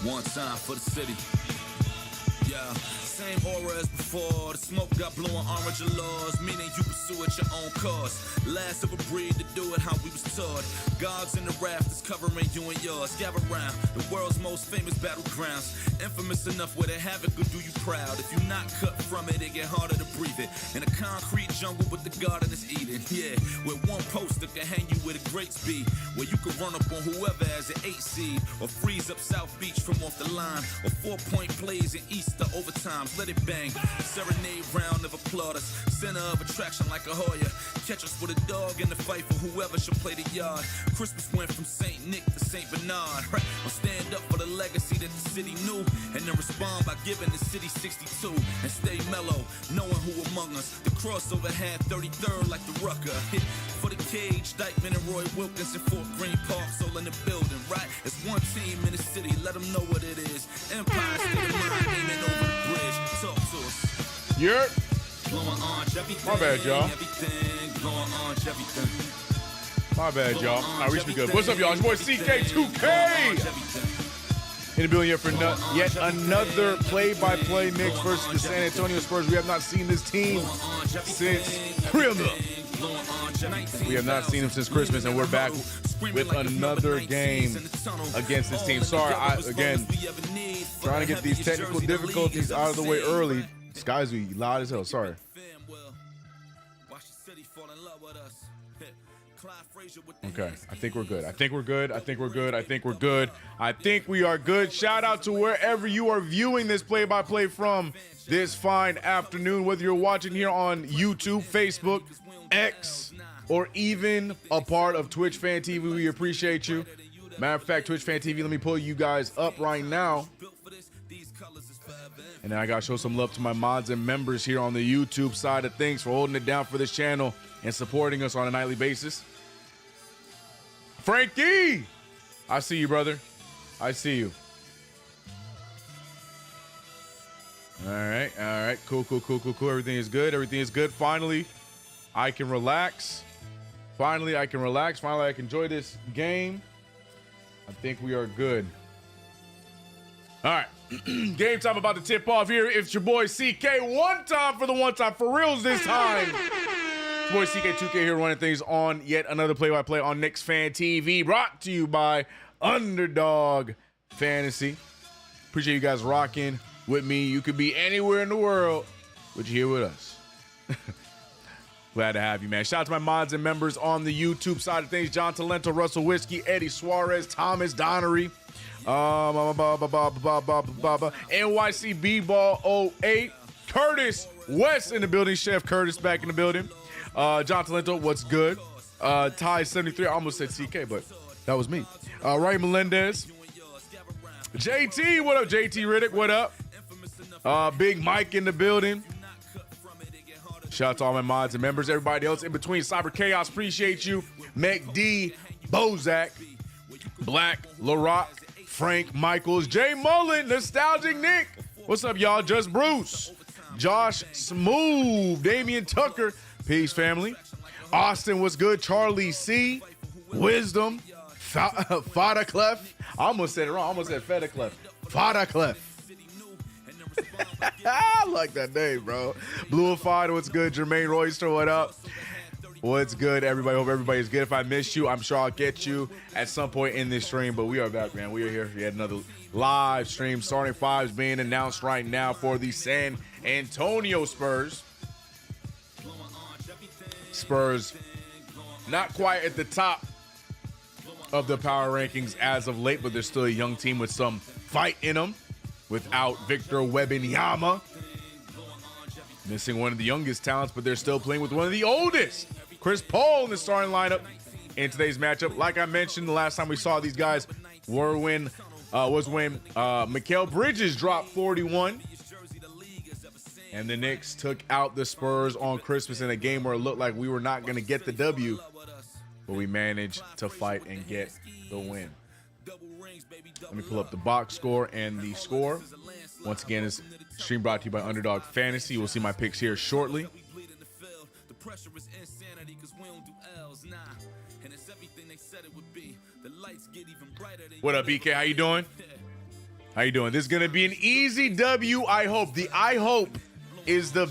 One time for the city. Yeah, same aura as before. The smoke got blowing orange laws, meaning you pursue at your own cost. Last of a breed to do it how we was taught. Gods in the rafters covering you and yours. Gather round the world's most famous battlegrounds. Infamous enough where the havoc will do you proud. If you're not cut from it, it get harder to breathe it. In a concrete jungle with the garden is eating. Yeah, with one poster can hang you with a great speed. Where you can run up on whoever has an 8 seed. Or freeze up South Beach from off the line. Or 4-point plays in Easter overtimes. Let it bang. Serenade round of applauders. Center of attraction like a Hoya. Catch us with a dog in the fight for whoever should play the yard. Christmas went from St. Nick to St. Bernard. Right? I'll stand up for the legacy that the city knew. And then respond by giving the city 62. And stay mellow, knowing who among us. The crossover had 33rd like the Rucker. Hit for the cage, Dykeman and Roy Wilkins in Fort Greene Park. All in the building, right? It's one team in the city, let them know what it is. Empire State of Mind, aiming over the bridge. Talk to us. Yeah. Blowing orange everything. My bad, y'all. Everything. Blowing orange everything. My bad, y'all. I reached me good. What's up, y'all? It's your boy CK2K. In the building here for yet another play-by-play Knicks versus the San Antonio Spurs. We have not seen this team since We have not seen them since Christmas, and we're back with another game against this team. Sorry, again, trying to get these technical difficulties out of the way early. Skies be loud as hell. Sorry. Okay, I think we're good. I think we're good. I think we're good. I think we're good. I think we are good. Shout out to wherever you are viewing this play-by-play from this fine afternoon, whether you're watching here on YouTube, Facebook, X, or even a part of KnicksFanTV. We appreciate you. Matter of fact, KnicksFanTV, let me pull you guys up right now. And then I got to show some love to my mods and members here on the YouTube side of things for holding it down for this channel and supporting us on a nightly basis. Frankie, I see you, brother. I see you. All right. Cool. Everything is good. Finally, I can relax. Finally, I can enjoy this game. I think we are good. All right. Game time about to tip off here. It's your boy CK. One time for reals this time. It's your boy CK2K here running things on yet another play-by-play on KnicksFanTV, brought to you by Underdog Fantasy. Appreciate you guys rocking with me. You could be anywhere in the world, but you're here with us. Glad to have you, man. Shout out to my mods and members on the YouTube side of things. John Talento, Russell Whiskey, Eddie Suarez, Thomas Donnery, NYC B-Ball 08, Curtis West in the building. Chef Curtis back in the building. John Talento, what's good? Ty 73, I almost said CK, but that was me. Ray Melendez. JT, what up? JT Riddick, what up? Big Mike in the building. Shout out to all my mods and members, everybody else in between. Cyber Chaos, appreciate you. McD, Bozak, Black, LaRock, Frank Michaels, Jay Mullen, Nostalgic Nick. What's up, y'all? Just Bruce, Josh Smooth, Damian Tucker. Peace, family. Austin, what's good? Charlie C, Wisdom, Fada Clef. I almost said it wrong. I almost said Fada Clef. Fada Clef. I like that name, bro. Bluified, what's good? Jermaine Royster, what up? What's good, everybody? Hope everybody's good. If I missed you, I'm sure I'll get you at some point in this stream, but we are back, man. We are here for yet another live stream. Starting fives being announced right now for the San Antonio Spurs. Spurs not quite at the top of the power rankings as of late, but they're still a young team with some fight in them. Without Victor Wembanyama, missing one of the youngest talents, but they're still playing with one of the oldest, Chris Paul, in the starting lineup in today's matchup. Like I mentioned, the last time we saw these guys was when Mikal Bridges dropped 41, and the Knicks took out the Spurs on Christmas in a game where it looked like we were not going to get the W, but we managed to fight and get the win. Let me pull up the box score and the score. Once again, this stream brought to you by Underdog Fantasy. We'll see my picks here shortly. What up, BK? How you doing? How you doing? This is gonna be an easy W. I hope. The I hope is the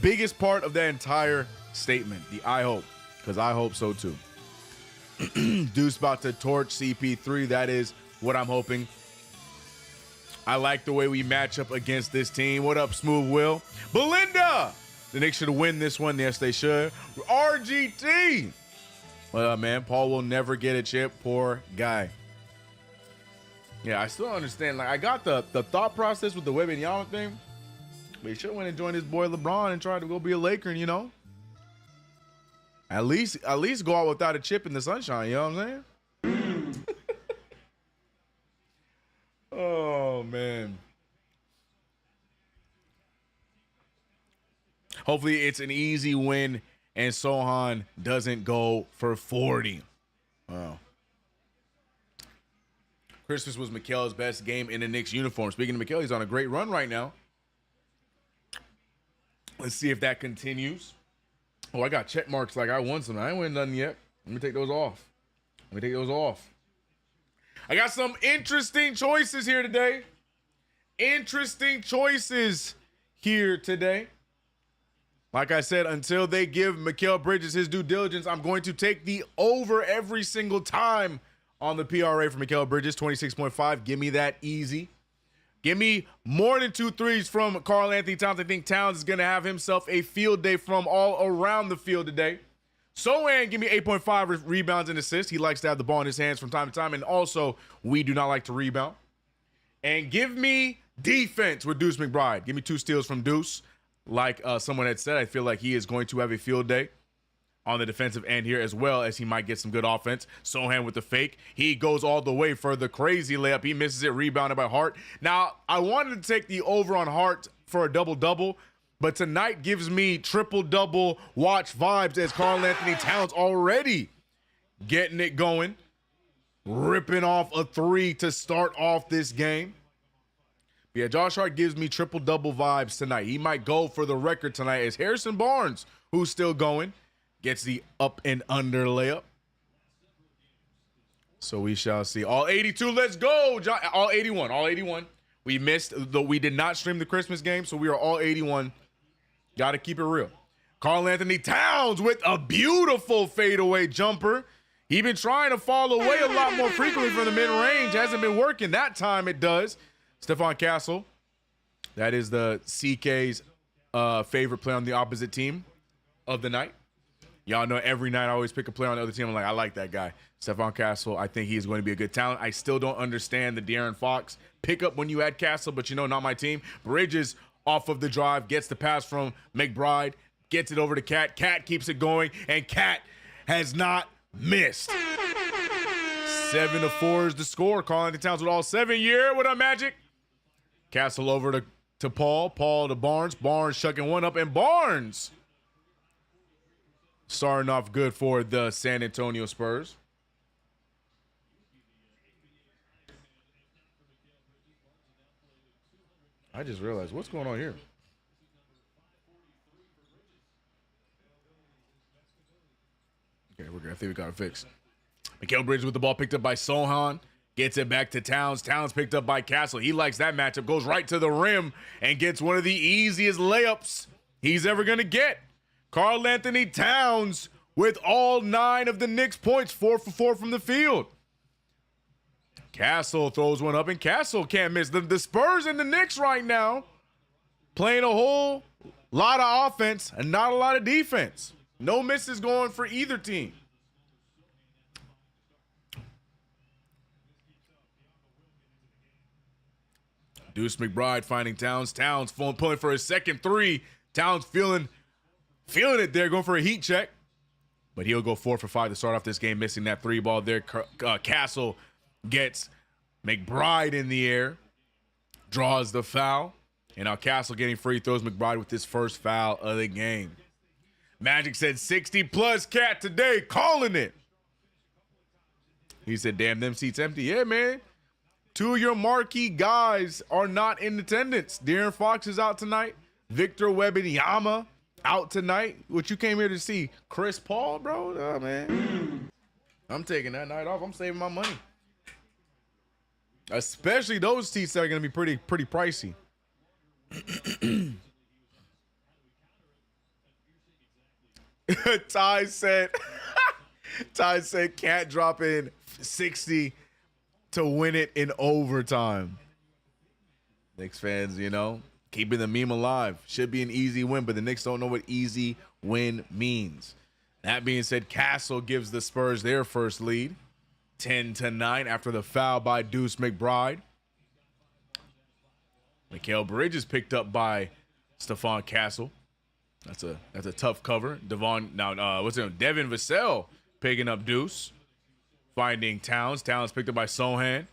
biggest part of that entire statement. The I hope, because I hope so too. Deuce about to torch CP3. That is what I'm hoping. I like the way we match up against this team. What up, Smooth Will? Belinda! The Knicks should win this one. Yes, they should. RGT! What up, man? Paul will never get a chip. Poor guy. Yeah, I still don't understand. Like, I got the thought process with the Wembanyama thing. But he should have went and joined his boy LeBron and tried to go be a Laker, you know? At least go out without a chip in the sunshine, you know what I'm saying? Oh, man. Hopefully it's an easy win and Sohan doesn't go for 40. Wow. Christmas was Mikel's best game in the Knicks uniform. Speaking of Mikel, he's on a great run right now. Let's see if that continues. Oh, I got check marks like I won some. I ain't win nothing yet. Let me take those off. I got some interesting choices here today. Like I said, until they give Mikal Bridges his due diligence, I'm going to take the over every single time on the PRA for Mikal Bridges, 26.5. Give me that easy. Give me more than 2 threes from Karl Anthony Towns. I think Towns is going to have himself a field day from all around the field today. Sohan, give me 8.5 rebounds and assists. He likes to have the ball in his hands from time to time. And also, we do not like to rebound. And give me defense with Deuce McBride. Give me 2 steals from Deuce. Like someone had said, I feel like he is going to have a field day on the defensive end here, as well as he might get some good offense. Sohan with the fake. He goes all the way for the crazy layup. He misses it, rebounded by Hart. Now, I wanted to take the over on Hart for a double-double, but tonight gives me triple-double watch vibes as Karl Anthony Towns already getting it going, ripping off a 3 to start off this game. Yeah, Josh Hart gives me triple-double vibes tonight. He might go for the record tonight as Harrison Barnes, who's still going, gets the up and under layup. So we shall see. All 82, let's go. All 81. We missed, though we did not stream the Christmas game, so we are all 81. Got to keep it real. Karl Anthony Towns with a beautiful fadeaway jumper. He's been trying to fall away a lot more frequently from the mid-range. Hasn't been working. That time it does. Stephon Castle. That is the CK's favorite player on the opposite team of the night. Y'all know every night I always pick a player on the other team. I'm like, I like that guy. Stephon Castle, I think he's going to be a good talent. I still don't understand the De'Aaron Fox pickup when you add Castle, but you know, not my team. Bridges off of the drive, gets the pass from McBride, gets it over to Cat. Cat keeps it going, and Cat has not missed. 7-4 is the score. Karl Anthony Towns with all 7 year. What up, Magic? Castle over to Paul. Paul to Barnes. Barnes chucking one up, and Barnes starting off good for the San Antonio Spurs. I just realized what's going on here. Okay, we're good. I think we got it fixed. Mikal Bridges with the ball picked up by Sohan. Gets it back to Towns. Towns picked up by Castle. He likes that matchup. Goes right to the rim and gets one of the easiest layups he's ever going to get. Karl Anthony Towns with all 9 of the Knicks points, 4 for 4 from the field. Castle throws one up, and Castle can't miss. The Spurs and the Knicks right now playing a whole lot of offense and not a lot of defense. No misses going for either team. Deuce McBride finding Towns. Towns pulling for his second 3. Towns feeling it there, going for a heat check. But he'll go 4 for 5 to start off this game, missing that 3 ball there. Castle gets McBride in the air, draws the foul. And now Castle getting free throws. McBride with his first foul of the game. Magic said 60+ Cat today, calling it. He said, damn, them seats empty. Yeah, man. 2 of your marquee guys are not in attendance. De'Aaron Fox is out tonight. Victor Wembanyama out tonight. What you came here to see? Chris Paul, bro? Oh, man. I'm taking that night off. I'm saving my money. Especially those seats that are going to be pretty pricey. Ty said, Ty said can't drop in 60 to win it in overtime. Knicks fans, you know, keeping the meme alive. Should be an easy win, but the Knicks don't know what easy win means. That being said, Castle gives the Spurs their first lead, 10-9 after the foul by Deuce McBride. Mikal Bridges picked up by Stephon Castle. That's a tough cover. Devin Vassell picking up Deuce, finding Towns. Towns picked up by Sohan.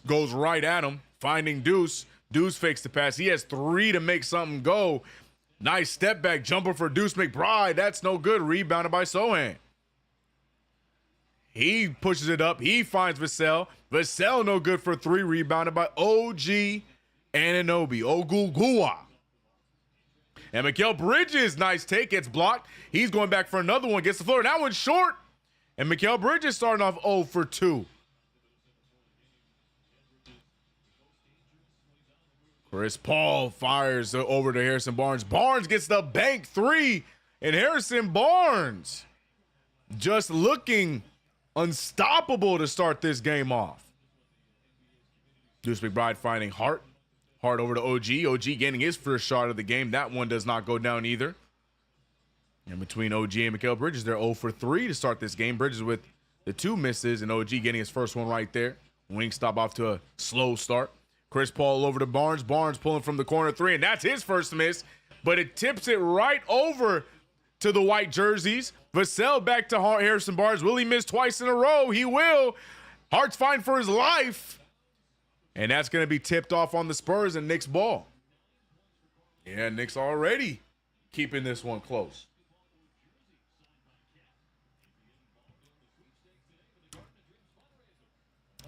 Goes right at him, finding Deuce. Deuce fakes the pass. He has 3 to make something go. Nice step back jumper for Deuce McBride. That's no good. Rebounded by Sohan. He pushes it up. He finds Vassell. Vassell no good for 3. Rebounded by OG Anunoby. Ogugua. And Mikal Bridges, nice take, gets blocked. He's going back for another one, gets the floor. That one's short. And Mikal Bridges starting off 0 for 2. Chris Paul fires over to Harrison Barnes. Barnes gets the bank 3. And Harrison Barnes just looking unstoppable to start this game off. Deuce McBride finding Hart. Hart over to OG. OG getting his first shot of the game. That one does not go down either. And between OG and Mikal Bridges, they're 0 for 3 to start this game. Bridges with the 2 misses and OG getting his first one right there. Wingstop off to a slow start. Chris Paul over to Barnes. Barnes pulling from the corner 3, and that's his first miss. But it tips it right over to the white jerseys. Vassell back to Harrison Barnes. Will he miss twice in a row? He will. Hart's fighting for his life. And that's going to be tipped off on the Spurs and Knicks ball. Yeah, Knicks already keeping this one close.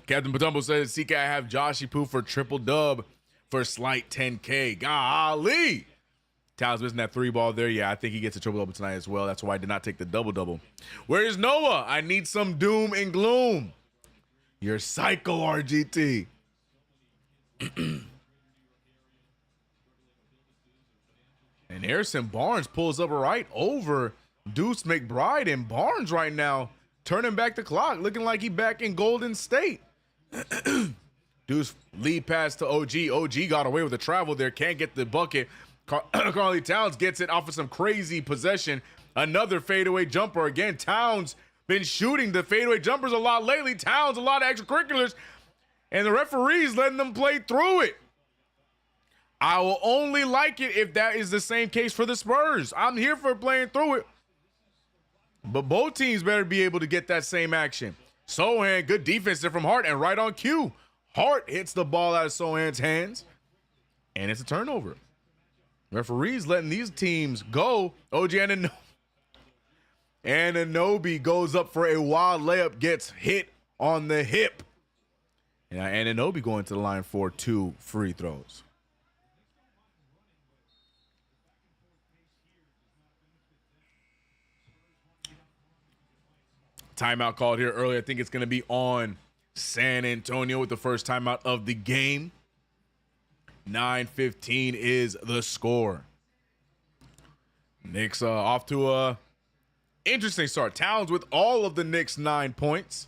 Captain Patumbo says, CK, I have Joshy Poo for triple dub for slight 10K. Golly. Towns missing that 3 ball there. Yeah, I think he gets a triple double tonight as well. That's why I did not take the double-double. Where is Noah? I need some doom and gloom. You're psycho, RGT. And Harrison Barnes pulls up right over Deuce McBride, and Barnes right now turning back the clock, looking like he back in Golden State. Deuce lead pass to OG. OG got away with the travel there, can't get the bucket. Karl Towns gets it off of some crazy possession. Another fadeaway jumper. Again, Towns been shooting the fadeaway jumpers a lot lately. Towns a lot of extracurriculars. And the referee's letting them play through it. I will only like it if that is the same case for the Spurs. I'm here for playing through it. But both teams better be able to get that same action. Sohan, good defense there from Hart, and right on cue. Hart hits the ball out of Sohan's hands, and it's a turnover. Referees letting these teams go. OG Anunoby goes up for a wild layup, gets hit on the hip. And Anunoby going to the line for 2 free throws. Timeout called here early. I think it's going to be on San Antonio with the first timeout of the game. 9:15 is the score. Knicks off to a interesting start. Towns with all of the Knicks 9 points.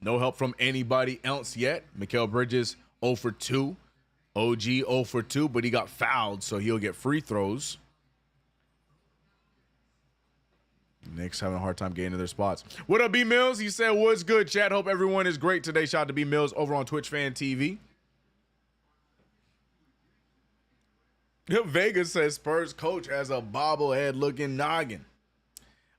No help from anybody else yet. Mikal Bridges 0 for 2. OG 0 for 2, but he got fouled, so he'll get free throws. Knicks having a hard time getting to their spots. What up, B Mills? He said, what's good, chat? Hope everyone is great today. Shout out to B Mills over on KnicksFanTV. Vegas says Spurs coach has a bobblehead looking noggin.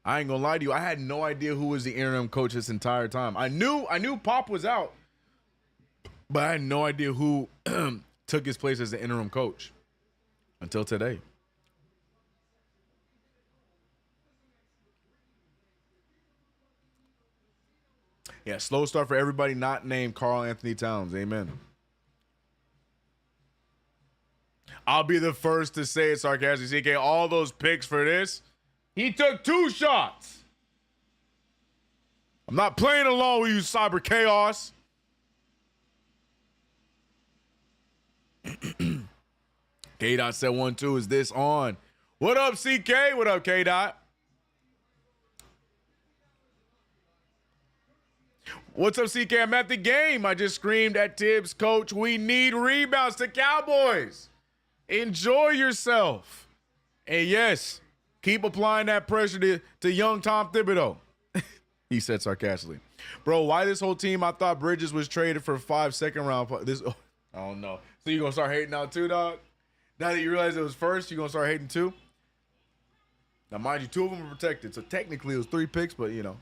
I ain't gonna lie to you. I had no idea who was the interim coach this entire time. I knew Pop was out, but I had no idea who took his place as the interim coach until today. Yeah, slow start for everybody not named Karl Anthony Towns. Amen. I'll be the first to say it, sarcastic CK. All those picks for this, he took 2 shots. I'm not playing along with you, Cyber Chaos. K-Dot said 1-2. Is this on? What up, CK? What up, K-Dot? What's up, CK? I'm at the game. I just screamed at Tibbs, coach, we need rebounds to Cowboys. Enjoy yourself. And yes, keep applying that pressure to young Tom Thibodeau. He said sarcastically. Bro, why this whole team? I thought Bridges was traded for 5 second-round. I don't know. So you going to start hating now too, dog? Now that you realize it was first, you going to start hating too? Now, mind you, 2 of them were protected. So technically it was 3 picks, but, you know.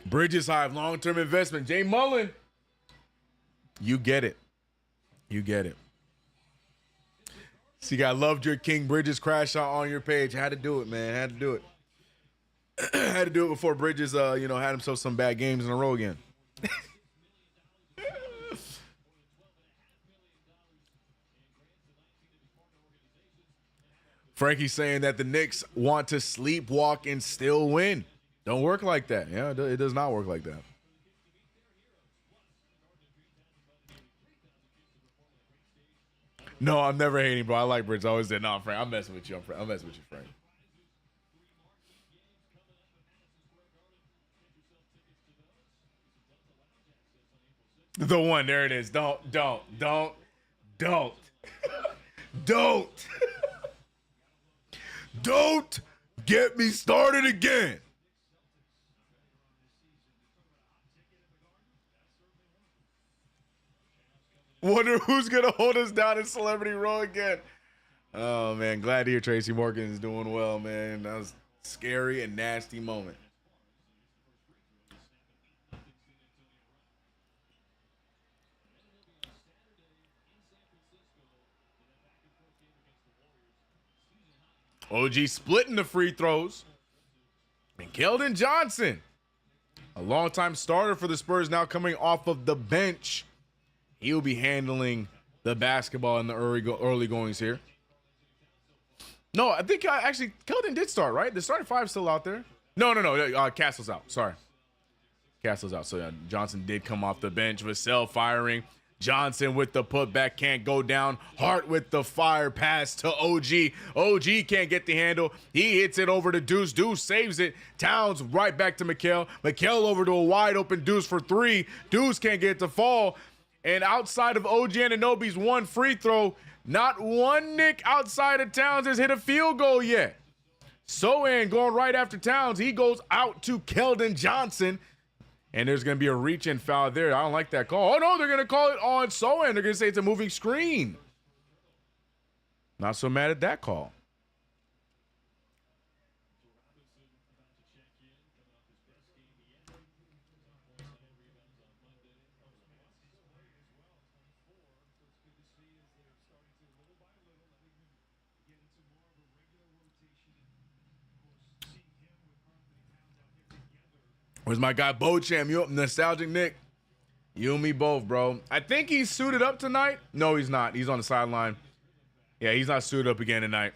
Bridges Hive, long-term investment. Jay Mullen. You get it. You get it. See, I loved your King Bridges crash out on your page. Had to do it, man. Had to do it. Had to do it before Bridges, had himself some bad games in a row again. Frankie's saying that the Knicks want to sleepwalk and still win. Don't work like that. Yeah, it does not work like that. No, I'm never hating, bro. I like Bridges. I always said, no, Frank. I'm messing with you. I'm messing with you, Frank. The one, there it is. Don't. Don't. Don't get me started again. Wonder who's going to hold us down in Celebrity Row again. Oh, man. Glad to hear Tracy Morgan is doing well, man. That was a scary and nasty moment. OG splitting the free throws. And Keldon Johnson, a longtime starter for the Spurs, now coming off of the bench. He'll be handling the basketball in the early goings here. No, I think actually Keldon did start, right? The starting 5 still out there. No. Castle's out. Sorry. Castle's out. So Johnson did come off the bench. Vassell firing. Johnson with the putback, can't go down. Hart with the fire pass to OG. OG can't get the handle. He hits it over to Deuce. Deuce saves it. Towns right back to Mikal. Mikal over to a wide open Deuce for 3. Deuce can't get it to fall. And outside of OG Anunoby's 1 free throw, not one Knick outside of Towns has hit a field goal yet. Sohan going right after Towns. He goes out to Keldon Johnson. And there's going to be a reach-in foul there. I don't like that call. Oh, no, they're going to call it on Sohan. They're going to say it's a moving screen. Not so mad at that call. Where's my guy Beauchamp? You up, nostalgic Nick? You and me both, bro. I think he's suited up tonight. No, he's not. He's on the sideline. Yeah, he's not suited up again tonight.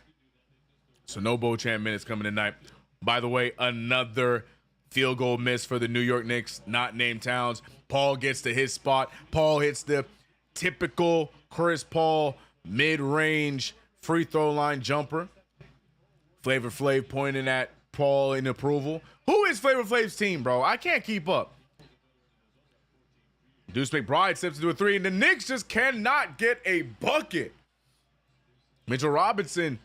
So no Beauchamp minutes coming tonight. By the way, another field goal miss for the New York Knicks, not named Towns. Paul gets to his spot. Paul hits the typical Chris Paul mid-range free throw line jumper. Flavor Flav pointing at Paul in approval. Who is Flavor Flav's team, bro? I can't keep up. Deuce McBride steps into a 3, and the Knicks just cannot get a bucket. Mitchell Robinson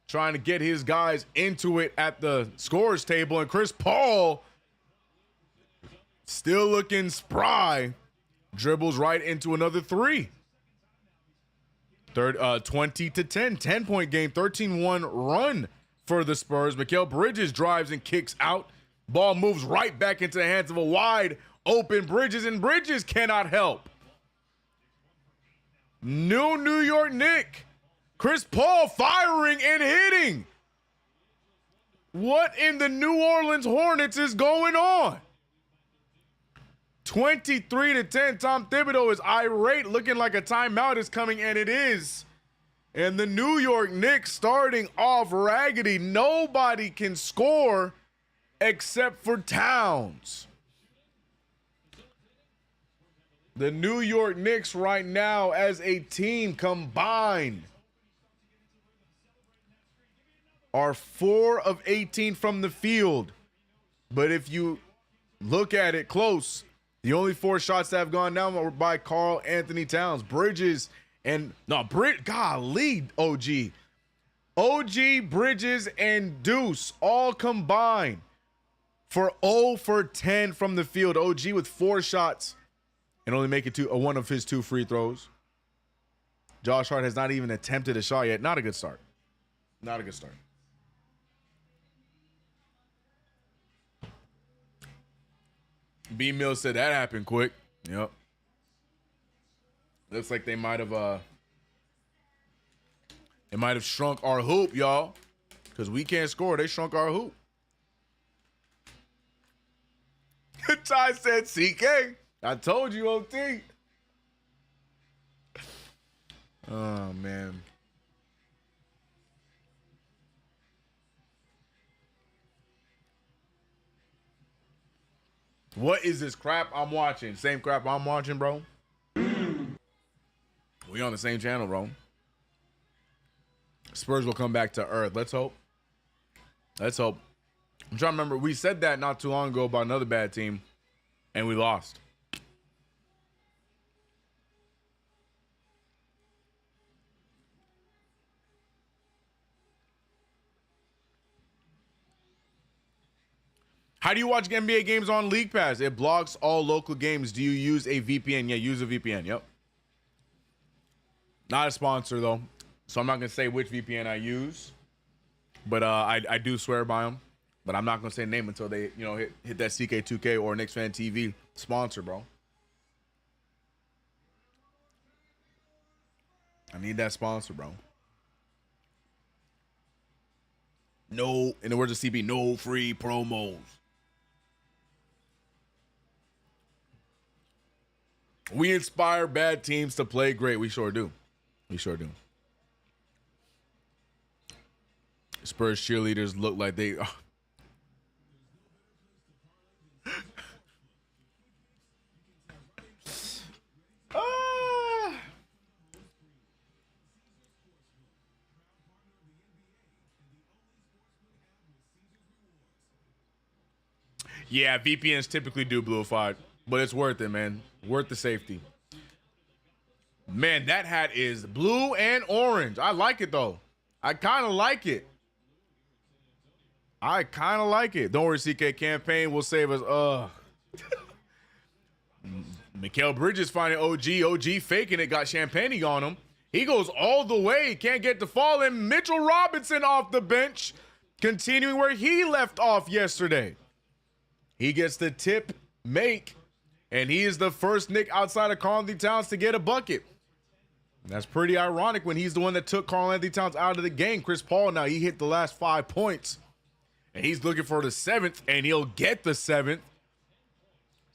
trying to get his guys into it at the scorers table, and Chris Paul still looking spry. Dribbles right into another 3. 20 to 10. 10-point game, 13-1 run for the Spurs. Mikal Bridges drives and kicks out. Ball moves right back into the hands of a wide open Bridges, and Bridges cannot help. New York Knick. Chris Paul firing and hitting. What in the New Orleans Hornets is going on? 23 to 10. Tom Thibodeau is irate, looking like a timeout is coming, and it is. And the New York Knicks starting off raggedy. Nobody can score except for Towns. The New York Knicks right now as a team combined are 4 of 18 from the field. But if you look at it close, the only 4 shots that have gone down were by Karl Anthony Towns. Bridges and golly, OG, Bridges, and Deuce all combined for 0 for 10 from the field. OG with 4 shots and only make it to one of his 2 free throws. Josh Hart has not even attempted a shot yet. Not a good start. Not a good start. B Mill said that happened quick. Yep. Looks like they might have shrunk our hoop, y'all. Because we can't score. They shrunk our hoop. Ty said CK. I told you, OT. Oh, man. What is this crap I'm watching? Same crap I'm watching, bro. We on the same channel, bro. Spurs will come back to earth. Let's hope. Let's hope. I'm trying to remember. We said that not too long ago about another bad team, and we lost. How do you watch NBA games on League Pass? It blocks all local games. Do you use a VPN? Yeah, use a VPN. Yep. Not a sponsor, though, so I'm not going to say which VPN I use. But I do swear by them. But I'm not going to say name until they, hit that CK2K or KnicksFanTV sponsor, bro. I need that sponsor, bro. No, in the words of CB, no free promos. We inspire bad teams to play great. We sure do. We sure do. Spurs cheerleaders look like they... Yeah, VPNs typically do bluified, but it's worth it, man. Worth the safety. Man, that hat is blue and orange. I like it, though. I kind of like it. Don't worry, CK. Campaign will save us. Mikal Bridges finding OG. OG faking it. Got champagne on him. He goes all the way. Can't get the fall. And Mitchell Robinson off the bench. Continuing where he left off yesterday. He gets the tip make. And he is the first Knick outside of Karl Anthony Towns to get a bucket. That's pretty ironic when he's the one that took Karl Anthony Towns out of the game. Chris Paul now, he hit the last 5 points. And he's looking for the 7th, and he'll get the 7th.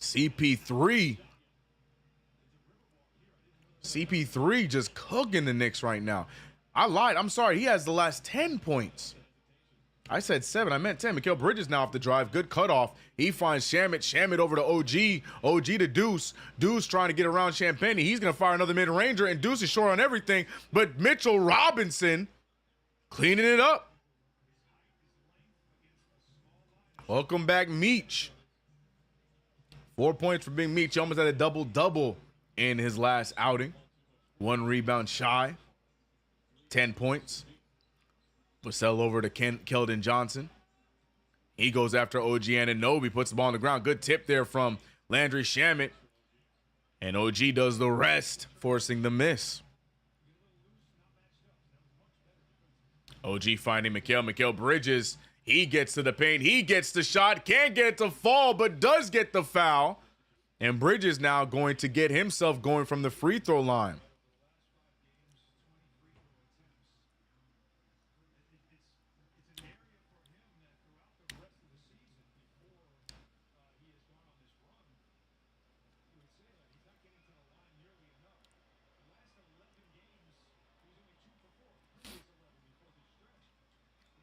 CP3 just cooking the Knicks right now. I lied. I'm sorry. He has the last 10 points. I said 7. I meant 10. Mikal Bridges now off the drive. Good cutoff. He finds Shamit. Shamit over to OG. OG to Deuce. Deuce trying to get around Champagne. He's going to fire another mid-ranger, and Deuce is short on everything. But Mitchell Robinson cleaning it up. Welcome back, Meech. 4 points for Big Meech. He almost had a double-double in his last outing. 1 rebound shy. 10 points. Vassell over to Keldon Johnson. He goes after OG Anunoby, puts the ball on the ground. Good tip there from Landry Shamet. And OG does the rest, forcing the miss. OG finding Mikal Bridges. He gets to the paint. He gets the shot. Can't get it to fall, but does get the foul. And Bridges now going to get himself going from the free throw line.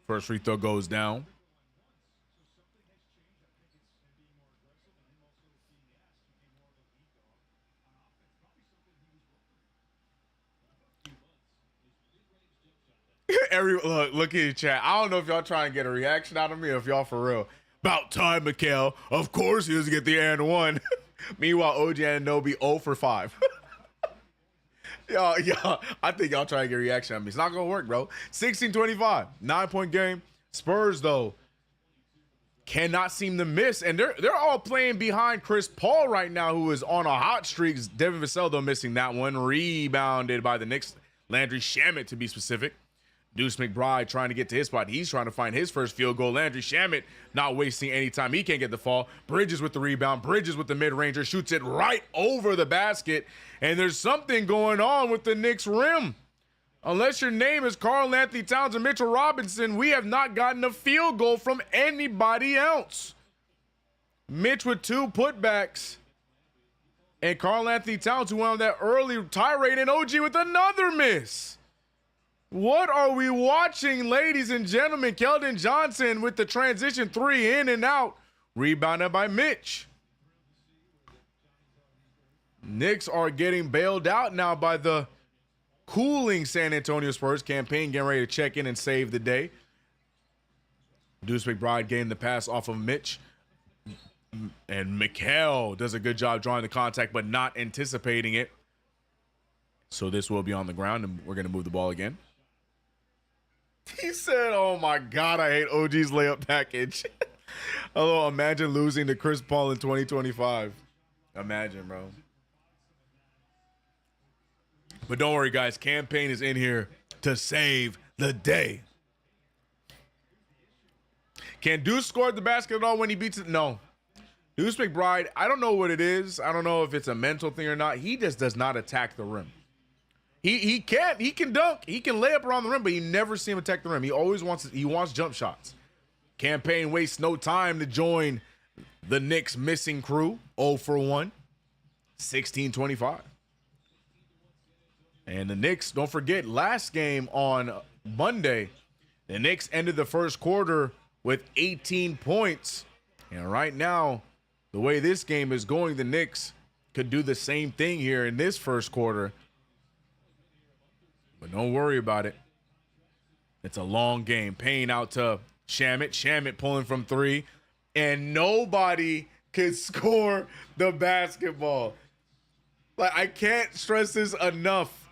First free throw goes down. Look at your chat. I don't know if y'all trying to get a reaction out of me or if y'all for real. About time, Mikal. Of course he doesn't get the and one. Meanwhile, OG Anunoby 0 for 5. Y'all, I think y'all trying to get a reaction out of me. It's not gonna work, bro. 16-25, 9-point game. Spurs though cannot seem to miss, and they're all playing behind Chris Paul right now, who is on a hot streak. Devin Vassell though missing that one, rebounded by the Knicks. Landry Shamet to be specific. Deuce McBride trying to get to his spot. He's trying to find his first field goal. Landry Shamet not wasting any time. He can't get the fall. Bridges with the rebound. Bridges with the mid-ranger. Shoots it right over the basket. And there's something going on with the Knicks rim. Unless your name is Karl Anthony Towns or Mitchell Robinson, we have not gotten a field goal from anybody else. Mitch with 2 putbacks. And Karl Anthony Towns, who went on that early tirade, and OG with another miss. What are we watching, ladies and gentlemen? Keldon Johnson with the transition 3 in and out. Rebounded by Mitch. Knicks are getting bailed out now by the cooling San Antonio Spurs. Campaign getting ready to check in and save the day. Deuce McBride getting the pass off of Mitch. And Mikal does a good job drawing the contact, but not anticipating it. So this will be on the ground, and we're going to move the ball again. He said, oh my God, I hate OG's layup package. Hello, imagine losing to Chris Paul in 2025. Imagine, bro. But don't worry, guys. Campaign is in here to save the day. Can Deuce score the basket at all when he beats it? No. Deuce McBride, I don't know what it is. I don't know if it's a mental thing or not. He just does not attack the rim. He can dunk, he can lay up around the rim, but you never see him attack the rim. He wants jump shots. Campaign wastes no time to join the Knicks missing crew. 0 for 1, 16-25. And the Knicks, don't forget, last game on Monday, the Knicks ended the first quarter with 18 points. And right now, the way this game is going, the Knicks could do the same thing here in this first quarter. But don't worry about it. It's a long game. Payne out to Shamet. Shamet pulling from 3. And nobody can score the basketball. Like, I can't stress this enough.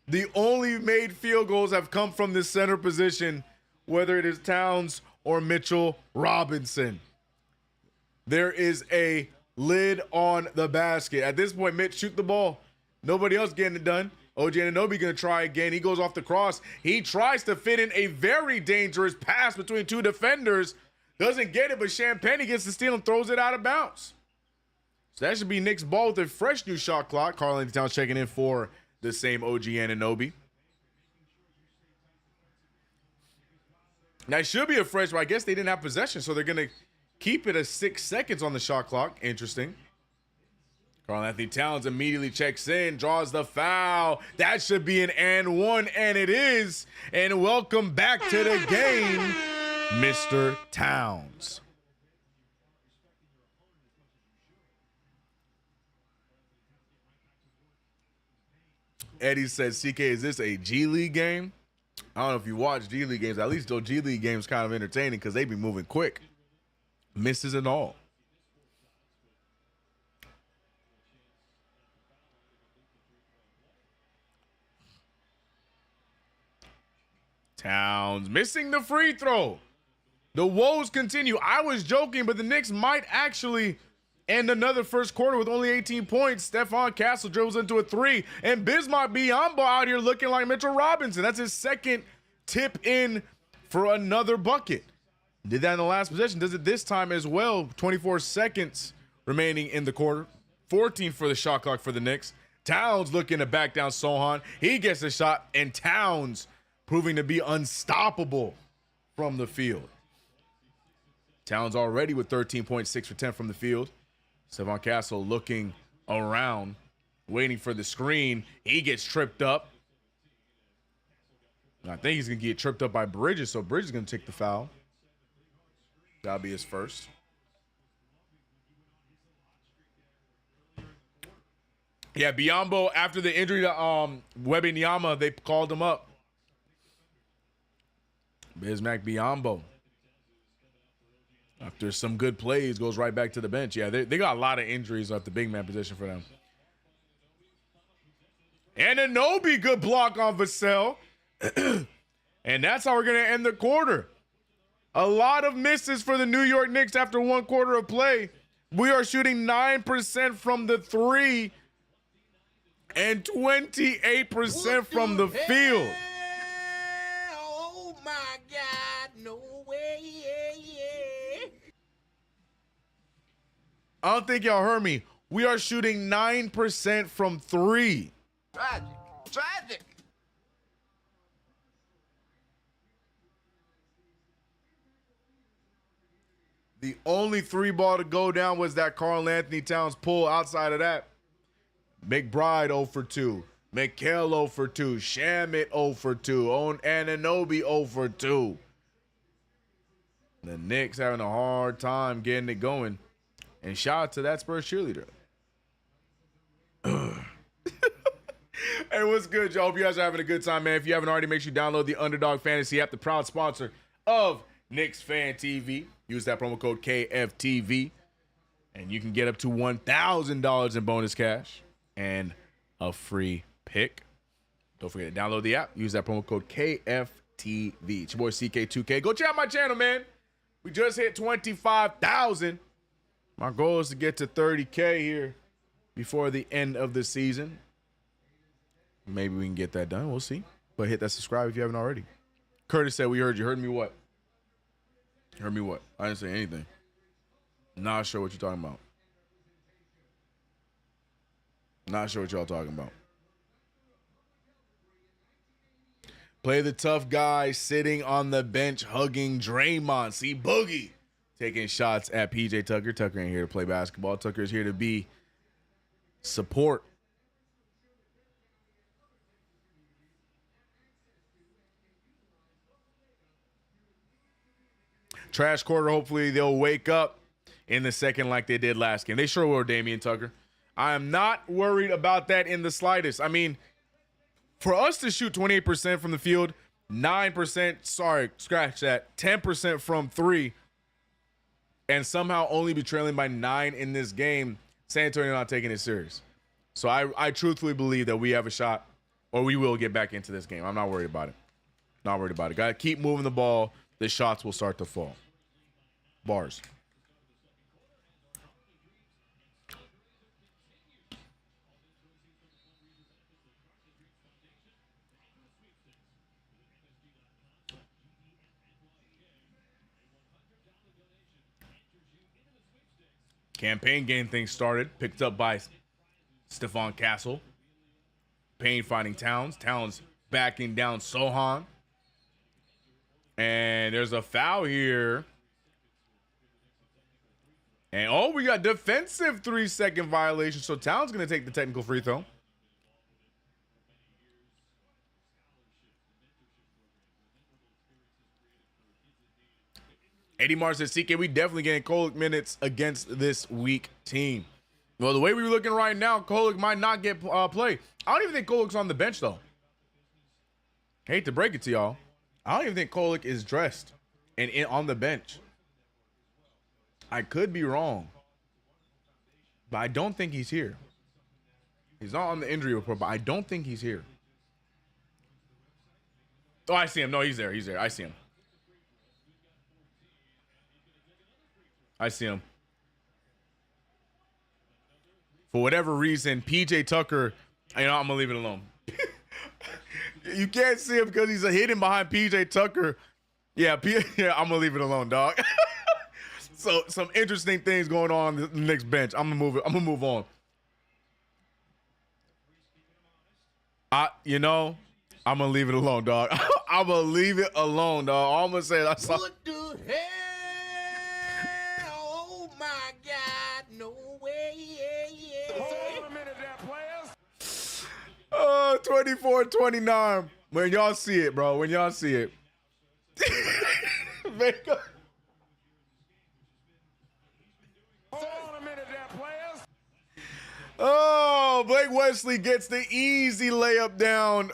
The only made field goals have come from the center position, whether it is Towns or Mitchell Robinson. There is a lid on the basket. At this point, Mitch, shoot the ball. Nobody else getting it done. OG Anunoby going to try again. He goes off the cross. He tries to fit in a very dangerous pass between 2 defenders. Doesn't get it, but Champagne gets the steal and throws it out of bounds. So that should be Knicks ball with a fresh new shot clock. Karl Anthony Towns checking in for the same OG Anunoby. Now, it should be a fresh, but I guess they didn't have possession, so they're going to keep it at 6 seconds on the shot clock. Interesting. Karl Anthony Towns immediately checks in, draws the foul. That should be an and one, and it is. And welcome back to the game, Mr. Towns. Eddie says, CK, is this a G League game? I don't know if you watch G League games. At least those G League games kind of entertaining because they be moving quick. Misses and all. Towns missing the free throw. The woes continue. I was joking, but the Knicks might actually end another first quarter with only 18 points. Stephon Castle dribbles into a 3, and Bismack Biyombo out here looking like Mitchell Robinson. That's his second tip in for another bucket. Did that in the last possession. Does it this time as well. 24 seconds remaining in the quarter. 14 for the shot clock for the Knicks. Towns looking to back down Sohan. He gets a shot, and Towns proving to be unstoppable from the field. Towns already with 13.6 for 10 from the field. Stephon Castle looking around, waiting for the screen. He gets tripped up. I think he's going to get tripped up by Bridges, so Bridges is going to take the foul. That'll be his first. Yeah, Biyombo, after the injury to Wembanyama, they called him up. Bismack Biyombo, after some good plays, goes right back to the bench. Yeah, they got a lot of injuries at the big man position for them. And Anunoby, good block on Vassell. And that's how we're going to end the quarter. A lot of misses for the New York Knicks after 1 quarter of play. We are shooting 9% from the 3 and 28% from the field. Oh my God, no way. I don't think y'all heard me. We are shooting 9% from 3. Tragic. The only 3 ball to go down was that Karl Anthony Towns pull. Outside of that, McBride 0 for 2. McHale 0 for 2. Shamet 0 for 2. Anunoby 0 for 2. The Knicks having a hard time getting it going. And shout out to that Spurs cheerleader. Hey, what's good, y'all? Hope you guys are having a good time, man. If you haven't already, make sure you download the Underdog Fantasy app, the proud sponsor of KnicksFanTV. Use that promo code KFTV, and you can get up to $1,000 in bonus cash and a free pick. Don't forget to download the app. Use that promo code KFTV. It's your boy CK2K. Go check out my channel, man. We just hit 25,000. My goal is to get to 30K here before the end of the season. Maybe we can get that done. We'll see. But hit that subscribe if you haven't already. Curtis said, we heard you. Heard me what? Heard me what? I didn't say anything. Not sure what you're talking about. Not sure what y'all talking about. Play the tough guy sitting on the bench hugging Draymond. See Boogie taking shots at PJ Tucker. Tucker ain't here to play basketball. Tucker is here to be support. Trash quarter, hopefully they'll wake up in the second like they did last game. They sure will, Damian Tucker. I am not worried about that in the slightest. I mean, for us to shoot 28% from the field, 9%, sorry, scratch that, 10% from 3, and somehow only be trailing by 9 in this game, San Antonio not taking it serious. So I truthfully believe that we have a shot, or we will get back into this game. I'm not worried about it. Not worried about it. Got to keep moving the ball. The shots will start to fall. Bars. Campaign getting things started. Picked up by Stephon Castle. Payne finding Towns. Towns backing down Sohan. And there's a foul here. And, we got defensive 3-second violation. So Towns going to take the technical free throw. Eddie Mars says, CK, we definitely getting Kolek minutes against this weak team. Well, the way we're looking right now, Kolek might not get play. I don't even think Kolek's on the bench, though. Hate to break it to y'all. I don't even think Kolek is dressed and on the bench. I could be wrong, but I don't think he's here. He's not on the injury report, but I don't think he's here. Oh, I see him. No, he's there. He's there. I see him. I see him. For whatever reason, PJ Tucker, I'm going to leave it alone. You can't see him because he's hidden behind PJ Tucker. Yeah, I'm going to leave it alone, dog. So some interesting things going on the Knicks bench. I'm going to move on. I'm going to leave it alone, dog. I'm going to leave it alone, dog. All I'm going to say is What the hell? Oh my God, no way. Hold on a minute there, players. 24-29. When y'all see it, bro. When y'all see it. Hold on a minute there, players. Oh, Blake Wesley gets the easy layup down,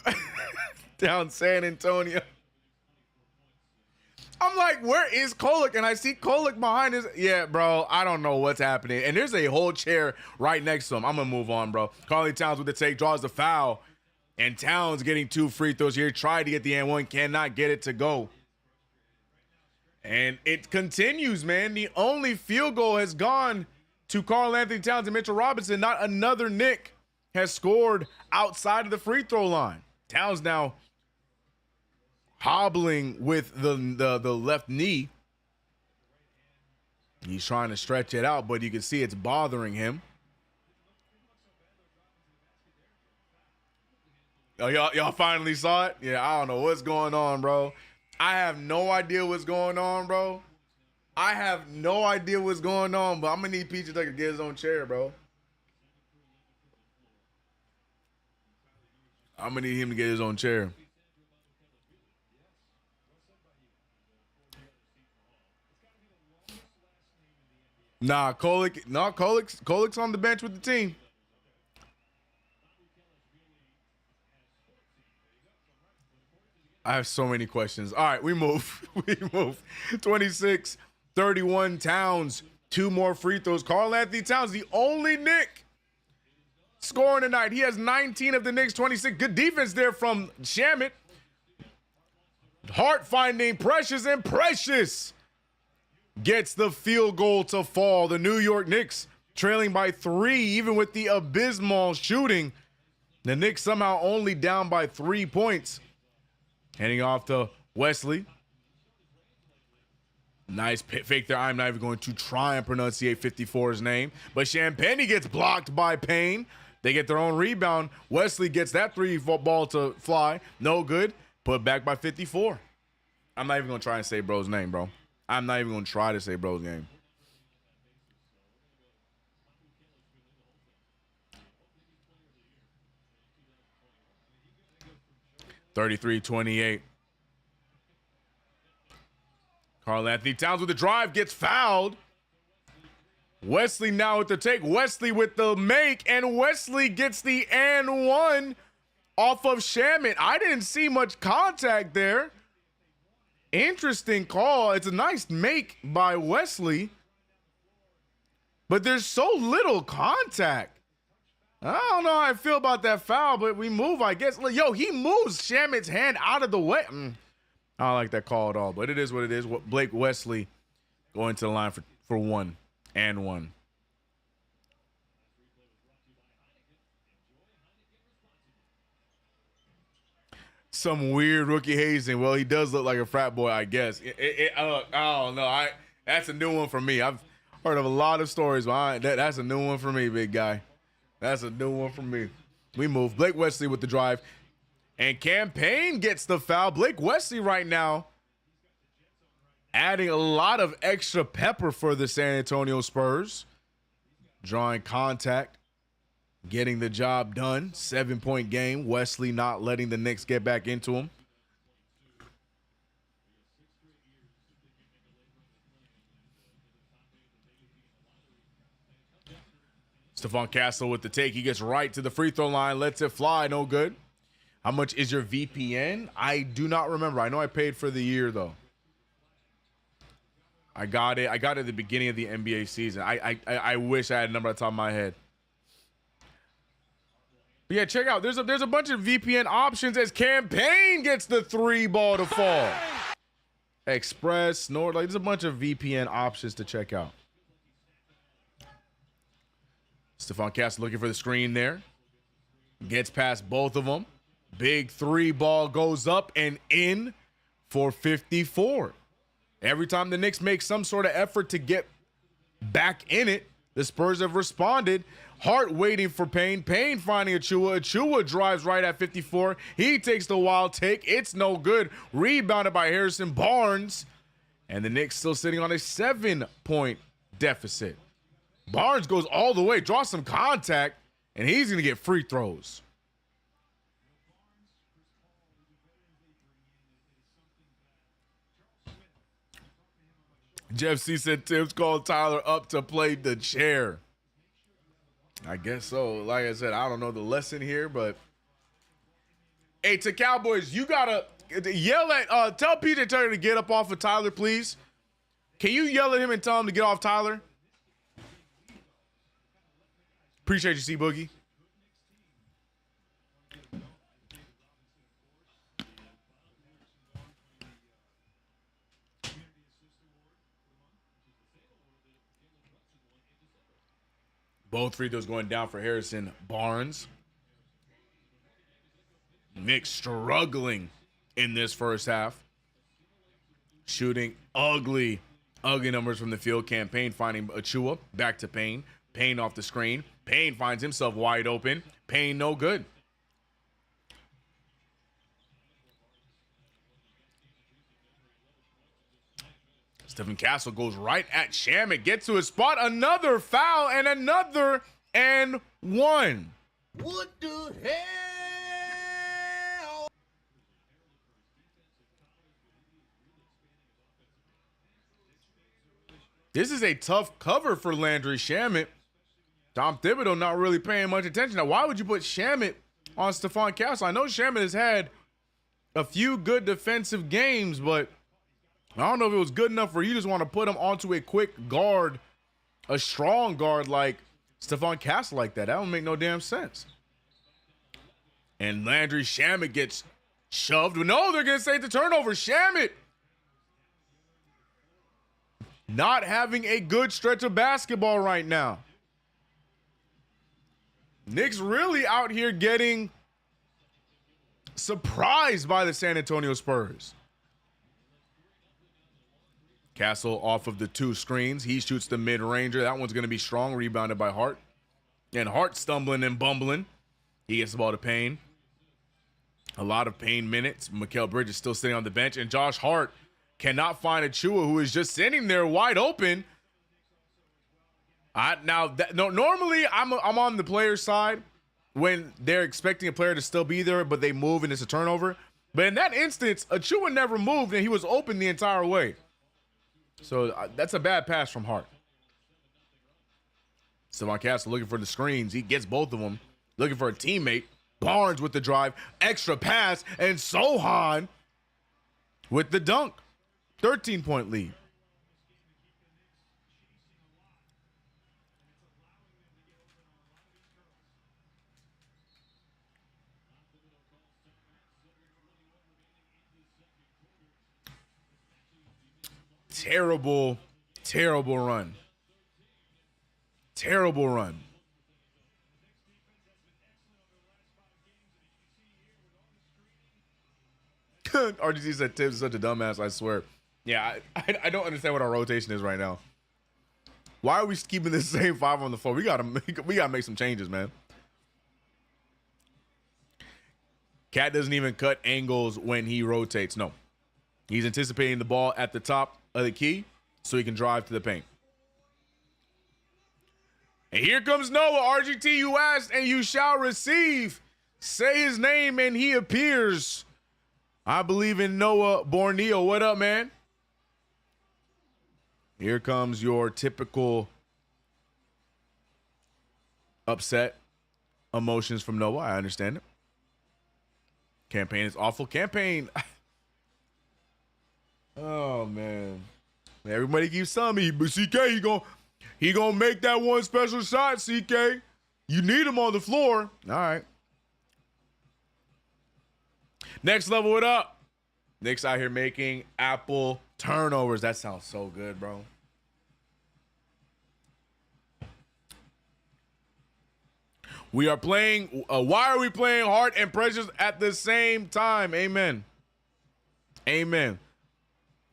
down San Antonio. is Kolek, and I see Kolek behind his. Yeah, bro, I don't know what's happening. And there's a whole chair right next to him. I'm going to move on, bro. Carly Towns with the take, draws the foul. And Towns getting 2 free throws here. Tried to get the and one, cannot get it to go. And it continues, man. The only field goal has gone to Karl Anthony Towns and Mitchell Robinson. Not another Knick has scored outside of the free throw line. Towns now hobbling with the left knee. He's trying to stretch it out, but you can see it's bothering him. Oh, y'all finally saw it? Yeah, I don't know what's going on, bro. I have no idea what's going on, bro. I have no idea what's going on, but I'm going to need PJ Tucker to get his own chair, bro. I'm going to need him to get his own chair. Nah, Kolek's on the bench with the team. I have so many questions. All right, we move. We move. 26-31 Towns. 2 more free throws. Karl Anthony Towns, the only Knick scoring tonight. He has 19 of the Knicks' 26. Good defense there from Shamet. Hart finding Precious, and Precious gets the field goal to fall. The New York Knicks trailing by 3, even with the abysmal shooting. The Knicks somehow only down by 3 points. Handing off to Wesley. Nice fake there. I'm not even going to try and pronunciate 54's name. But Champagnie gets blocked by Payne. They get their own rebound. Wesley gets that 3 ball to fly. No good. Put back by 54. I'm not even going to try and say bro's name, bro. I'm not even going to try to say bro's name. (33-28). Karl Anthony Towns with the drive, gets fouled. Wesley now with the take. Wesley with the make, and Wesley gets the and one off of Shamet. I didn't see much contact there. Interesting call. It's a nice make by Wesley, but there's so little contact. I don't know how I feel about that foul, but we move, I guess. Yo, he moves Shamet's hand out of the way. I don't like that call at all, but it is what it is. Blake Wesley going to the line for 1 and 1. Some weird rookie hazing. Well, he does look like a frat boy, I guess. I don't know. That's a new one for me. I've heard of a lot of stories, but that's a new one for me, big guy. That's a new one for me. We move. Blake Wesley with the drive. And Campaign gets the foul. Blake Wesley right now adding a lot of extra pepper for the San Antonio Spurs. Drawing contact. Getting the job done. 7-point game. Wesley not letting the Knicks get back into him. Stephon Castle with the take. He gets right to the free throw line. Lets it fly. No good. How much is your VPN? I do not remember. I know I paid for the year, though. I got it. I got it at the beginning of the NBA season. I wish I had a number on top of my head. But yeah, check out. There's a bunch of VPN options as Campaign gets the 3 ball to fall. Express, Snort. Like, there's a bunch of VPN options to check out. Stephon Castle looking for the screen there. Gets past both of them. Big 3 ball goes up and in for 54. Every time the Knicks make some sort of effort to get back in it, the Spurs have responded. Hart waiting for Payne. Payne finding Achua. Achua drives right at 54. He takes the wild take. It's no good. Rebounded by Harrison Barnes. And the Knicks still sitting on a 7-point deficit. Barnes goes all the way, draws some contact, and he's going to get free throws. Jeff C said Tibbs called Tyler up to play the chair. I guess so. Like I said, I don't know the lesson here, but hey, to Cowboys, you gotta yell at tell PJ Tucker to get up off of Tyler, please. Can you yell at him and tell him to get off Tyler? Appreciate you, C Boogie. Both free throws going down for Harrison Barnes. Knicks struggling in this first half. Shooting ugly numbers from the field. Campaign finding Achua. Back to Payne. Payne off the screen. Payne finds himself wide open. Payne no good. Stephen Castle goes right at Shamet. Gets to his spot. Another foul and another and one. What the hell? This is a tough cover for Landry Shamet. Tom Thibodeau not really paying much attention. Now, why would you put Shamet on Stephon Castle? I know Shamet has had a few good defensive games, but I don't know if it was good enough for you just want to put him onto a quick guard, a strong guard like Stephon Castle like that. That don't make no damn sense. And Landry Shamet gets shoved. No, they're going to say the turnover. Shamet not having a good stretch of basketball right now. Knicks really out here getting surprised by the San Antonio Spurs. Castle off of the two screens. He shoots the mid-ranger. That one's going to be strong, rebounded by Hart. And Hart stumbling and bumbling. He gets the ball to Payne. A lot of Payne minutes. Mikal Bridges still sitting on the bench. And Josh Hart cannot find Achua, who is just sitting there wide open. Normally I'm on the player's side when they're expecting a player to still be there, but they move and it's a turnover. But in that instance, Achua never moved and he was open the entire way. So that's a bad pass from Hart. Stephon Castle looking for the screens. He gets both of them. Looking for a teammate. Barnes with the drive. Extra pass. And Sohan with the dunk. 13-point lead. Terrible run. Terrible run. RGT said Tibbs is such a dumbass, I swear. Yeah, I don't understand what our rotation is right now. Why are we keeping the same five on the floor? We gotta make some changes, man. Cat doesn't even cut angles when he rotates. No. He's anticipating the ball at the top of the key so he can drive to the paint. And here comes Noah. RGT, you asked and you shall receive. Say his name and he appears. I believe in Noah Borneo. What up, man? Here comes your typical upset emotions from Noah. I understand it. Campaign is awful. Campaign. Oh, man. Everybody keeps telling me, but CK, he gonna make that one special shot, CK. You need him on the floor. All right. Next level it up. Knicks out here making Apple turnovers. That sounds so good, bro. We are playing. Why are we playing Hart and Precious at the same time? Amen. Amen.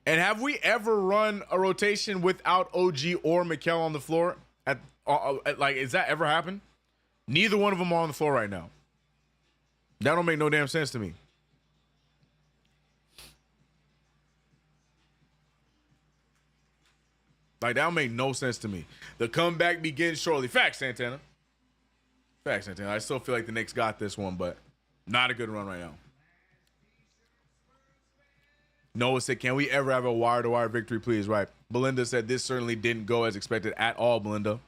And have we ever run a rotation without OG or Mikal on the floor? Like, is that ever happened? Neither one of them are on the floor right now. That don't make no damn sense to me. Like, that don't make no sense to me. The comeback begins shortly. Facts, Santana. Facts, Santana. I still feel like the Knicks got this one, but not a good run right now. Noah said, can we ever have a wire-to-wire victory, please? Right. Belinda said, this certainly didn't go as expected at all, Belinda.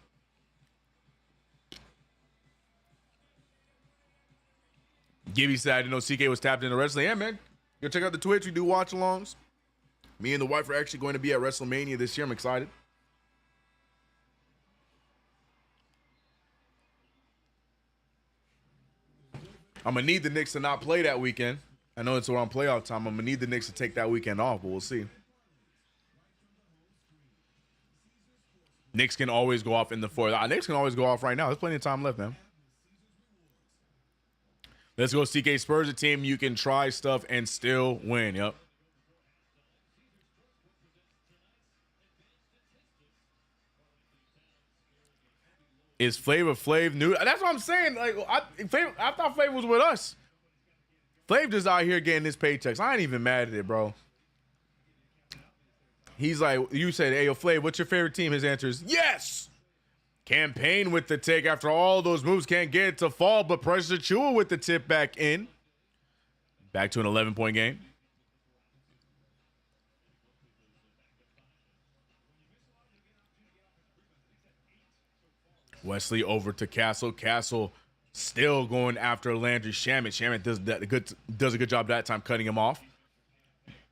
Gibby said, I didn't know CK was tapped into wrestling. Yeah, man. Go check out the Twitch. We do watch-alongs. Me and the wife are actually going to be at WrestleMania this year. I'm excited. I'm going to need the Knicks to not play that weekend. I know it's around playoff time. I'm going to need the Knicks to take that weekend off, but we'll see. Knicks can always go off in the fourth. Knicks can always go off right now. There's plenty of time left, man. Let's go CK Spurs, a team you can try stuff and still win. Yep. Is Flavor Flav new? That's what I'm saying. Like I thought Flav was with us. Flav just out here getting his paychecks. I ain't even mad at it, bro. He's like, you said, hey, yo, Flav, what's your favorite team? His answer is yes. Campaign with the take after all those moves. Can't get it to fall, but Pressure Chua with the tip back in. Back to an 11-point game. Wesley over to Castle. Castle still going after Landry Shamet. Shamet does a good job that time cutting him off.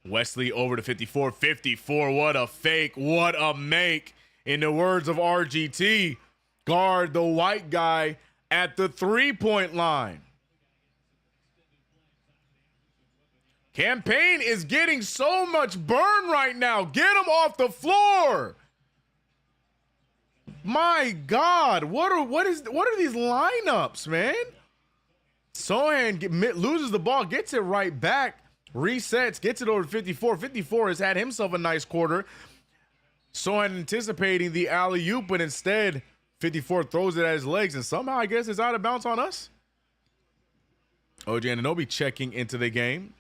Wesley over to 54. 54, what a fake. What a make. In the words of RGT, guard the white guy at the three-point line. Campaign is getting so much burn right now. Get him off the floor. My God, what are these lineups, man? Sohan loses the ball, gets it right back, resets, gets it over to 54. 54 has had himself a nice quarter. Sohan anticipating the alley-oop, but instead 54 throws it at his legs, and somehow I guess it's out of bounds on us. OG Anunoby checking into the game.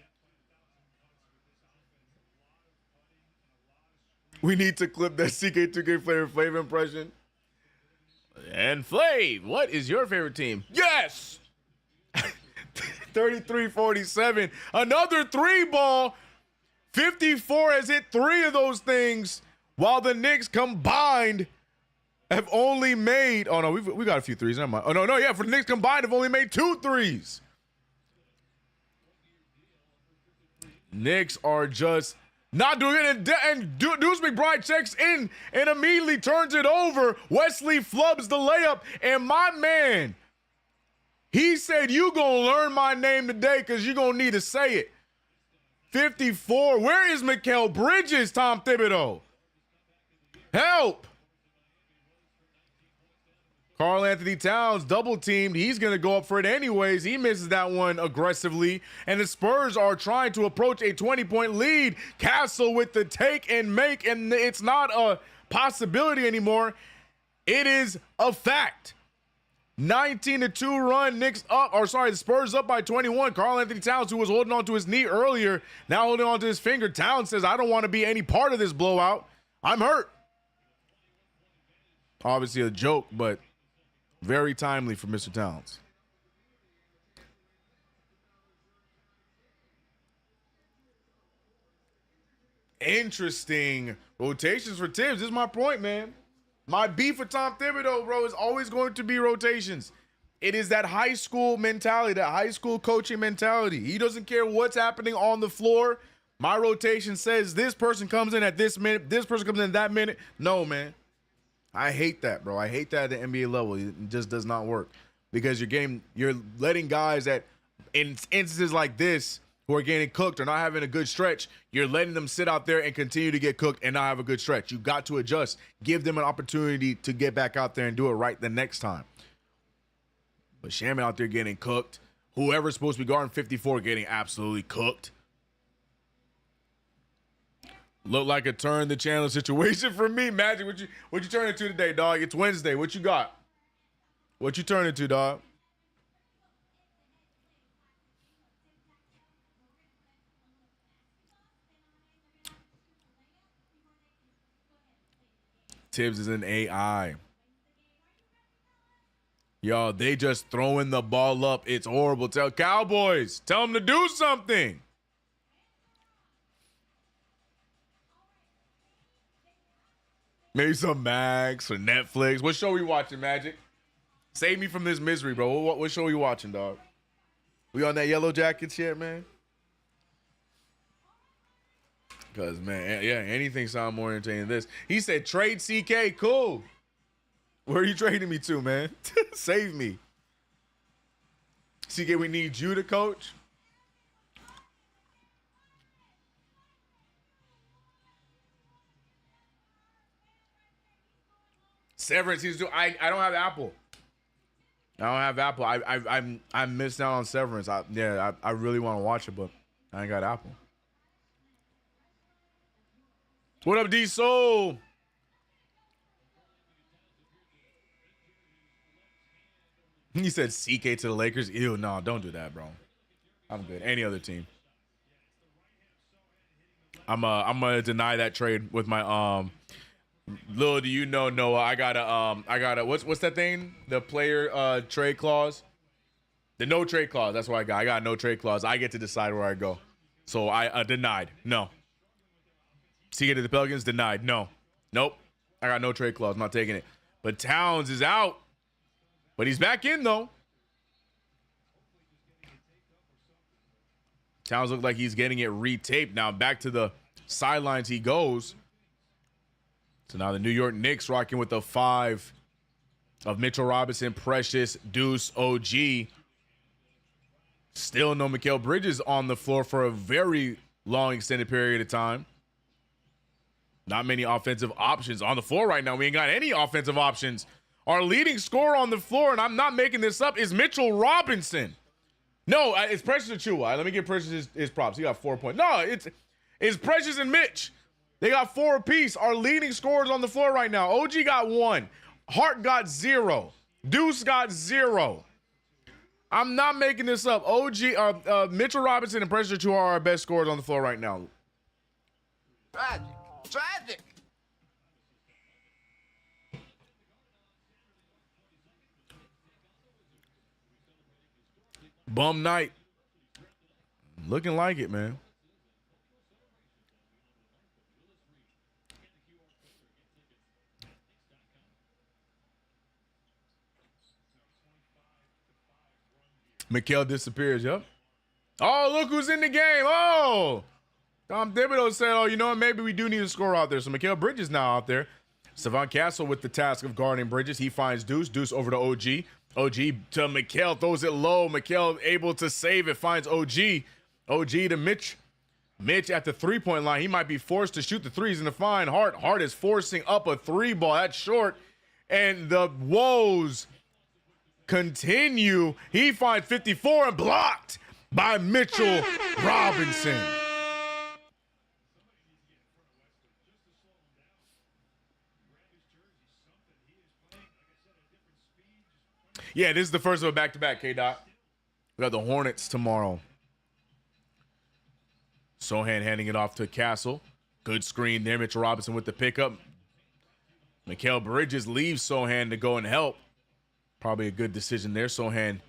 We need to clip that CK2K Flavor impression. And Flav, what is your favorite team? Yes! 33-47. Another three ball. 54 has hit three of those things, while the Knicks combined have only made... Oh, no, we got a few threes. Never mind. Oh, no, yeah, for the Knicks combined have only made 2 threes. Knicks are just... not doing it, and Deuce McBride checks in and immediately turns it over. Wesley flubs the layup, and my man, he said, you gonna learn my name today because you're gonna need to say it. 54, where is Mikal Bridges, Tom Thibodeau? Help! Karl Anthony Towns double teamed. He's going to go up for it anyways. He misses that one aggressively. And the Spurs are trying to approach a 20-point lead. Castle with the take and make. And it's not a possibility anymore. It is a fact. 19-2 run. The Spurs up by 21. Karl Anthony Towns, who was holding on to his knee earlier, now holding on to his finger. Towns says, I don't want to be any part of this blowout. I'm hurt. Obviously a joke, but very timely for Mr. Towns. Interesting rotations for Tibbs. This is my point, man. My beef with Tom Thibodeau, bro, is always going to be rotations. It is that high school mentality, that high school coaching mentality. He doesn't care what's happening on the floor. My rotation says this person comes in at this minute, this person comes in that minute. No, man. I hate that, bro. I hate that at the NBA level. It just does not work because you're letting guys that in instances like this who are getting cooked or not having a good stretch, you're letting them sit out there and continue to get cooked and not have a good stretch. You got to adjust. Give them an opportunity to get back out there and do it right the next time. But Shaman out there getting cooked. Whoever's supposed to be guarding 54 getting absolutely cooked. Look like a turn the channel situation for me. Magic, what you turn into today, dog? It's Wednesday. What you got? What you turn into, dog? Tibbs is an AI. Y'all, they just throwing the ball up. It's horrible. Tell Cowboys, tell them to do something. Maybe some Max or Netflix. What show we watching, Magic? Save me from this misery, bro. What show we watching, dog? We on that Yellow Jackets yet, man? Because, man, yeah, anything sounds more entertaining than this. He said, trade CK. Cool. Where are you trading me to, man? Save me. CK, we need you to coach. Severance, I don't have Apple. I don't have Apple. I'm missing out on Severance. I really want to watch it, but I ain't got Apple. What up, D Soul? He said CK to the Lakers. Ew, no, don't do that, bro. I'm good. Any other team. I'm gonna deny that trade with my Little do you know, Noah, I got a what's that thing? The player trade clause? The no trade clause. That's what I got. I got no trade clause. I get to decide where I go. So I denied. No. CK to the Pelicans, denied. No. Nope. I got no trade clause. I'm not taking it. But Towns is out. But he's back in, though. Towns look like he's getting it retaped. Now back to the sidelines he goes. So now the New York Knicks rocking with the 5 of Mitchell Robinson, Precious, Deuce, OG. Still no Mikal Bridges on the floor for a very long extended period of time. Not many offensive options on the floor right now. We ain't got any offensive options. Our leading scorer on the floor, and I'm not making this up, is Mitchell Robinson. No, it's Precious Achiuwa. Let me give Precious his props. He got 4 points. No, it's Precious and Mitch. They got 4 apiece. Our leading scorers on the floor right now. OG got 1. Hart got 0. Deuce got 0. I'm not making this up. Mitchell Robinson and Precious Achiuwa are our best scorers on the floor right now. Tragic. Bum night. Looking like it, man. Mikal disappears, yep. Oh, look who's in the game. Oh, Tom Thibodeau said, oh, you know what? Maybe we do need a scorer out there. So Mikal Bridges now out there. Savon Castle with the task of guarding Bridges. He finds Deuce. Deuce over to OG. OG to Mikal. Throws it low. Mikal able to save it. Finds OG. OG to Mitch. Mitch at the three-point line. He might be forced to shoot the threes in the fine. Hart is forcing up a 3 ball. That's short. And the woes continue. He finds 54 and blocked by Mitchell Robinson. Yeah, this is the first of a back-to-back, K-Dot. We got the Hornets tomorrow. Sohan handing it off to Castle. Good screen there. Mitchell Robinson with the pickup. Mikal Bridges leaves Sohan to go and help. Probably a good decision there. Sohan,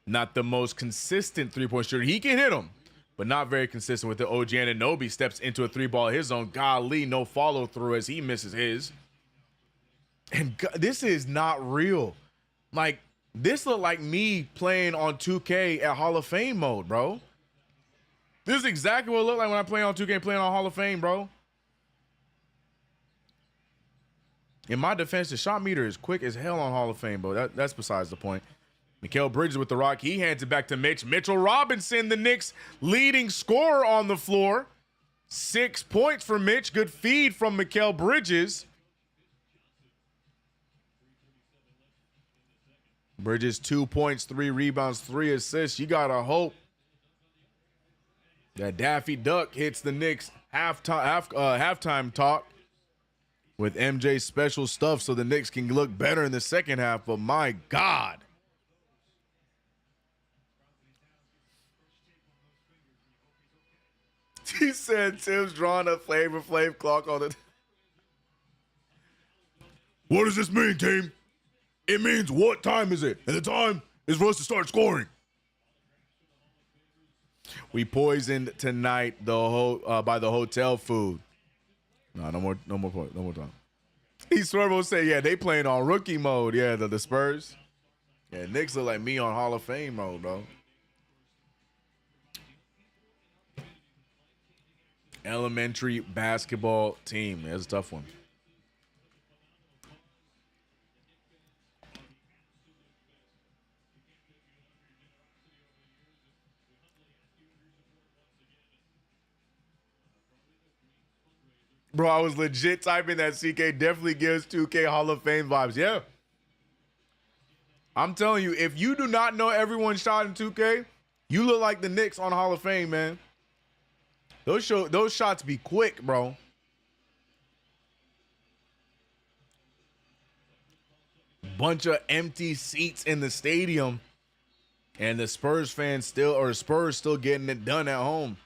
not the most consistent three-point shooter. He can hit them, but not very consistent with the OG. Anunoby steps into a 3-ball of his own. Golly, no follow-through as he misses his. And this is not real. Like, this looked like me playing on 2K at Hall of Fame mode, bro. This is exactly what it looked like when I play on 2K playing on Hall of Fame, bro. In my defense, the shot meter is quick as hell on Hall of Fame, bro. That's besides the point. Mikal Bridges with the rock. He hands it back to Mitch. Mitchell Robinson, the Knicks' leading scorer on the floor. 6 points for Mitch. Good feed from Mikal Bridges. Bridges 2 points, 3 rebounds, 3 assists. You gotta hope that Daffy Duck hits the Knicks halftime talk with MJ special stuff so the Knicks can look better in the second half. But my God. He said Tim's drawing a Flavor Flav clock on it. What does this mean, team? It means what time is it? And the time is for us to start scoring. We poisoned tonight by the hotel food. No more time. He Swervo say, yeah, they playing on rookie mode. Yeah, the Spurs. Yeah, Knicks look like me on Hall of Fame mode, bro. elementary basketball team. That's a tough one. Bro, I was legit typing that. CK definitely gives 2K Hall of Fame vibes. Yeah. I'm telling you, if you do not know everyone's shot in 2K, you look like the Knicks on Hall of Fame, man. Those shots be quick, bro. Bunch of empty seats in the stadium, and the Spurs fans still getting it done at home.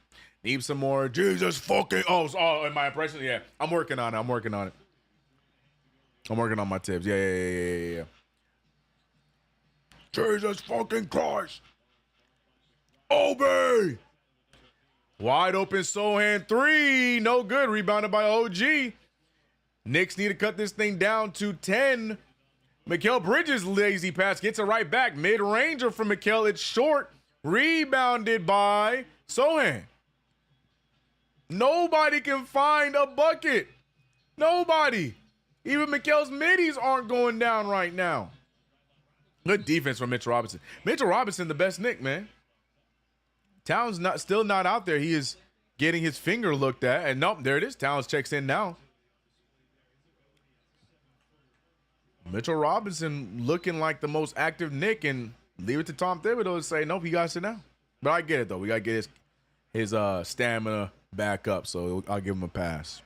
Need some more Jesus fucking in my impression. Yeah, I'm working on it. I'm working on my tips. Yeah. Jesus fucking Christ. Obi. Wide open Sohan 3. No good. Rebounded by OG. Knicks need to cut this thing down to 10. Mikal Bridges' lazy pass gets it right back. Mid-ranger from Mikal. It's short. Rebounded by Sohan. Nobody can find a bucket. Nobody. Even Mikal's middies aren't going down right now. Good defense from Mitchell Robinson. Mitchell Robinson, the best Knick, man. Towns still not out there. He is getting his finger looked at. And nope, there it is. Towns checks in now. Mitchell Robinson looking like the most active Knick, and leave it to Tom Thibodeau to say, nope, he got to sit down. But I get it, though. We got to get his stamina back up, so I'll give him a pass.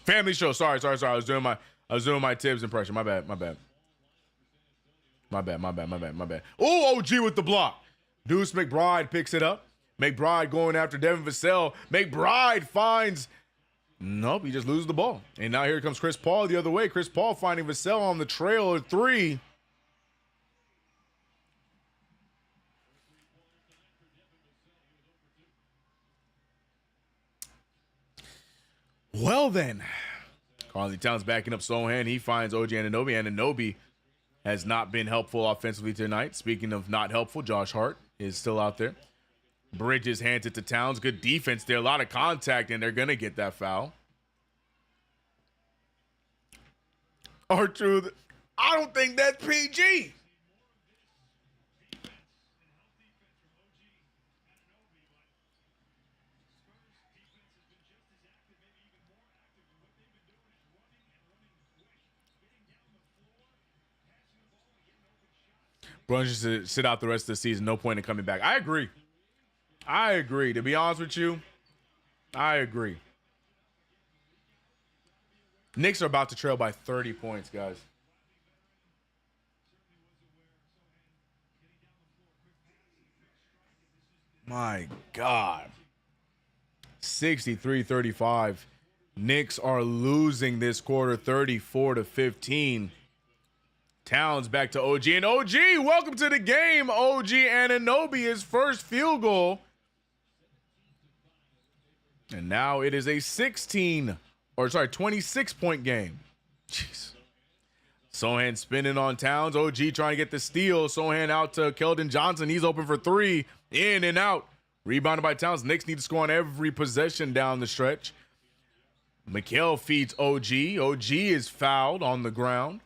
Family show. Sorry. I was doing my Tibbs impression. My bad. Oh, OG with the block. Deuce McBride picks it up. McBride going after Devin Vassell. McBride finds. Nope, he just loses the ball. And now here comes Chris Paul the other way. Chris Paul finding Vassell on the trail of 3. Well then, Karl-Anthony Towns backing up Sohan. He finds OG Anunoby. Anunoby has not been helpful offensively tonight. Speaking of not helpful, Josh Hart is still out there. Bridges hands it to Towns. Good defense there. A lot of contact, and they're going to get that foul. R-Truth, I don't think that's PG. Brunch should sit out the rest of the season. No point in coming back. I agree. To be honest with you, I agree. Knicks are about to trail by 30 points, guys. My God. 63-35. Knicks are losing this quarter 34-15. Towns back to OG. And OG, welcome to the game. OG Anunoby, his first field goal. And now it is a 26-point game. Jeez. Sohan spinning on Towns. OG trying to get the steal. Sohan out to Keldon Johnson. He's open for 3. In and out. Rebounded by Towns. Knicks need to score on every possession down the stretch. Mikal feeds OG. OG is fouled on the ground.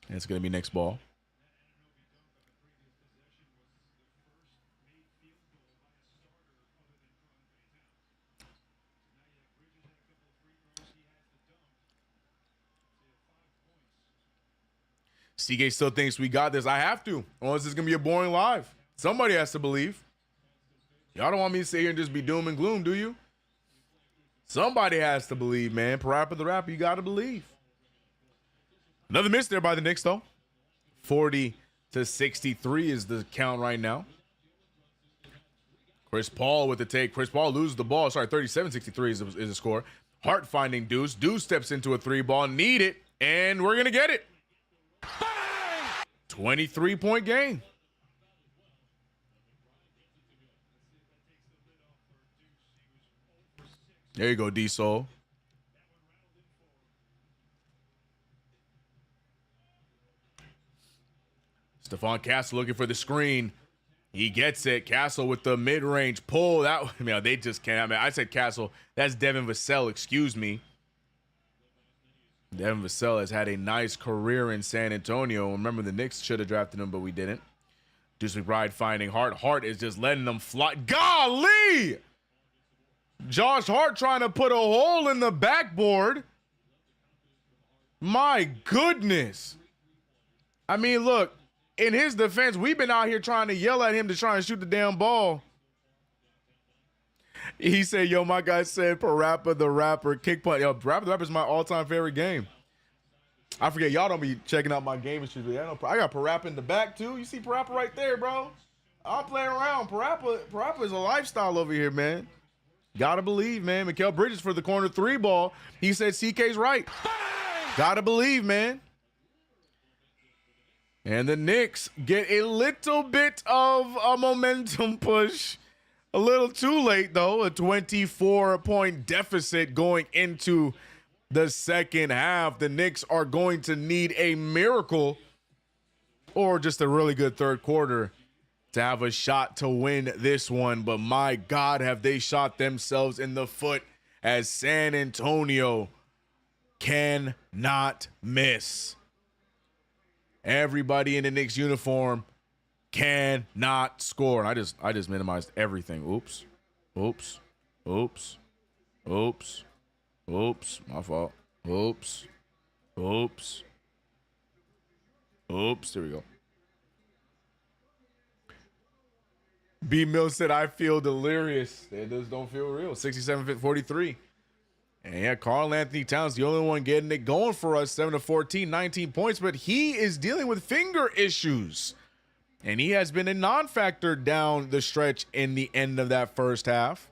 And it's going to be Knicks ball. CK still thinks we got this. I have to. Or else it's going to be a boring live. Somebody has to believe. Y'all don't want me to sit here and just be doom and gloom, do you? Somebody has to believe, man. Parappa the Rapper, you got to believe. Another miss there by the Knicks, though. 40-63 is the count right now. Chris Paul with the take. Chris Paul loses the ball. Sorry, 37-63 is the score. Hart finding Deuce. Deuce steps into a 3-ball. Need it. And we're going to get it. 23-point game. There you go, D-Soul. Stephon Castle looking for the screen. He gets it. Castle with the mid-range pull. That, they just can't. I mean, I said Castle. That's Devin Vassell. Excuse me. Devin Vassell has had a nice career in San Antonio. Remember, the Knicks should have drafted him, but we didn't. Deuce McBride finding Hart. Hart is just letting them fly. Golly! Josh Hart trying to put a hole in the backboard. My goodness. I mean, look, in his defense, we've been out here trying to yell at him to try and shoot the damn ball. He said, yo, my guy said Parappa the Rapper kick punt. Yo, Parappa the Rapper is my all-time favorite game. I forget, y'all don't be checking out my game history. I got Parappa in the back, too. You see Parappa right there, bro. I'm playing around. Parappa is a lifestyle over here, man. Gotta believe, man. Mikal Bridges for the corner 3 ball. He said CK's right. Gotta believe, man. And the Knicks get a little bit of a momentum push. A little too late, though. A 24-point deficit going into the second half. The Knicks are going to need a miracle or just a really good third quarter to have a shot to win this one. But my God, have they shot themselves in the foot as San Antonio cannot miss. Everybody in the Knicks uniform cannot score. And I just minimized everything. Oops. My fault. Oops. There we go. B Mills said, I feel delirious. It just don't feel real. 67-43. And yeah, Karl Anthony Towns, the only one getting it going for us, 7-14, 19 points, but he is dealing with finger issues. And he has been a non-factor down the stretch in the end of that first half.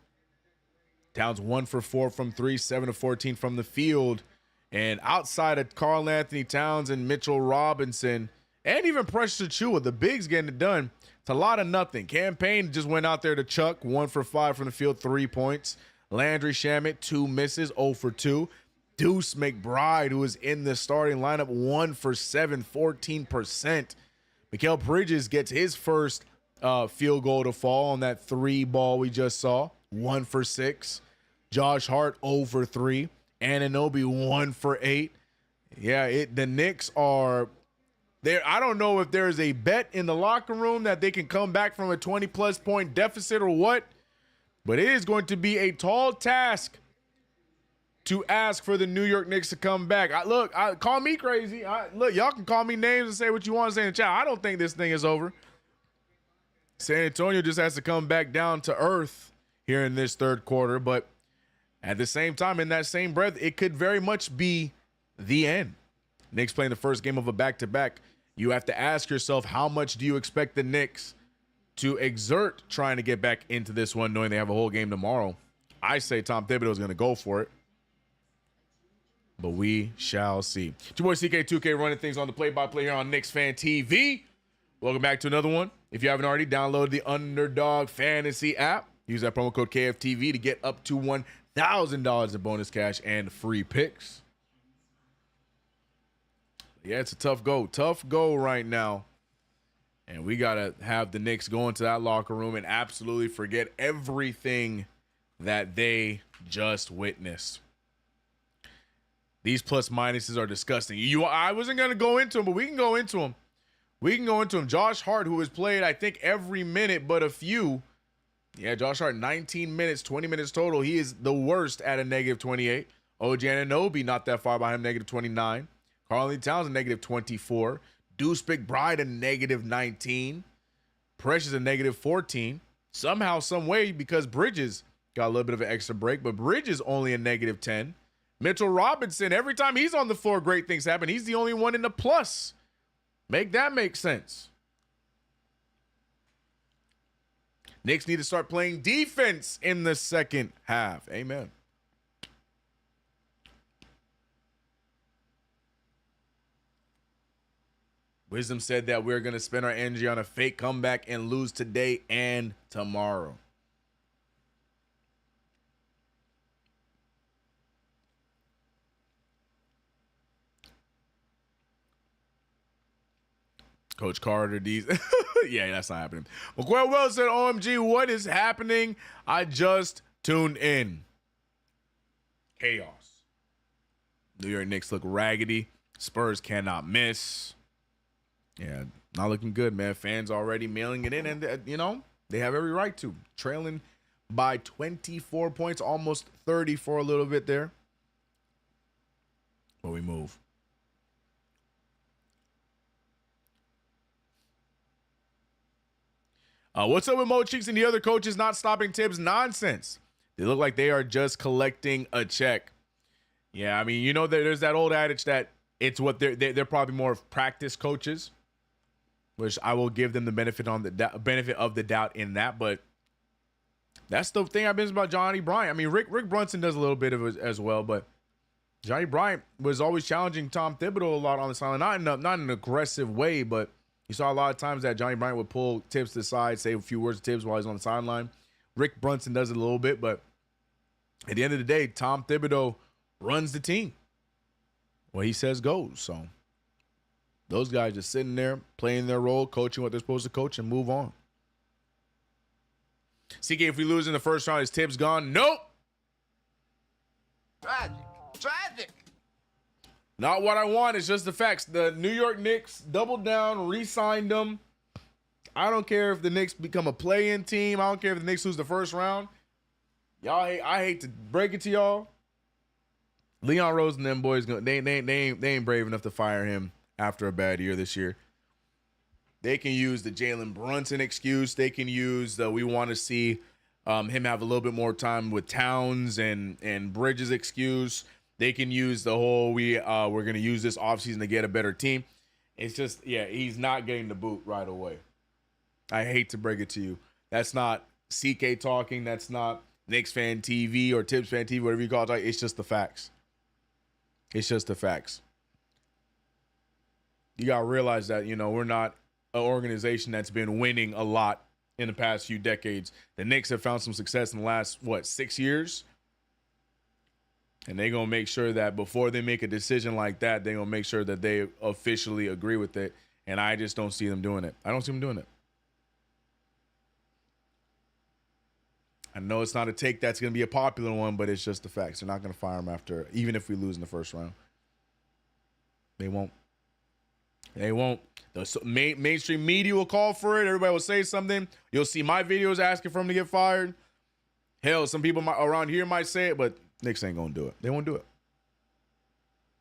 Towns 1 for 4 from 3, 7-14 from the field. And outside of Karl Anthony Towns and Mitchell Robinson, and even Precious Achiuwa, the bigs getting it done, it's a lot of nothing. Campaign just went out there to chuck, 1 for 5 from the field, 3 points. Landry Shamet, 2 misses, 0 for 2. Deuce McBride, who is in the starting lineup, 1 for 7, 14%. Mikal Bridges gets his first field goal to fall on that 3 ball we just saw, 1 for 6. Josh Hart, 0 for 3. Anunoby, 1 for 8. Yeah, the Knicks are there. I don't know if there's a bet in the locker room that they can come back from a 20-plus point deficit or what. But it is going to be a tall task to ask for the New York Knicks to come back. Call me crazy. Look, y'all can call me names and say what you want to say in the chat. I don't think this thing is over. San Antonio just has to come back down to earth here in this third quarter. But at the same time, in that same breath, it could very much be the end. Knicks playing the first game of a back-to-back. You have to ask yourself, how much do you expect the Knicks to exert trying to get back into this one, knowing they have a whole game tomorrow? I say Tom Thibodeau is going to go for it, but we shall see. It's your boy CK2K running things on the play-by-play here on KnicksFanTV. Welcome back to another one. If you haven't already, download the Underdog Fantasy app. Use that promo code KFTV to get up to $1,000 in bonus cash and free picks. Yeah, it's a tough go right now. And we got to have the Knicks go into that locker room and absolutely forget everything that they just witnessed. These plus minuses are disgusting. I wasn't going to go into them, but we can go into them. Josh Hart, who has played, I think, every minute but a few. Yeah, Josh Hart, 19 minutes, 20 minutes total. He is the worst at a -28. OG Anunoby, not that far behind him, -29. Karl Anthony Towns, a -24. Deuce McBride, a -19. Precious, a -14. Somehow, some way, because Bridges got a little bit of an extra break, but Bridges only a -10. Mitchell Robinson, every time he's on the floor, great things happen. He's the only one in the plus. Make that make sense. Knicks need to start playing defense in the second half. Amen. Wisdom said that we're going to spend our energy on a fake comeback and lose today and tomorrow. Coach Carter, these. Yeah, that's not happening. McQuell Wells said, OMG, what is happening? I just tuned in. Chaos. New York Knicks look raggedy. Spurs cannot miss. Yeah, not looking good, man. Fans already mailing it in, and, they have every right to. Trailing by 24 points, almost 30 for a little bit there. But we move. What's up with Mo Cheeks and the other coaches not stopping Tibbs? Nonsense. They look like they are just collecting a check. Yeah, I mean, there's that old adage that it's what they're probably more of practice coaches, which I will give them the benefit of the doubt in that. But that's the thing I've been about Johnny Bryant. I mean, Rick Brunson does a little bit of it as well, but Johnny Bryant was always challenging Tom Thibodeau a lot on the sideline, not in an aggressive way, but you saw a lot of times that Johnny Bryant would pull Tibbs to the side, say a few words to Tibbs while he's on the sideline. Rick Brunson does it a little bit, but at the end of the day, Tom Thibodeau runs the team. What he says goes. So those guys just sitting there, playing their role, coaching what they're supposed to coach, and move on. CK, if we lose in the first round, is Tibbs gone? Nope. Tragic. Not what I want. It's just the facts. The New York Knicks doubled down, re-signed them. I don't care if the Knicks become a play-in team. I don't care if the Knicks lose the first round. I hate to break it to y'all. Leon Rose and them boys, they ain't brave enough to fire him after a bad year this year. They can use the Jalen Brunson excuse. They can use the we want to see him have a little bit more time with Towns and Bridges excuse. They can use the whole we're going to use this offseason to get a better team. It's just, he's not getting the boot right away. I hate to break it to you. That's not CK talking. That's not KnicksFanTV or TibbsFanTV, whatever you call it. It's just the facts. It's just the facts. You got to realize that, we're not an organization that's been winning a lot in the past few decades. The Knicks have found some success in the last, 6 years? And they're going to make sure that before they make a decision like that, they're going to make sure that they officially agree with it. And I just don't see them doing it. I don't see them doing it. I know it's not a take that's going to be a popular one, but it's just the facts. They're not going to fire him after, even if we lose in the first round. They won't. They won't. The mainstream media will call for it. Everybody will say something. You'll see my videos asking for him to get fired. Hell, some people around here might say it, but Knicks ain't going to do it. They won't do it.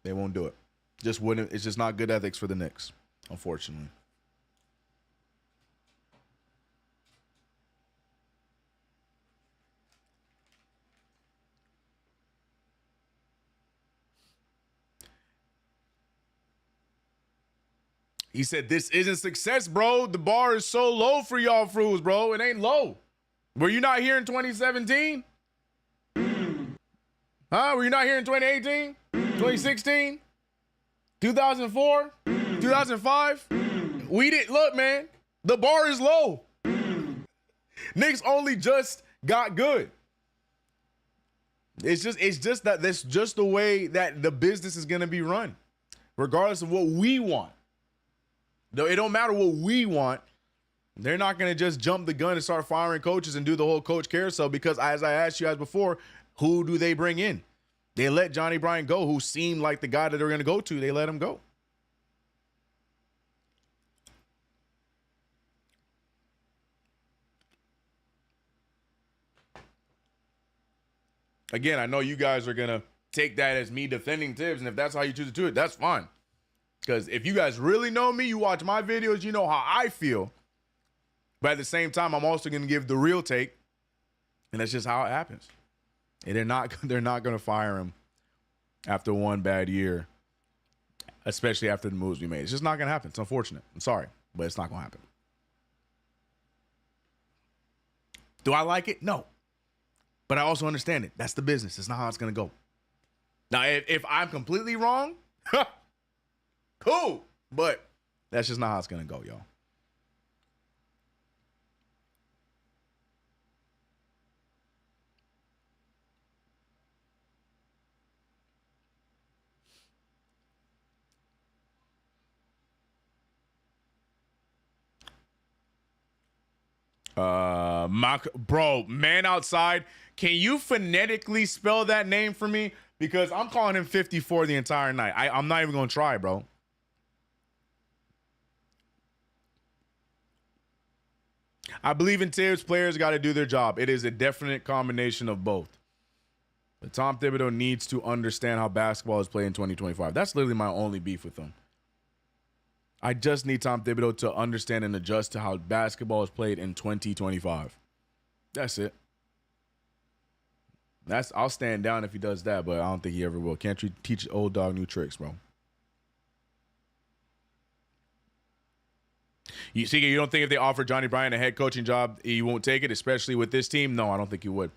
They won't do it. Just wouldn't. It's just not good ethics for the Knicks, unfortunately. He said, this isn't success, bro. The bar is so low for y'all fools, bro. It ain't low. Were you not here in 2017? Huh? Were you not here in 2018? 2016? 2004? 2005? We didn't. Look, man. The bar is low. Knicks only just got good. It's just that that's just the way that the business is going to be run, regardless of what we want. Though it don't matter what we want. They're not going to just jump the gun and start firing coaches and do the whole coach carousel because, as I asked you guys before, who do they bring in? They let Johnny Bryant go, who seemed like the guy that they're going to go to. They let him go. Again, I know you guys are going to take that as me defending Tibbs, and if that's how you choose to do it, that's fine. Because if you guys really know me, you watch my videos, you know how I feel. But at the same time, I'm also going to give the real take, and that's just how it happens. And they're not going to fire him after one bad year, especially after the moves we made. It's just not going to happen. It's unfortunate. I'm sorry, but it's not going to happen. Do I like it? No. But I also understand it. That's the business. It's not how it's going to go. Now, if I'm completely wrong, cool. But that's just not how it's going to go, y'all. Bro, man outside. Can you phonetically spell that name for me? Because I'm calling him 54 the entire night. I'm not even gonna try, bro. I believe in Tibbs. Players got to do their job. It is a definite combination of both. But Tom Thibodeau needs to understand how basketball is played in 2025. That's literally my only beef with him. I just need Tom Thibodeau to understand and adjust to how basketball is played in 2025. That's it. I'll stand down if he does that, but I don't think he ever will. Can't you teach old dog new tricks, bro? You don't think if they offer Johnny Bryant a head coaching job, he won't take it, especially with this team? No, I don't think he would.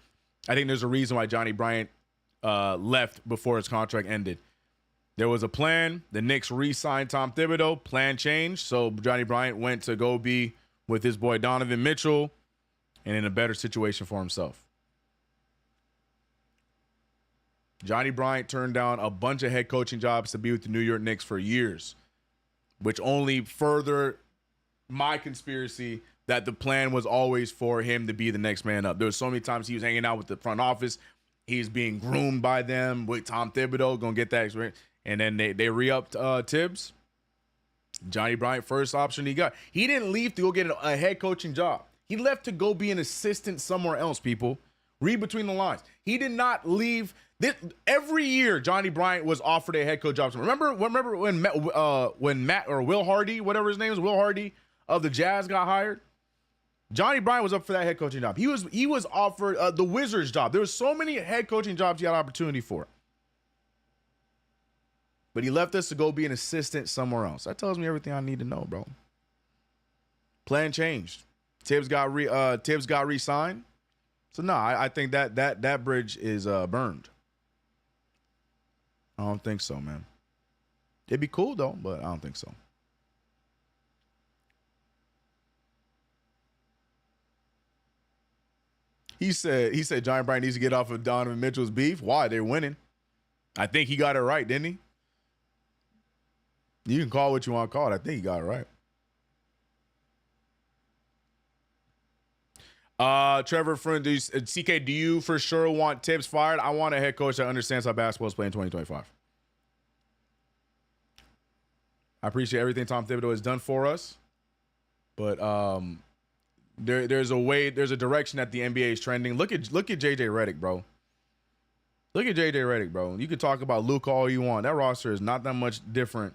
I think there's a reason why Johnny Bryant left before his contract ended. There was a plan. The Knicks re-signed Tom Thibodeau. Plan changed. So Johnny Bryant went to go be with his boy Donovan Mitchell and in a better situation for himself. Johnny Bryant turned down a bunch of head coaching jobs to be with the New York Knicks for years, which only further my conspiracy that the plan was always for him to be the next man up. There was so many times he was hanging out with the front office. He's being groomed by them with Tom Thibodeau, going to get that experience. And then they re-upped Tibbs. Johnny Bryant, first option he got. He didn't leave to go get a head coaching job. He left to go be an assistant somewhere else, people. Read between the lines. He did not leave. Every year, Johnny Bryant was offered a head coach job. Remember when Matt or Will Hardy, whatever his name is, Will Hardy of the Jazz got hired? Johnny Bryant was up for that head coaching job. He was offered the Wizards job. There was so many head coaching jobs he had opportunity for. But he left us to go be an assistant somewhere else. That tells me everything I need to know, bro. Plan changed. Tibbs got re-signed. So no, I think that bridge is burned. I don't think so, man. It'd be cool though, but I don't think so. He said Johnny Bryant needs to get off of Donovan Mitchell's beef. Why? They're winning. I think he got it right, didn't he? You can call what you want to call it. I think he got it right. Trevor, friend, CK, do you for sure want Tibbs fired? I want a head coach that understands how basketball is played in 2025. I appreciate everything Tom Thibodeau has done for us, but there's a direction that the NBA is trending. Look at JJ Redick, bro. Look at JJ Redick, bro. You can talk about Luka all you want. That roster is not that much different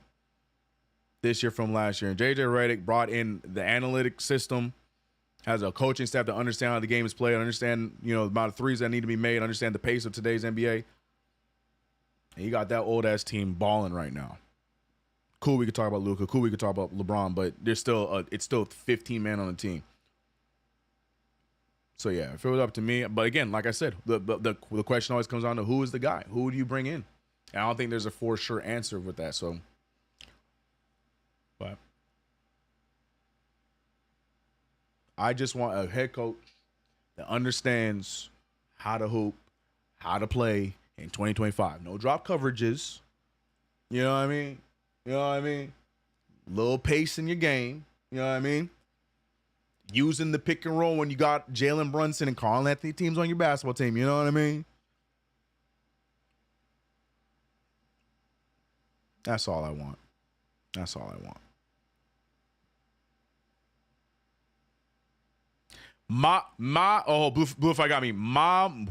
this year from last year. And JJ Redick brought in the analytic system, has a coaching staff to understand how the game is played, understand, the amount of threes that need to be made, understand the pace of today's NBA. And you got that old ass team balling right now. Cool, we could talk about Luka. Cool, we could talk about LeBron, but it's still 15 men on the team. So yeah, if it was up to me, but again, like I said, the question always comes down to who is the guy? Who do you bring in? And I don't think there's a for sure answer with that. So, but I just want a head coach that understands how to hoop, how to play in 2025. No drop coverages. You know what I mean? Little pace in your game. You know what I mean? Using the pick and roll when you got Jalen Brunson and Karl Anthony teams on your basketball team. You know what I mean? That's all I want. Blue Fire got me.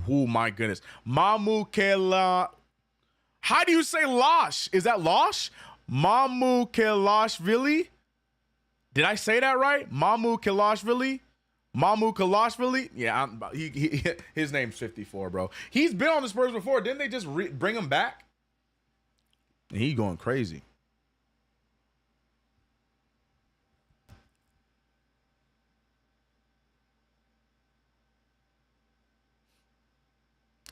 Oh my goodness. Mamu Kela. How do you say Losh? Is that Losh? Mamu Kelashvili? Did I say that right? Mamu Kelashvili? Yeah, his name's 54, bro. He's been on the Spurs before. Didn't they just bring him back? And he going crazy.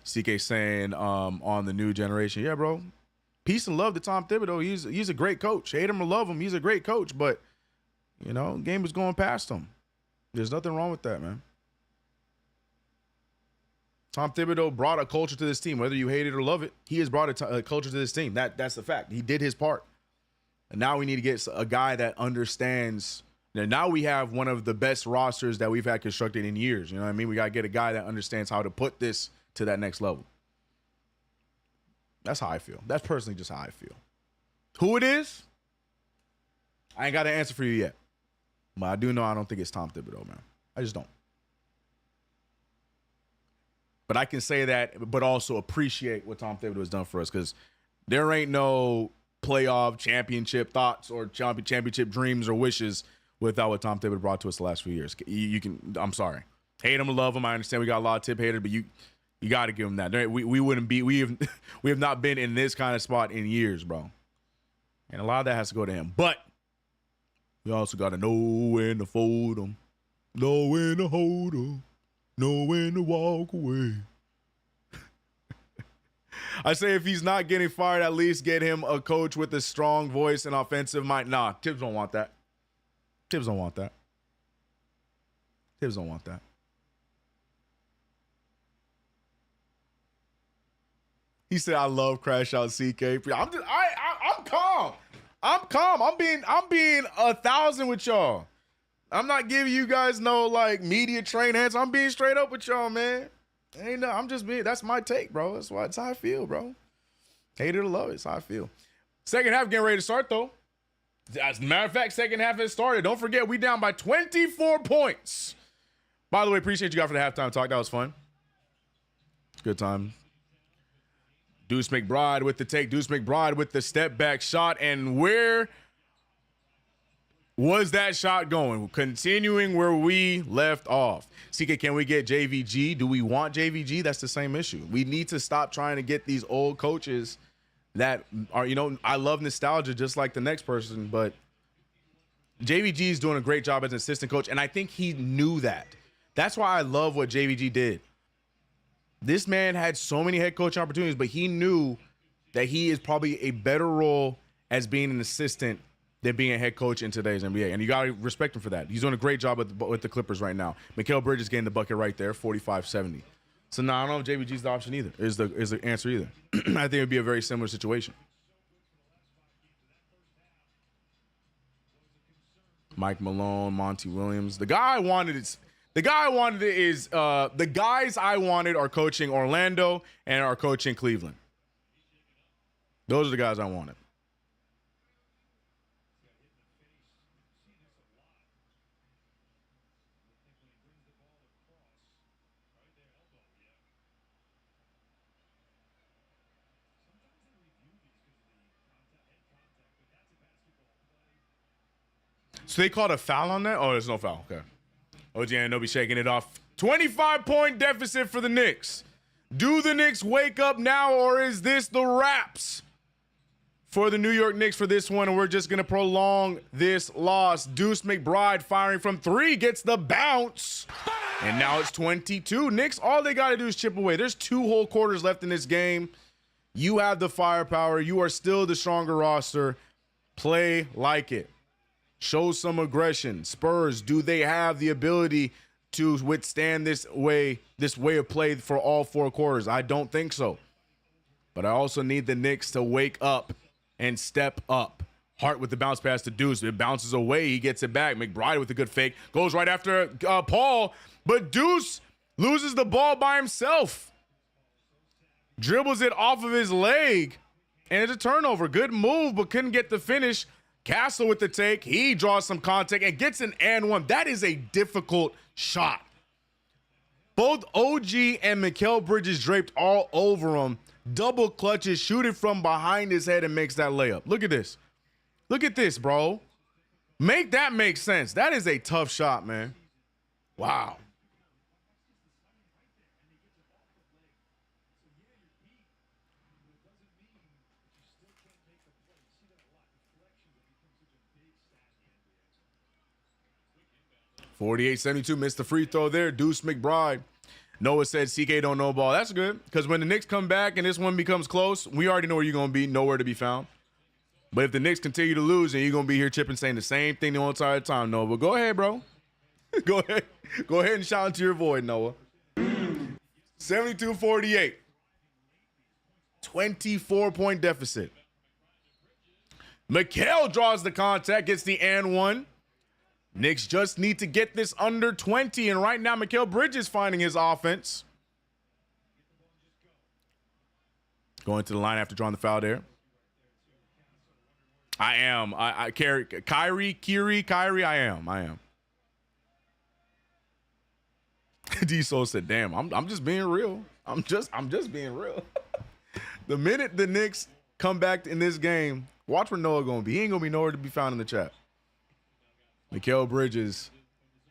CK saying on the new generation, yeah, bro. Peace and love to Tom Thibodeau. He's a great coach. Hate him or love him, he's a great coach. But game was going past him. There's nothing wrong with that, man. Tom Thibodeau brought a culture to this team, whether you hate it or love it. He has brought a culture to this team. That's the fact. He did his part, and now we need to get a guy that understands Now we have one of the best rosters that we've had constructed in years. You know what I mean? We got to get a guy that understands how to put this to that next level. That's how I feel. That's personally just how I feel. Who it is, I ain't got an answer for you yet. But I do know I don't think it's Tom Thibodeau, man. I just don't. But I can say that, but also appreciate what Tom Thibodeau has done for us, because there ain't no playoff championship thoughts or championship dreams or wishes without what Tom Thibodeau brought to us the last few years. You can, I'm sorry. Hate him or love him. I understand we got a lot of Tip haters, but you got to give him that. We wouldn't be, we have not been in this kind of spot in years, bro. And a lot of that has to go to him. But we also got to know when to fold them, know when to hold them, know when to walk away. I say if he's not getting fired, at least get him a coach with a strong voice and offensive mind. Nah, Tibbs don't want that. Tibbs don't want that. Tibbs don't want that. He said, "I love Crash Out CK." I'm calm. I'm calm. I'm being 1,000 with y'all. I'm not giving you guys no like media train hands. I'm being straight up with y'all, man. Ain't no, I'm just being. That's my take, bro. That's how I feel, bro. Hate it or love it. That's how I feel. Second half getting ready to start though. As a matter of fact, second half has started. Don't forget, we down by 24 points. By the way, appreciate you guys for the halftime talk. That was fun. Good time. Deuce McBride with the take. Deuce McBride with the step back shot. And where was that shot going? Continuing where we left off. CK, can we get JVG? Do we want JVG? That's the same issue. We need to stop trying to get these old coaches that are, you know, I love nostalgia just like the next person, but JVG is doing a great job as an assistant coach, and I think he knew that. That's why I love what JVG did. This man had so many head coaching opportunities, but he knew that he is probably a better role as being an assistant than being a head coach in today's NBA. And you got to respect him for that. He's doing a great job with the Clippers right now. Mikal Bridges getting the bucket right there, 45-70. So now I don't know if JVG's the option either, is the answer either. I think it would be a very similar situation. Mike Malone, Monty Williams. The guy I wanted is the guys I wanted are coaching Orlando and are coaching Cleveland. Those are the guys I wanted. So they called a foul on that? Oh, there's no foul. Okay. OG Anunoby shaking it off. 25-point deficit for the Knicks. Do the Knicks wake up now, or is this the wraps for the New York Knicks for this one, and we're just going to prolong this loss? Deuce McBride firing from three, gets the bounce, and now it's 22. Knicks, all they got to do is chip away. There's 2 whole quarters left in this game. You have the firepower. You are still the stronger roster. Play like it. Show some aggression. Spurs, do they have the ability to withstand this way of play for all 4 quarters? I don't think so. But I also need the Knicks to wake up and step up. Hart with the bounce pass to Deuce. It bounces away. He gets it back. McBride with a good fake. Goes right after Paul. But Deuce loses the ball by himself. Dribbles it off of his leg. And it's a turnover. Good move, but couldn't get the finish. Castle with the take. He draws some contact and gets an and one. That is a difficult shot. Both OG and Mikal Bridges draped all over him. Double clutches, shoot it from behind his head and makes that layup. Look at this. Look at this, bro. Make that make sense. That is a tough shot, man. Wow. (48-72) missed the free throw there. Deuce McBride. Noah said CK don't know ball. That's good, because when the Knicks come back and this one becomes close, we already know where you're going to be. Nowhere to be found. But if the Knicks continue to lose, and you're going to be here chipping saying the same thing the whole entire time, Noah. But go ahead, bro. Go ahead. Go ahead and shout into your void, Noah. 72-48. 24-point deficit. Mikal draws the contact, gets the and one. Knicks just need to get this under 20, and right now Mikal Bridges finding his offense. Going to the line after drawing the foul there. I am. Kyrie, I am. D-So said, damn, I'm just being real. I'm just being real. The minute the Knicks come back in this game, watch where Noah gonna be. He ain't gonna be nowhere to be found in the chat. Mikal Bridges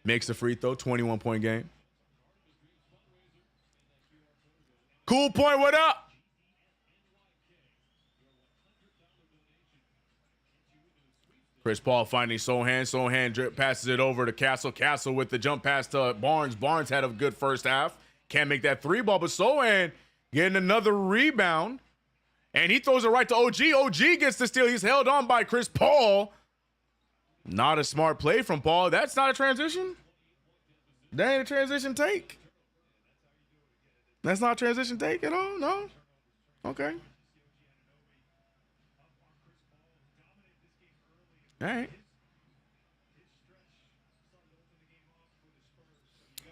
makes the free throw, 21-point game. Cool point, what up? Chris Paul finding Sohan. Sohan drip passes it over to Castle. Castle with the jump pass to Barnes. Barnes had a good first half. Can't make that three ball, but Sohan getting another rebound. And he throws it right to OG. OG gets the steal. He's held on by Chris Paul. Not a smart play from Paul. That's not a transition. That ain't a transition take. That's not a transition take at all? No? Okay. All right.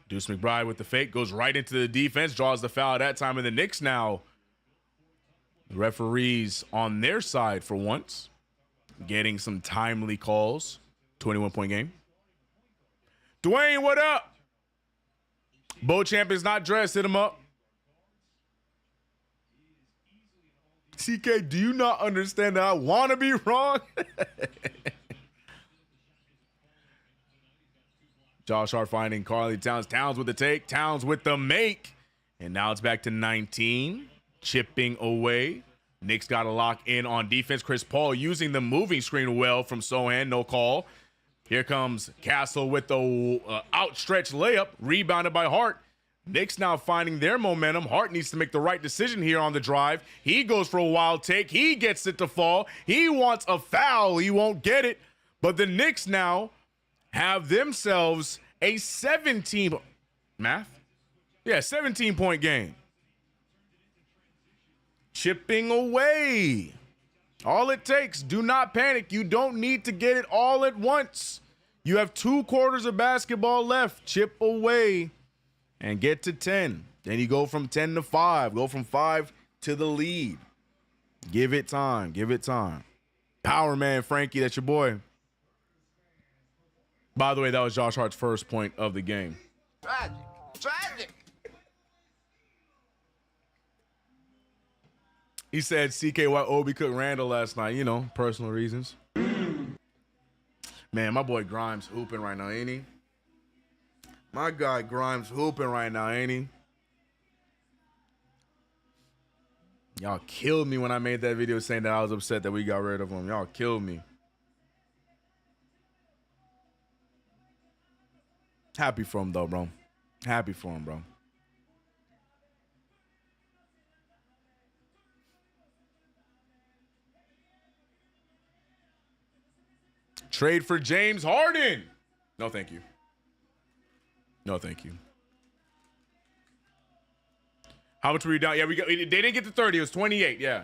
Deuce McBride with the fake. Goes right into the defense. Draws the foul at that time. And the Knicks now, the referees on their side for once, getting some timely calls. 21-point game. Dwayne, what up? Beauchamp is not dressed. Hit him up. CK, do you not understand that I want to be wrong? Josh Hart finding Carly Towns. Towns with the take. Towns with the make. And now it's back to 19. Chipping away. Knicks got to lock in on defense. Chris Paul using the moving screen well from Sohan. No call. Here comes Castle with the outstretched layup. Rebounded by Hart. Knicks now finding their momentum. Hart needs to make the right decision here on the drive. He goes for a wild take. He gets it to fall. He wants a foul. He won't get it. But the Knicks now have themselves a 17-point game. Chipping away. All it takes. Do not panic. You don't need to get it all at once. You have 2 quarters of basketball left. Chip away and get to 10. Then you go from 10 to 5. Go from 5 to the lead. Give it time. Give it time. Power man, Frankie, that's your boy. By the way, that was Josh Hart's first point of the game. Tragic. He said CKY Obi cooked Randall last night. You know, personal reasons. Man, my boy Grimes hooping right now, ain't he? My guy Grimes hooping right now, ain't he? Y'all killed me when I made that video saying that I was upset that we got rid of him. Y'all killed me. Happy for him, though, bro. Happy for him, bro. Trade for James Harden. No, thank you. No, thank you. How much were you down? Yeah, they didn't get to 30. It was 28. Yeah.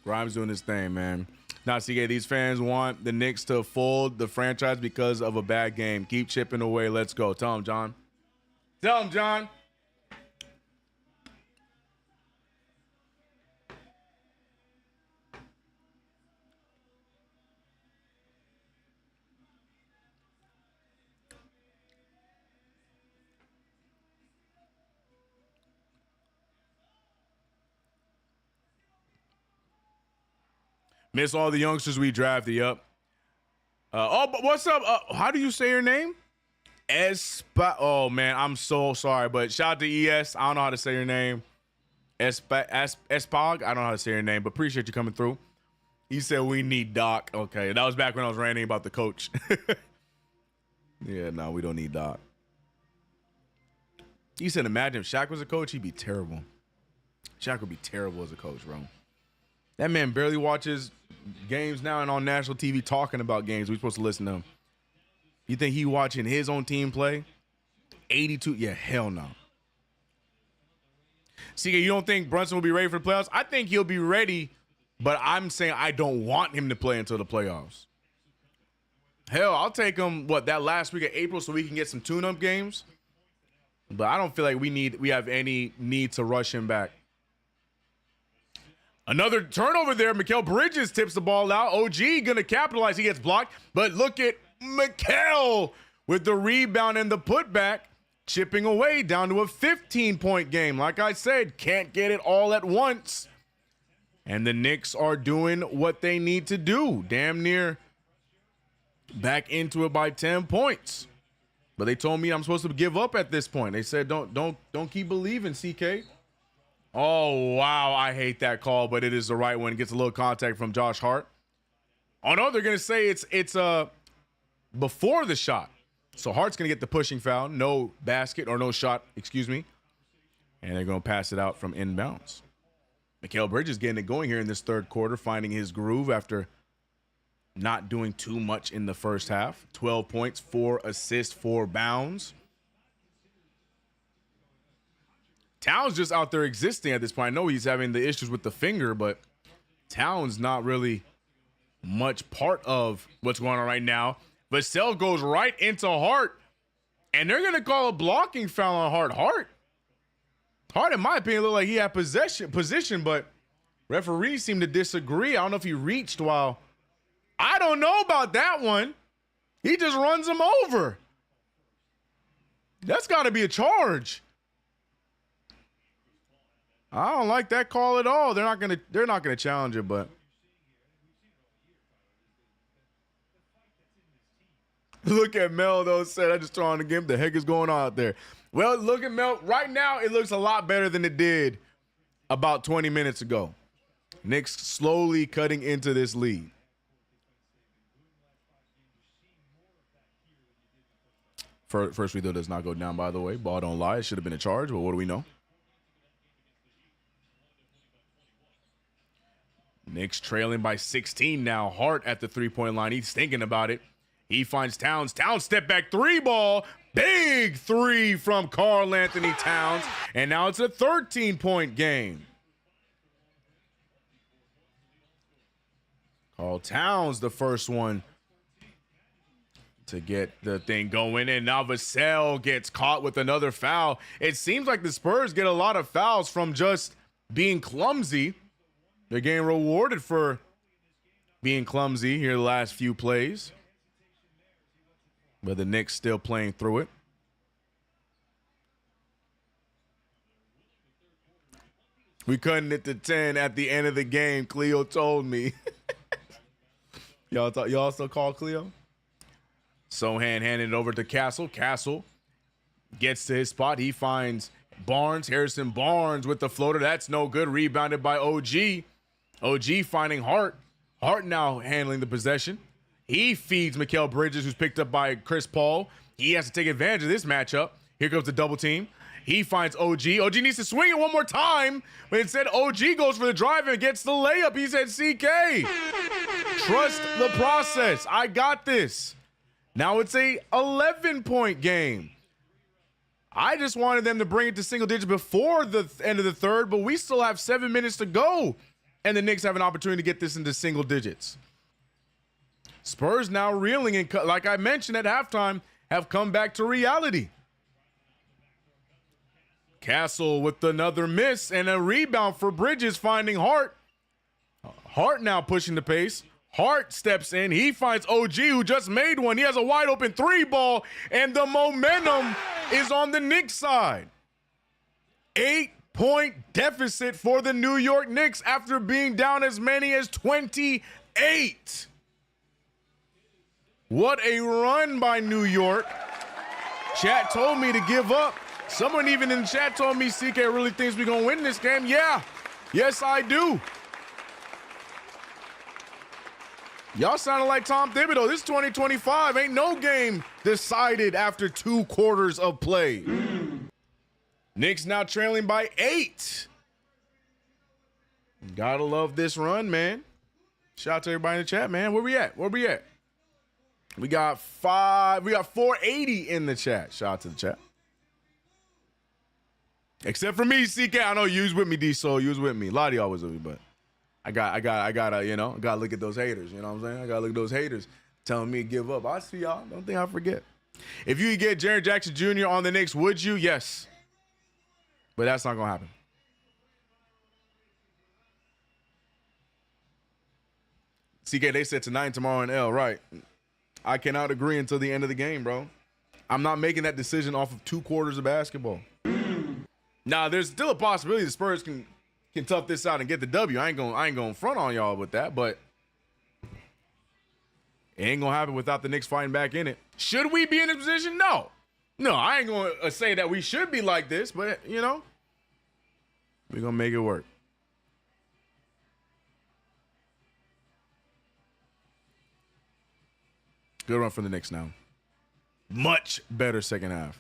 Grimes doing his thing, man. Now, CK, these fans want the Knicks to fold the franchise because of a bad game. Keep chipping away. Let's go. Tell him, John. Tell him, John. Miss all the youngsters we drafted. Yep. But what's up? How do you say your name? Oh man, I'm so sorry, but shout out to ES. I don't know how to say your name. Espag. I don't know how to say your name, but appreciate you coming through. He said we need Doc. Okay, that was back when I was ranting about the coach. Yeah, no, we don't need Doc. He said, imagine if Shaq was a coach, he'd be terrible. Shaq would be terrible as a coach, bro. That man barely watches games now and on national TV talking about games. We're supposed to listen to him. You think he watching his own team play? 82? Yeah, hell no. CK, you don't think Brunson will be ready for the playoffs? I think he'll be ready, but I'm saying I don't want him to play until the playoffs. Hell, I'll take him, that last week of April so we can get some tune-up games. But I don't feel like we have any need to rush him back. Another turnover there. Mikal Bridges tips the ball out. OG gonna capitalize. He gets blocked. But look at Mikal with the rebound and the putback, chipping away down to a 15-point game. Like I said, can't get it all at once. And the Knicks are doing what they need to do. Damn near back into it by 10 points. But they told me I'm supposed to give up at this point. They said, don't keep believing, CK. Oh, wow. I hate that call, but it is the right one. Gets a little contact from Josh Hart. Oh, no, they're going to say it's before the shot. So Hart's going to get the pushing foul. No basket or no shot, excuse me. And they're going to pass it out from inbounds. Mikal Bridges getting it going here in this third quarter, finding his groove after not doing too much in the first half. 12 points, 4 assists, 4 bounds. Towns just out there existing at this point. I know he's having the issues with the finger, but Towns not really much part of what's going on right now. Vassell goes right into Hart, and they're going to call a blocking foul on Hart. Hart, in my opinion, looked like he had position, but referees seem to disagree. I don't know if he reached while. I don't know about that one. He just runs him over. That's got to be a charge. I don't like that call at all. They're not gonna challenge it, but look at Mel though. Said I just throwing the game. The heck is going on out there? Well, look at Mel right now. It looks a lot better than it did about 20 minutes ago. Knicks slowly cutting into this lead. First free throw does not go down, by the way. Ball don't lie. It should have been a charge, but what do we know? Knicks trailing by 16 now. Hart at the three-point line. He's thinking about it. He finds Towns. Towns step back three ball. Big three from Karl Anthony Towns. And now it's a 13-point game. Karl Towns, the first one to get the thing going. And now Vassell gets caught with another foul. It seems like the Spurs get a lot of fouls from just being clumsy. They're getting rewarded for being clumsy here the last few plays. But the Knicks still playing through it. We cutting it to 10 at the end of the game, Cleo told me. Y'all still call Cleo? Sohan handed it over to Castle. Castle gets to his spot. He finds Barnes. Harrison Barnes with the floater. That's no good. Rebounded by OG. OG finding Hart. Hart now handling the possession. He feeds Mikal Bridges, who's picked up by Chris Paul. He has to take advantage of this matchup. Here comes the double team. He finds OG. OG needs to swing it one more time, but instead OG goes for the drive and gets the layup. He said, CK, trust the process. I got this. Now it's a 11-point game. I just wanted them to bring it to single digits before the end of the third, but we still have 7 minutes to go, and the Knicks have an opportunity to get this into single digits. Spurs now reeling, and like I mentioned at halftime, have come back to reality. Castle with another miss and a rebound for Bridges, finding Hart. Hart now pushing the pace. Hart steps in. He finds OG, who just made one. He has a wide open three ball, and the momentum is on the Knicks side. 8-point deficit for the New York Knicks after being down as many as 28. What a run by New York. Chat told me to give up. Someone even in the chat told me CK really thinks we're going to win this game. Yeah. Yes, I do. Y'all sounded like Tom Thibodeau. This is 2025. Ain't no game decided after 2 quarters of play. Knicks now trailing by 8. Gotta love this run, man. Shout out to everybody in the chat, man. Where we at? We got 480 in the chat. Shout out to the chat. Except for me, CK. I know you was with me, D-Soul. You was with me. A lot of y'all was with me, but I gotta, gotta look at those haters. You know what I'm saying? I gotta look at those haters telling me to give up. I see y'all. Don't think I forget. If you could get Jaren Jackson Jr. on the Knicks, would you? Yes. But that's not gonna happen. CK, they said tonight and tomorrow in L, right? I cannot agree until the end of the game, bro. I'm not making that decision off of 2 quarters of basketball. Now, there's still a possibility the Spurs can tough this out and get the W. I ain't gonna front on y'all with that, but it ain't gonna happen without the Knicks fighting back in it. Should we be in this position? No, I ain't gonna say that we should be like this, but we're gonna make it work. Good run for the Knicks now. Much better second half.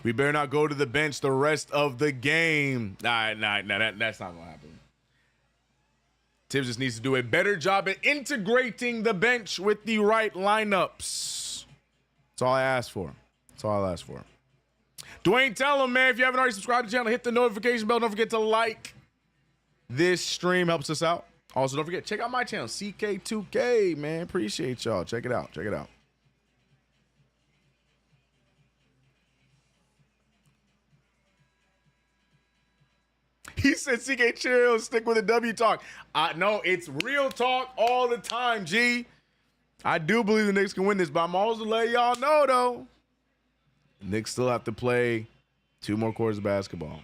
We better not go to the bench the rest of the game. Nah, that's not going to happen. Tibbs just needs to do a better job at integrating the bench with the right lineups. That's all I ask for. Dwayne, tell him, man, if you haven't already subscribed to the channel, hit the notification bell. Don't forget to like this stream. Helps us out. Also, don't forget, check out my channel, CK2K, man. Appreciate y'all. Check it out. He said, CK, chill, stick with the W talk. No, it's real talk all the time, G. I do believe the Knicks can win this, but I'm always going to let y'all know, though. The Knicks still have to play 2 more quarters of basketball.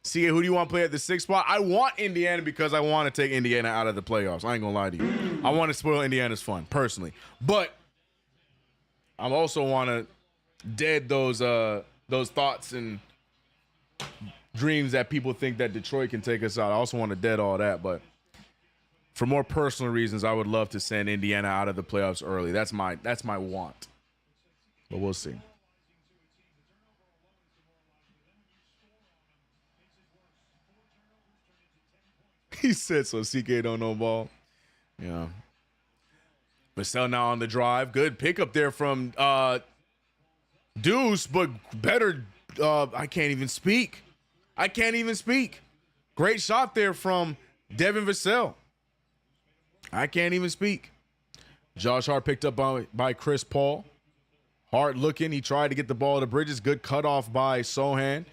CK, who do you want to play at the 6th spot? I want Indiana because I want to take Indiana out of the playoffs. I ain't going to lie to you. I want to spoil Indiana's fun, personally. But I also want to dead those thoughts and dreams that people think that Detroit can take us out. I also want to dead all that, but for more personal reasons, I would love to send Indiana out of the playoffs early. That's my want. But we'll see. He said so. CK don't know ball. Yeah. Vassell now on the drive. Good pickup there from Deuce, but better. I can't even speak. Great shot there from Devin Vassell. I can't even speak. Josh Hart picked up by Chris Paul. Hart looking. He tried to get the ball to Bridges. Good cutoff by Sohan.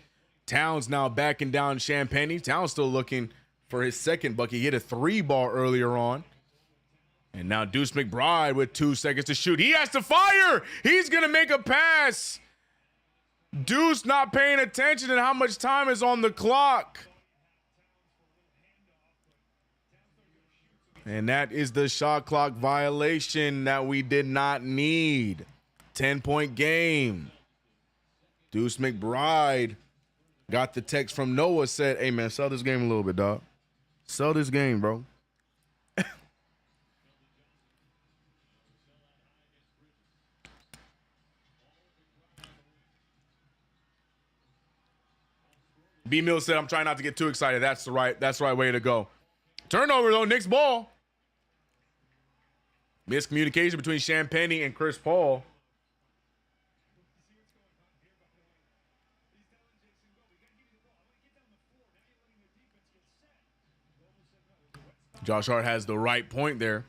Towns now backing down Champagny. Towns still looking for his second bucket. He hit a 3-ball earlier on. And now Deuce McBride with 2 seconds to shoot. He has to fire. He's going to make a pass. Deuce not paying attention to how much time is on the clock. And that is the shot clock violation that we did not need. 10-point game. Deuce McBride got the text from Noah, said, hey, man, sell this game a little bit, dog. Sell this game, bro. B Mills said, I'm trying not to get too excited. That's the right way to go. Turnover, though, Knicks ball. Miscommunication between Champagny and Chris Paul. Josh Hart has the right point there.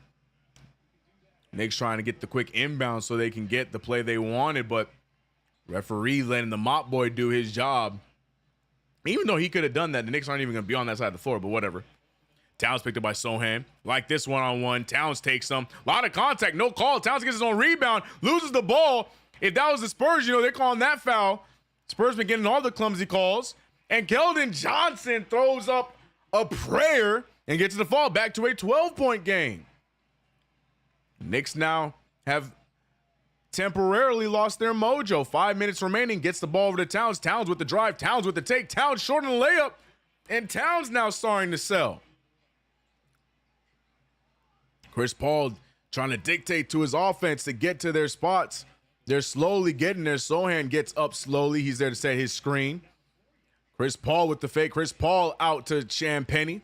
Knicks trying to get the quick inbound so they can get the play they wanted, but referee letting the mop boy do his job. Even though he could have done that, the Knicks aren't even going to be on that side of the floor, but whatever. Towns picked up by Sohan. Like this one-on-one. Towns takes some. A lot of contact, no call. Towns gets his own rebound, loses the ball. If that was the Spurs, they're calling that foul. Spurs been getting all the clumsy calls. And Keldon Johnson throws up a prayer and gets the fall back to a 12-point game. Knicks now have temporarily lost their mojo. 5 minutes remaining, gets the ball over to Towns. Towns with the drive, Towns with the take, Towns short on the layup, and Towns now starting to sell. Chris Paul trying to dictate to his offense to get to their spots. They're slowly getting there. Sohan gets up slowly. He's there to set his screen. Chris Paul with the fake. Chris Paul out to Champagnie.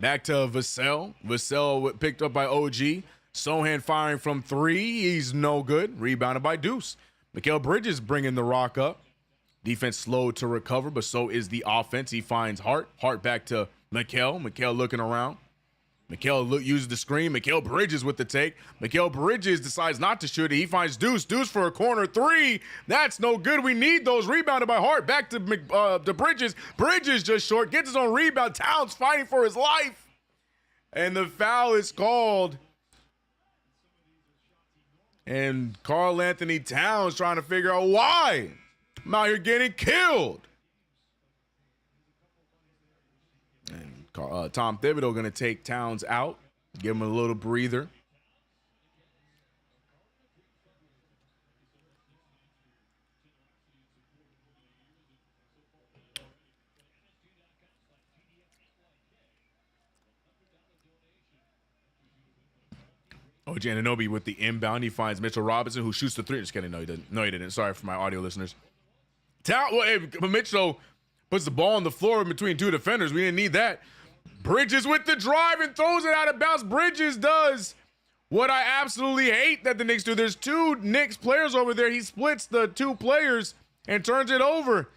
Back to Vassell. Vassell picked up by OG. Sohan firing from 3. He's no good. Rebounded by Deuce. Mikal Bridges bringing the rock up. Defense slow to recover, but so is the offense. He finds Hart. Hart back to Mikal. Mikal looking around. Mikal uses the screen. Mikal Bridges with the take. Mikal Bridges decides not to shoot it. He finds Deuce. Deuce for a corner 3. That's no good. We need those. Rebounded by Hart. Back to Bridges. Bridges just short. Gets his own rebound. Towns fighting for his life. And the foul is called. And Karl Anthony Towns trying to figure out why. I'm out here getting killed. And Tom Thibodeau going to take Towns out, give him a little breather. OG Anunoby with the inbound. He finds Mitchell Robinson, who shoots the 3. Just kidding. No, he didn't. No, he didn't. Sorry for my audio listeners. Mitchell puts the ball on the floor between 2 defenders. We didn't need that. Bridges with the drive and throws it out of bounds. Bridges does what I absolutely hate that the Knicks do. There's 2 Knicks players over there. He splits the 2 players and turns it over.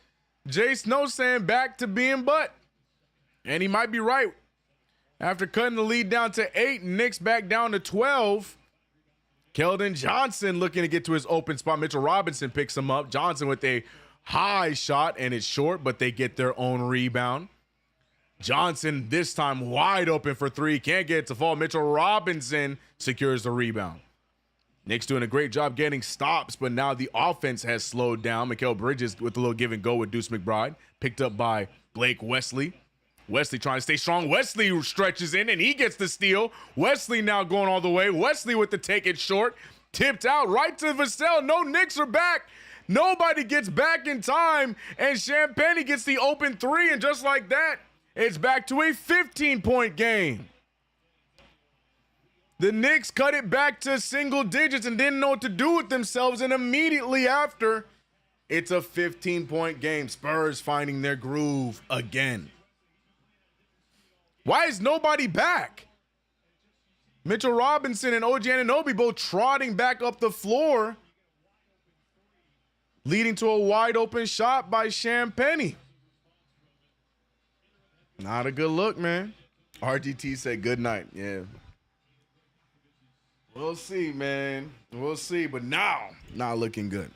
Jay Snow saying back to being butt. And he might be right. After cutting the lead down to 8, Knicks back down to 12. Keldon Johnson looking to get to his open spot. Mitchell Robinson picks him up. Johnson with a high shot, and it's short, but they get their own rebound. Johnson this time wide open for 3. Can't get it to fall. Mitchell Robinson secures the rebound. Knicks doing a great job getting stops, but now the offense has slowed down. Mikal Bridges with a little give and go with Deuce McBride. Picked up by Blake Wesley. Wesley trying to stay strong. Wesley stretches in, and he gets the steal. Wesley now going all the way. Wesley with the take it short. Tipped out right to Vassell. No, Knicks are back. Nobody gets back in time, and Champagnie gets the open 3, and just like that, it's back to a 15-point game. The Knicks cut it back to single digits and didn't know what to do with themselves, and immediately after, it's a 15-point game. Spurs finding their groove again. Why is nobody back? Mitchell Robinson and OG Anunoby both trotting back up the floor, leading to a wide open shot by Champagnie. Not a good look, man. RGT said good night. Yeah. We'll see, man. We'll see. But now, not looking good.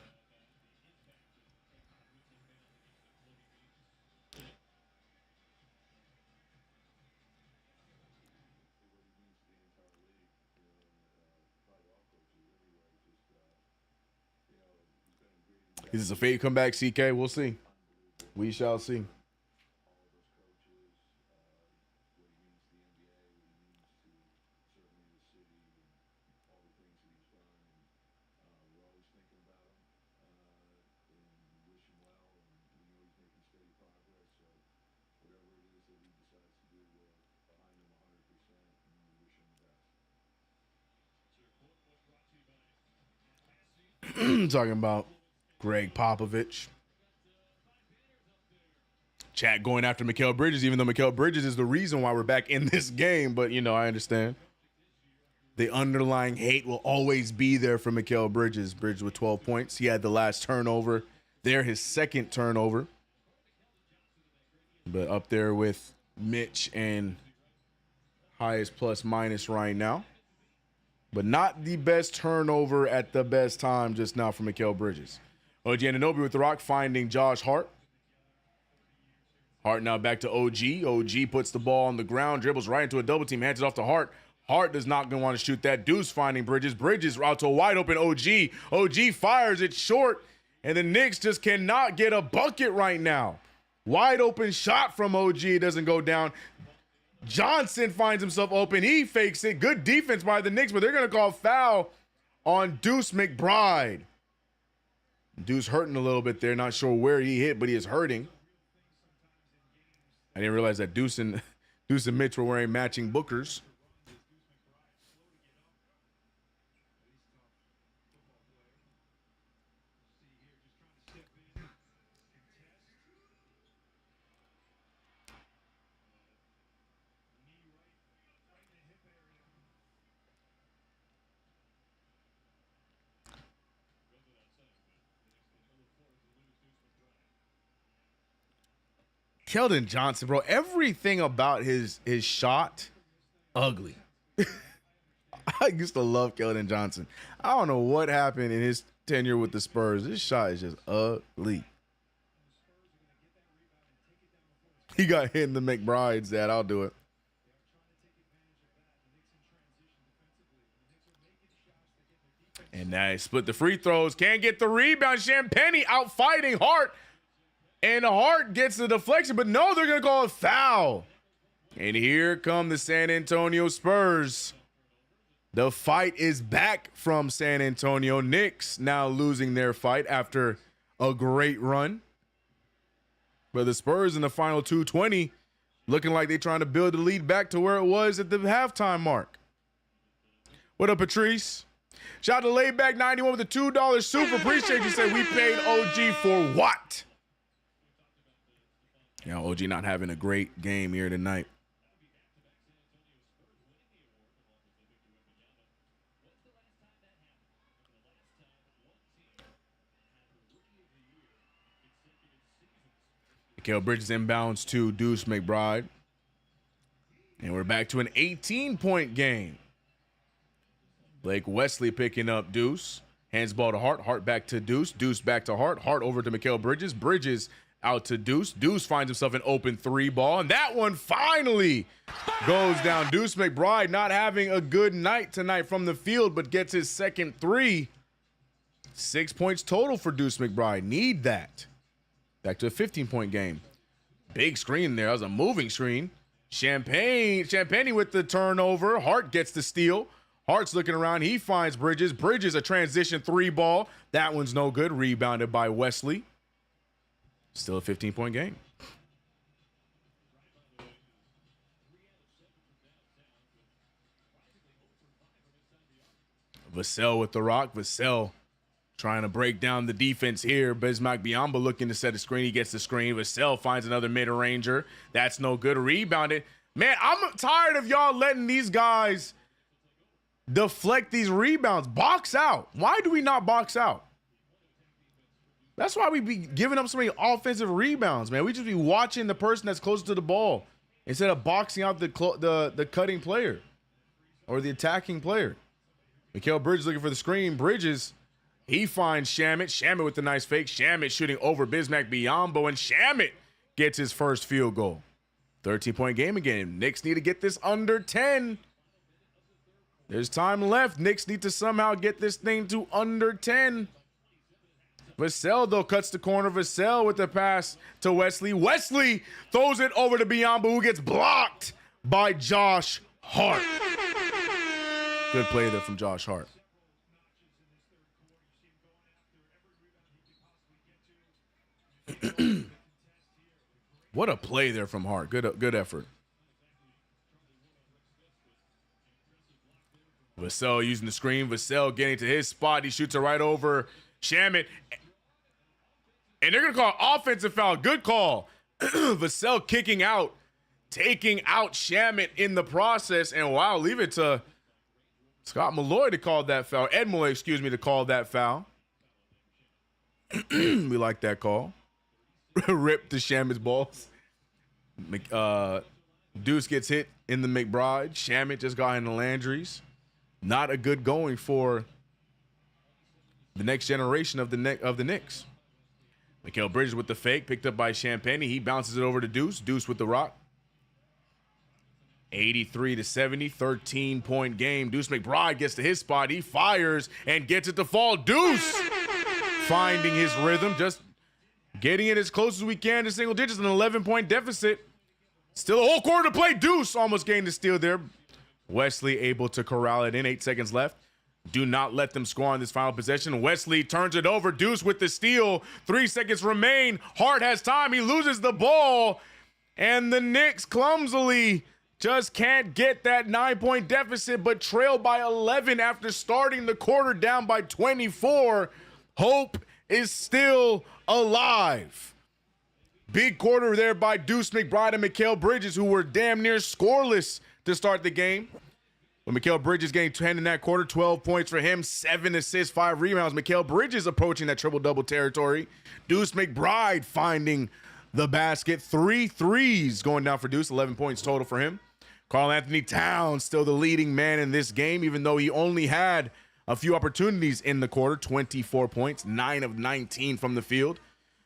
Is this a fake comeback, CK? We'll see. We shall see. Talking about Greg Popovich. Chat going after Mikal Bridges, even though Mikal Bridges is the reason why we're back in this game. But, you know, I understand. The underlying hate will always be there for Mikal Bridges. Bridges with 12 points. He had the last turnover there, his second turnover. But up there with Mitch and highest plus minus right now. But not the best turnover at the best time just now for Mikal Bridges. OG Anunoby with the rock, finding Josh Hart. Hart now back to OG. OG puts the ball on the ground, dribbles right into a double team, hands it off to Hart. Hart does not want to shoot that. Deuce finding Bridges. Bridges out to a wide open OG. OG fires it short, and the Knicks just cannot get a bucket right now. Wide open shot from OG. It doesn't go down. Johnson finds himself open. He fakes it. Good defense by the Knicks, but they're going to call foul on Deuce McBride. Deuce hurting a little bit there. Not sure where he hit, but he is hurting. I didn't realize that Deuce and Mitch were wearing matching Bookers. Keldon Johnson, bro, everything about his shot, ugly. I used to love Keldon Johnson. I don't know what happened in his tenure with the Spurs. This shot is just ugly. He got hit in the McBride's, Dad. I'll do it. And now he split the free throws. Can't get the rebound. Champagnie out fighting Hart. And Hart gets the deflection, but no, they're going to call a foul. And here come the San Antonio Spurs. The fight is back from San Antonio. Knicks now losing their fight after a great run. But the Spurs in the final 220 looking like they're trying to build the lead back to where it was at the halftime mark. What up, Patrice? Shout out to Layback 91 with a $2 super. Appreciate you. Said we paid OG for what? Yeah, OG not having a great game here tonight. Mikal Bridges inbounds to Deuce McBride. And we're back to an 18-point game. Blake Wesley picking up Deuce. Hands ball to Hart. Hart back to Deuce. Deuce back to Hart. Hart over to Mikal Bridges. Bridges out to Deuce. Deuce finds himself an open three ball. And that one finally goes down. Deuce McBride not having a good night tonight from the field, but gets his second three. 6 points total for Deuce McBride. Need that. Back to a 15-point game. Big screen there. That was a moving screen. Champagnie with the turnover. Hart gets the steal. Hart's looking around. He finds Bridges. Bridges a transition three ball. That one's no good. Rebounded by Wesley. Still a 15-point game. Vassell with the rock. Vassell trying to break down the defense here. Bismack Biyombo looking to set a screen. He gets the screen. Vassell finds another mid-ranger. That's no good. Rebounded. Man, I'm tired of y'all letting these guys deflect these rebounds. Box out. Why do we not box out? That's why we be giving up so many offensive rebounds, man. We just be watching the person that's closer to the ball instead of boxing out the cutting player or the attacking player. Mikal Bridges looking for the screen. Bridges, he finds Shamet. Shamet with the nice fake. Shamet shooting over Bismack Biyombo, and Shamet gets his first field goal. 13-point game again. Knicks need to get this under 10. There's time left. Knicks need to somehow get this thing to under 10. Vassell, though, cuts the corner. Vassell with the pass to Wesley. Wesley throws it over to Biyombo, who gets blocked by Josh Hart. Good play there from Josh Hart. What a play there from Hart. Good effort. Vassell using the screen. Vassell getting to his spot. He shoots it right over Shamet. And they're going to call offensive foul. Good call. Vassell kicking out, taking out Shamet in the process. And wow, leave it to Scott Malloy to call that foul. Ed Malloy, to call that foul. We like that call. Rip to Shamet's balls. Deuce gets hit in the McBride. Shamet just got in the Landry's. Not a good going for the next generation of the Knicks. Mikal Bridges with the fake, picked up by Champagnie. He bounces it over to Deuce. Deuce with the rock. 83-70, 13-point game. Deuce McBride gets to his spot. He fires and gets it to fall. Deuce finding his rhythm, just getting it as close as we can to single digits, an 11-point deficit. Still a whole quarter to play. Deuce almost gained the steal there. Wesley able to corral it in. 8 seconds left. Do not let them score on this final possession. Wesley turns it over. Deuce with the steal. 3 seconds remain. Hart has time. He loses the ball. And the Knicks clumsily just can't get that 9-point deficit, but trail by 11 after starting the quarter down by 24. Hope is still alive. Big quarter there by Deuce McBride and Mikal Bridges, who were damn near scoreless to start the game. When Mikal Bridges getting 10 in that quarter, 12 points for him, 7 assists, 5 rebounds. Mikal Bridges approaching that triple-double territory. Deuce McBride finding the basket. 3 threes going down for Deuce, 11 points total for him. Karl Anthony Towns still the leading man in this game, even though he only had a few opportunities in the quarter. 24 points, 9 of 19 from the field.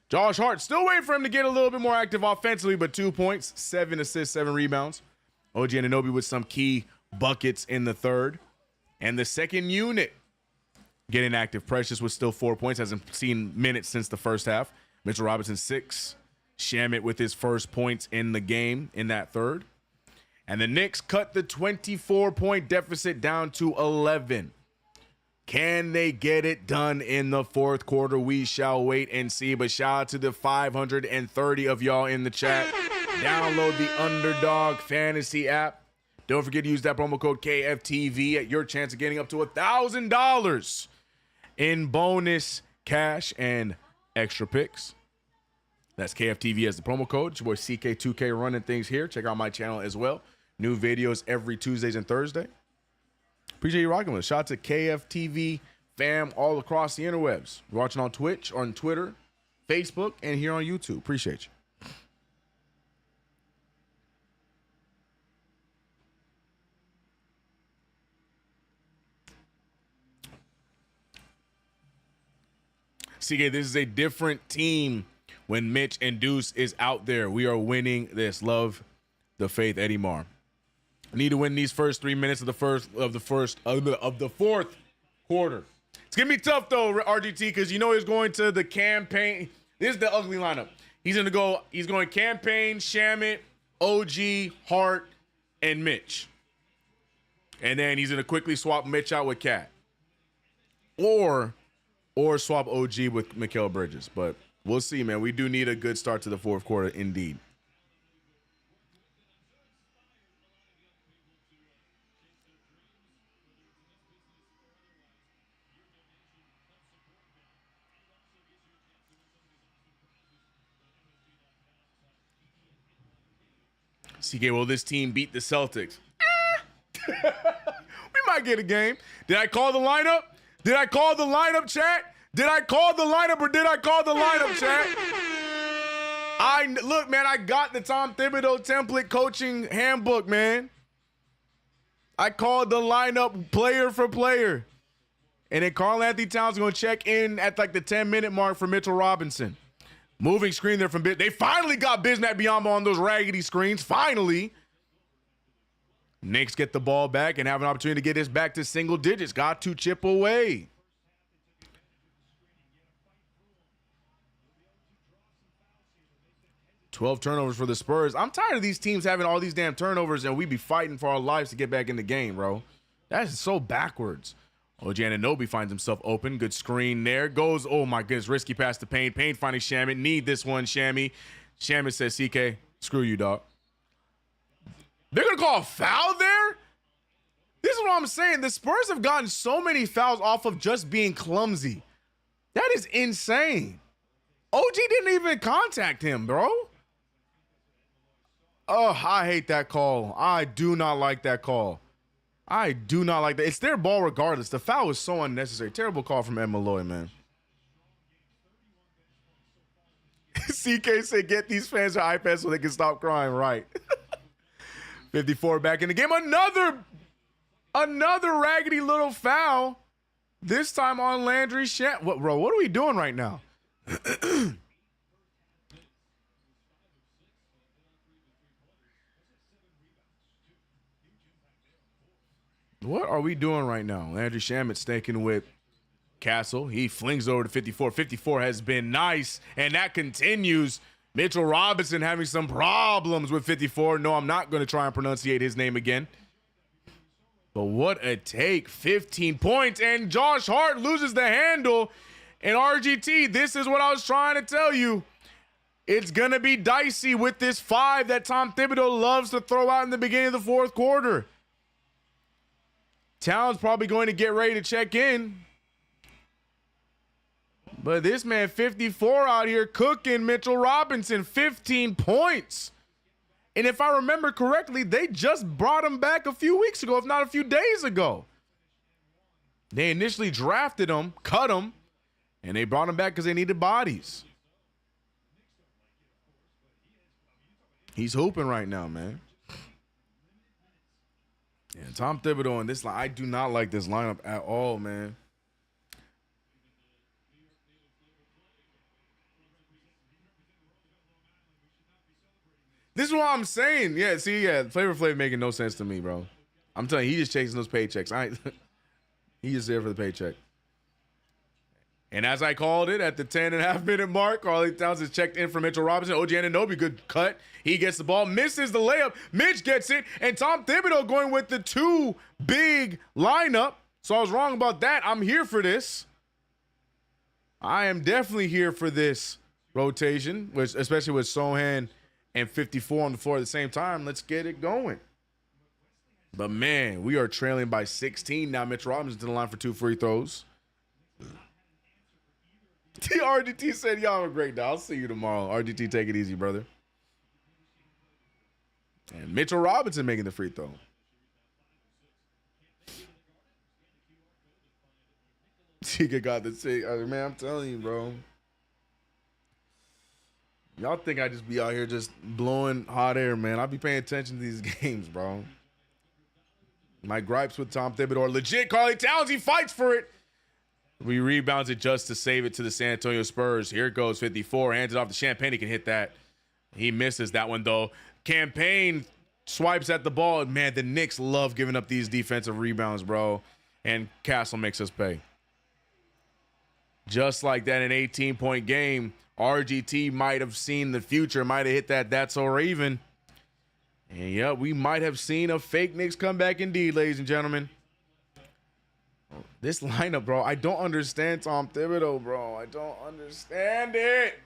Josh Hart still waiting for him to get a little bit more active offensively, but 2 points, 7 assists, 7 rebounds. OG Anunoby with some key buckets in the third. And the second unit getting active. Precious with still 4 points, hasn't seen minutes since the first half. Mitchell Robinson 6. Shamet with his first points in the game in that third. And the Knicks cut the 24-point deficit down to 11. Can they get it done in the fourth quarter? We shall wait and see. But shout out to the 530 of y'all in the chat. Download the Underdog Fantasy app. Don't forget to use that promo code KFTV at your chance of getting up to $1,000 in bonus cash and extra picks. That's KFTV as the promo code. It's your boy CK2K running things here. Check out my channel as well. New videos every Tuesdays and Thursday. Appreciate you rocking with us. Shout out to KFTV fam all across the interwebs. You're watching on Twitch, on Twitter, Facebook, and here on YouTube. Appreciate you. CK, this is a different team when Mitch and Deuce is out there. We are winning this. Love the faith, Eddie Marr. Need to win these first 3 minutes of the fourth quarter. It's gonna be tough though, RGT, because he's going to the campaign. This is the ugly lineup. He's going campaign, Shamet, OG, Hart, and Mitch. And then he's gonna quickly swap Mitch out with Cat. Or swap OG with Mikal Bridges. But we'll see, man. We do need a good start to the fourth quarter, indeed. CK, will this team beat the Celtics? We might get a game. Did I call the lineup? Did I call the lineup, chat? Did I call the lineup or did I call the lineup, chat? Look, man, I got the Tom Thibodeau template coaching handbook, man. I called the lineup player for player. And then Karl Anthony Towns going to check in at like the 10-minute mark for Mitchell Robinson. Moving screen there from They finally got Bismack Biyombo on those raggedy screens. Finally. Knicks get the ball back and have an opportunity to get this back to single digits. Got to chip away. $12 turnovers for the Spurs. I'm tired of these teams having all these damn turnovers and we be fighting for our lives to get back in the game, bro. That is so backwards. OG Anunoby finds himself open. Good screen there. Goes, oh my goodness, risky pass to Payne. Payne finding Shamet. Need this one, Shammy. Shamet says, CK, screw you, dog. They're going to call a foul there? This is what I'm saying. The Spurs have gotten so many fouls off of just being clumsy. That is insane. OG didn't even contact him, bro. Oh, I hate that call. I do not like that call. I do not like that. It's their ball regardless. The foul is so unnecessary. Terrible call from Ed Malloy, man. CK said, get these fans their iPads so they can stop crying. Right. 54 back in the game. Another raggedy little foul. This time on Landry Shamet. What, bro? What are we doing right now? What are we doing right now? Landry Shamet staking with Castle. He flings over to 54. 54 has been nice, and that continues. Mitchell Robinson having some problems with 54. No, I'm not going to try and pronunciate his name again. But what a take. 15 points, and Josh Hart loses the handle. And RGT, this is what I was trying to tell you. It's going to be dicey with this 5 that Tom Thibodeau loves to throw out in the beginning of the fourth quarter. Towns probably going to get ready to check in. But this man, 54 out here cooking Mitchell Robinson, 15 points. And if I remember correctly, they just brought him back a few weeks ago, if not a few days ago. They initially drafted him, cut him, and they brought him back because they needed bodies. He's hooping right now, man. Yeah, Tom Thibodeau in this line. I do not like this lineup at all, man. This is what I'm saying. Yeah, see, Flavor Flav making no sense to me, bro. I'm telling you, he just chasing those paychecks. He just there for the paycheck. And as I called it at the 10.5-minute mark, Karl Towns has checked in for Mitchell Robinson. OG Anunoby, good cut. He gets the ball, misses the layup. Mitch gets it, and Tom Thibodeau going with the 2 big lineup. So I was wrong about that. I'm here for this. I am definitely here for this rotation, which especially with Sohan and 54 on the floor at the same time. Let's get it going. But, man, we are trailing by 16 now. Mitch Robinson to the line for 2 free throws. RDT said, y'all have a great day. I'll see you tomorrow. RDT, take it easy, brother. And Mitchell Robinson making the free throw. Tika got the sick. Man, I'm telling you, bro. Y'all think I just be out here just blowing hot air, man. I be paying attention to these games, bro. My gripes with Tom Thibodeau are legit. Karl Towns, he fights for it. We rebounds it just to save it to the San Antonio Spurs. Here it goes, 54. Hands it off to Champagne. He can hit that. He misses that one, though. Campaign swipes at the ball. Man, the Knicks love giving up these defensive rebounds, bro. And Castle makes us pay. Just like that, an 18-point game. RGT might have seen the future, might have hit that that's or even. And, yeah, we might have seen a fake Knicks comeback indeed, ladies and gentlemen. This lineup, bro, I don't understand Tom Thibodeau, bro. I don't understand it.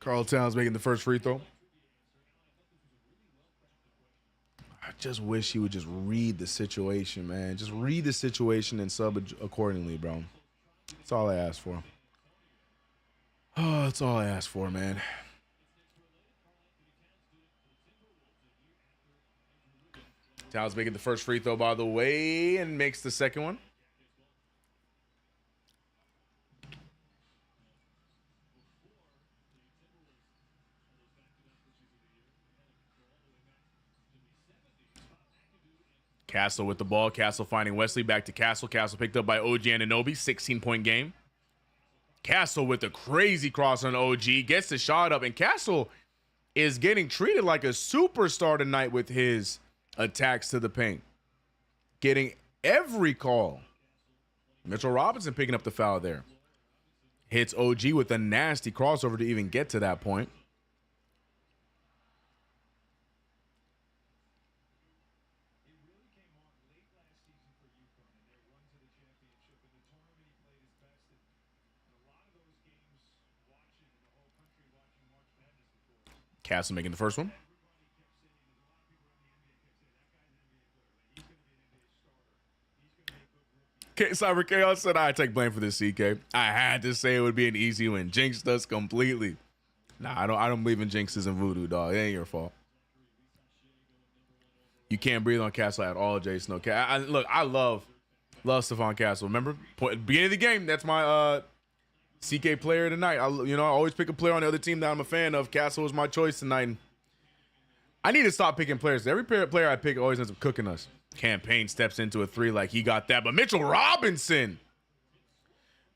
Karl Towns making the first free throw. I just wish he would just read the situation, man. Just read the situation and sub accordingly, bro. That's all I ask for. Oh, that's all I ask for, man. Towns making the first free throw, by the way, and makes the second one. Castle with the ball. Castle finding Wesley. Back to Castle. Castle picked up by OG Anunoby. 16-point game. Castle with a crazy cross on OG. Gets the shot up. And Castle is getting treated like a superstar tonight with his attacks to the paint. Getting every call. Mitchell Robinson picking up the foul there. Hits OG with a nasty crossover to even get to that point. Castle making the first one. Cyber Chaos said, I take blame for this, CK. I had to say it would be an easy win. Jinxed us completely. Nah, I don't believe in jinxes and voodoo, dog. It ain't your fault. You can't breathe on Castle at all, Jason. Okay, look, I love Stephon Castle. Remember, beginning of the game, that's my CK player tonight. I always pick a player on the other team that I'm a fan of. Castle was my choice tonight. I need to stop picking players. Every player I pick always ends up cooking us. Campaign steps into a 3 like he got that. But Mitchell Robinson.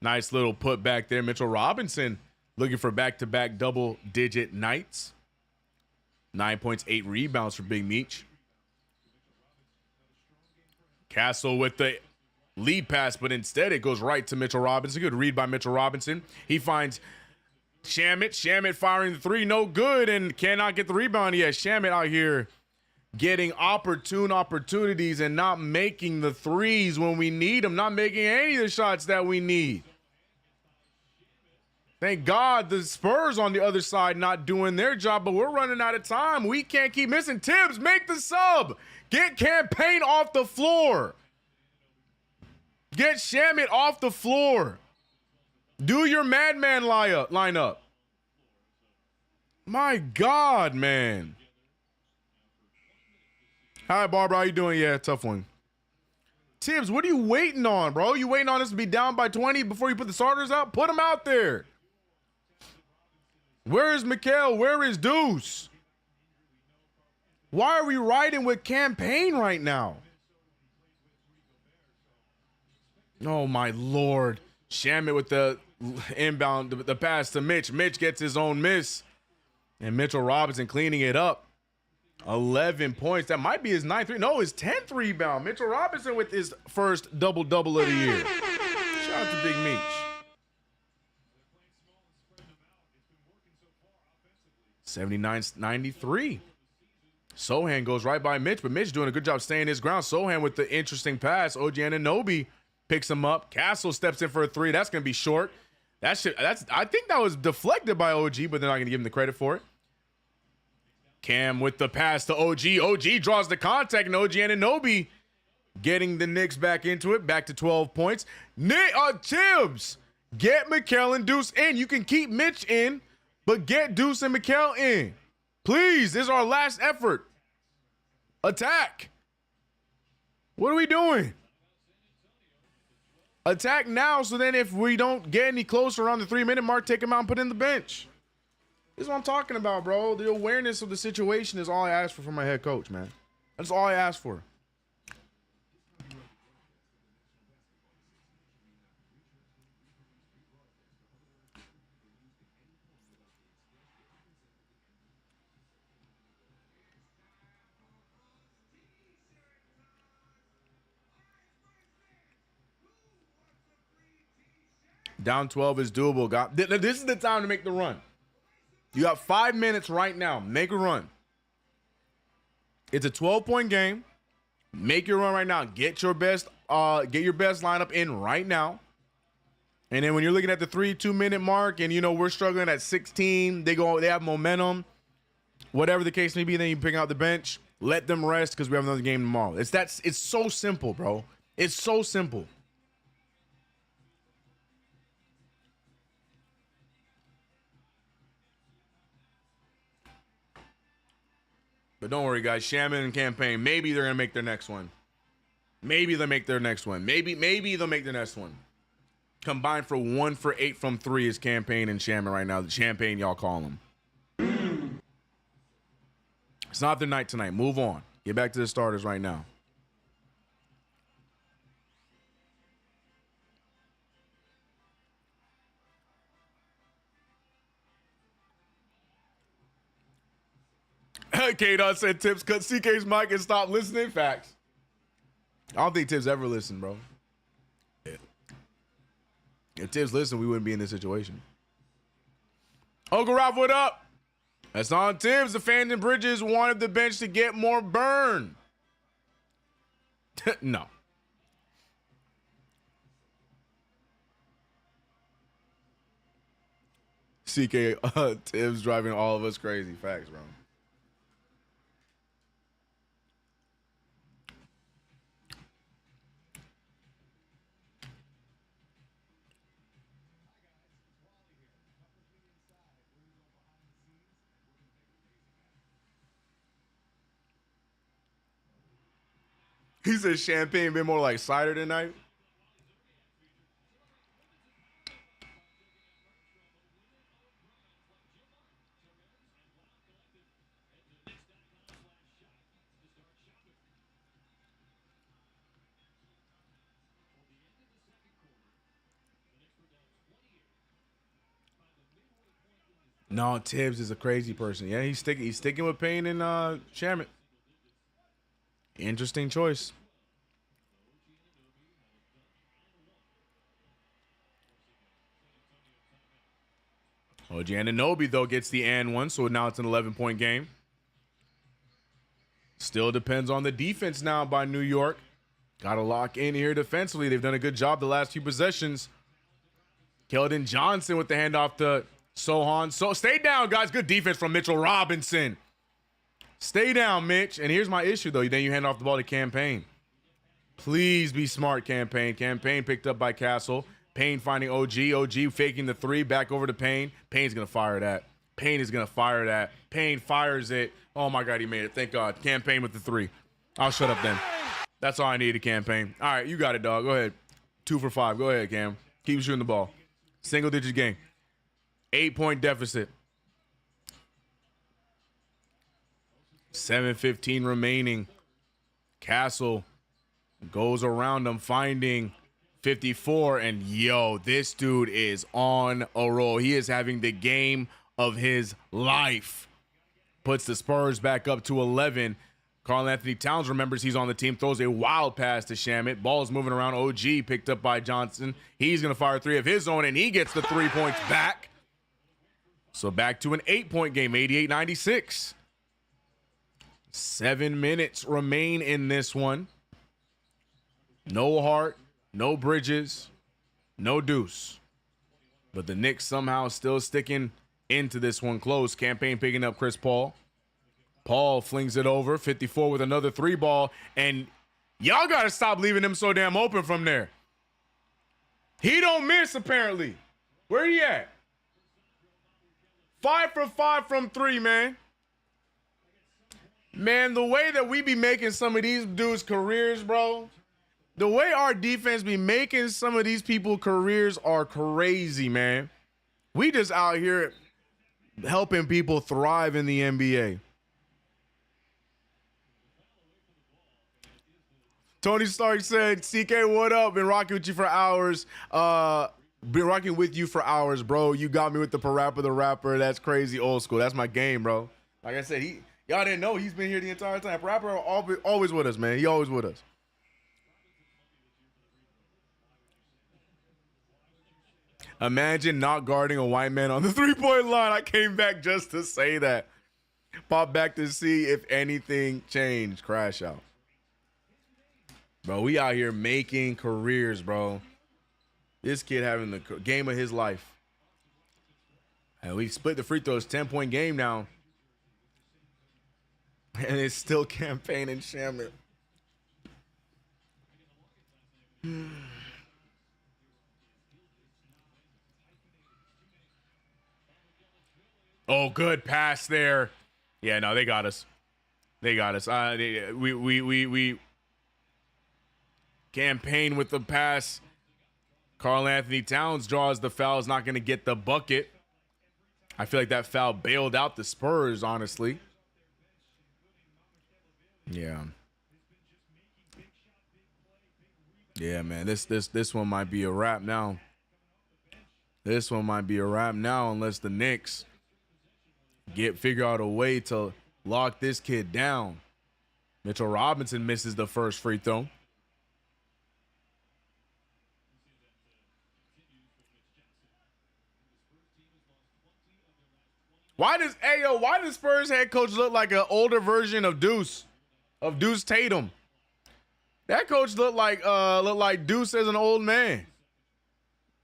Nice little put back there. Mitchell Robinson looking for back-to-back double-digit nights. 9 points, 8 rebounds for Big Meech. Castle with the lead pass, but instead it goes right to Mitchell Robinson. Good read by Mitchell Robinson. He finds Shamit. Shamit firing the 3, no good, and cannot get the rebound yet. Shamit out here getting opportunities and not making the threes when we need them, not making any of the shots that we need. Thank God the Spurs on the other side not doing their job, but we're running out of time. We can't keep missing. Tibbs, make the sub. Get Campaign off the floor. Get Shamit off the floor. Do your madman lineup. My God, man. Hi, Barbara. How you doing? Yeah, tough one. Tibbs, what are you waiting on, bro? You waiting on us to be down by 20 before you put the starters out? Put them out there. Where is Mikal? Where is Deuce? Why are we riding with Campaign right now? Oh, my Lord. Shamit with the inbound, the pass to Mitch. Mitch gets his own miss. And Mitchell Robinson cleaning it up. 11 points. That might be his 9th. No, his 10th rebound. Mitchell Robinson with his first double-double of the year. Shout out to Big Meech. 79-93. Sohan goes right by Mitch, but Mitch doing a good job staying his ground. Sohan with the interesting pass. OG Anunoby picks him up. Castle steps in for a three. That's going to be short. I think that was deflected by OG, but they're not going to give him the credit for it. Cam with the pass to OG. OG draws the contact, and OG Anunoby getting the Knicks back into it. Back to 12 points. Tibbs, get Mikal and Deuce in. You can keep Mitch in, but get Deuce and Mikal in. Please, this is our last effort. Attack. What are we doing? Attack now, so then if we don't get any closer around the 3-minute mark, take him out and put in the bench. This is what I'm talking about, bro. The awareness of the situation is all I ask for from my head coach, man. That's all I ask for. Down 12 is doable. This is the time to make the run. You got 5 minutes right now. Make a run. It's a 12-point game. Make your run right now. Get your best lineup in right now. And then when you're looking at the 2-minute mark, and we're struggling at 16, they have momentum. Whatever the case may be, then you pick out the bench. Let them rest because we have another game tomorrow. It's so simple, bro. It's so simple. But don't worry, guys. Shaman and Campaign, maybe they're going to make their next one. Maybe they'll make their next one. Maybe they'll make their next one. Combined for 1 for 8 from 3 is Campaign and Shaman right now. The Champagne, y'all call them. It's not their night tonight. Move on. Get back to the starters right now. K-Dot said Tibbs cut CK's mic and stop listening. Facts. I don't think Tibbs ever listened, bro. Yeah. If Tibbs listened, we wouldn't be in this situation. Uncle Ralph, what up? That's on Tibbs. The fans and Bridges wanted the bench to get more burn. No. CK Tibbs driving all of us crazy. Facts, bro. He said champagne been more like cider tonight. No, Tibbs is a crazy person. Yeah, he's sticking with Payne and Shamit. Interesting choice. OG Anunoby, though, gets the and one, so now it's an 11-point game. Still depends on the defense now by New York. Got to lock in here defensively. They've done a good job the last few possessions. Keldon Johnson with the handoff to Sohan. So stay down, guys. Good defense from Mitchell Robinson. Stay down, Mitch. And here's my issue, though. Then you hand off the ball to Campaign. Please be smart, Campaign. Campaign picked up by Castle. Payne finding OG. OG faking the three. Back over to Payne. Payne's going to fire that. Payne is going to fire that. Payne fires it. Oh, my God, he made it. Thank God. Campaign with the three. I'll shut up then. That's all I needed, Campaign. All right, you got it, dog. Go ahead. 2 for 5. Go ahead, Cam. Keep shooting the ball. Single-digit game. 8-point deficit. 7:15 remaining. Castle goes around him, finding 54. And, yo, this dude is on a roll. He is having the game of his life. Puts the Spurs back up to 11. Karl Anthony Towns remembers he's on the team, throws a wild pass to Shamet. Ball's moving around. OG picked up by Johnson. He's going to fire 3 of his own, and he gets the 3 points back. So back to an 8-point game, 88-96. 7 minutes remain in this one. No Hart, no Bridges, no Deuce. But the Knicks somehow still sticking into this one close. Campaign picking up Chris Paul. Paul flings it over, 54 with another 3-ball, and y'all got to stop leaving him so damn open from there. He don't miss, apparently. Where he at? 5 for 5 from 3, man. Man, the way that we be making some of these dudes' careers, bro, the way our defense be making some of these people careers are crazy, man. We just out here helping people thrive in the NBA. Tony Stark said, CK, what up? Been rocking with you for hours. Bro. You got me with the Parappa the Rapper. That's crazy old school. That's my game, bro. Like I said, y'all didn't know he's been here the entire time. Parappa always with us, man. He always with us. Imagine not guarding a white man on the 3-point line. I came back just to say that. Pop back to see if anything changed. Crash out. Bro, we out here making careers, bro. This kid having the game of his life. And we split the free throws, 10-point game now. And it's still Campaign and Shamet. Oh, good pass there. Yeah, no, they got us. They got us. We Campaign with the pass. Karl Anthony Towns draws the foul. Is not going to get the bucket. I feel like that foul bailed out the Spurs, honestly. Yeah. Yeah, man. This one might be a wrap now. This one might be a wrap now unless the Knicks figure out a way to lock this kid down. Mitchell Robinson misses the first free throw. Why does Spurs head coach look like an older version of Deuce Tatum? That coach looked like Deuce as an old man.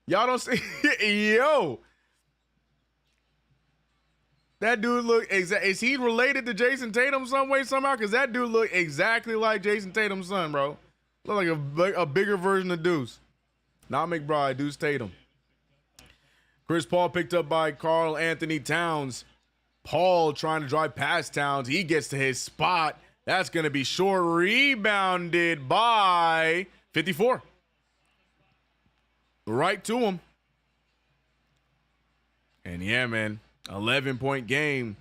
Y'all don't see yo. That dude look is he related to Jason Tatum some way somehow? Because that dude look exactly like Jason Tatum's son, bro. Look like a bigger version of Deuce. Not McBride, Deuce Tatum. Chris Paul picked up by Karl Anthony Towns. Paul trying to drive past Towns. He gets to his spot. That's going to be short. Rebounded by 54. Right to him. And yeah, man, 11-point game.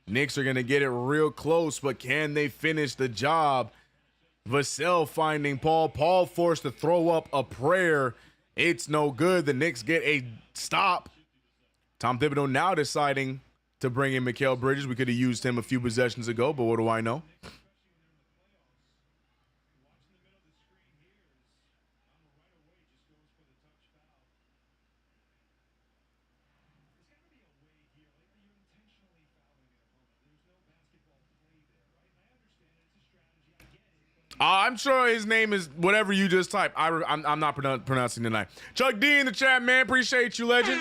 Knicks are going to get it real close, but can they finish the job? Vassell finding Paul. Paul forced to throw up a prayer. It's no good. The Knicks get a stop. Tom Thibodeau now deciding to bring in Mikal Bridges. We could have used him a few possessions ago, but what do I know? I'm sure his name is whatever you just typed. I'm not pronouncing tonight. Chuck D in the chat, man. Appreciate you, legend.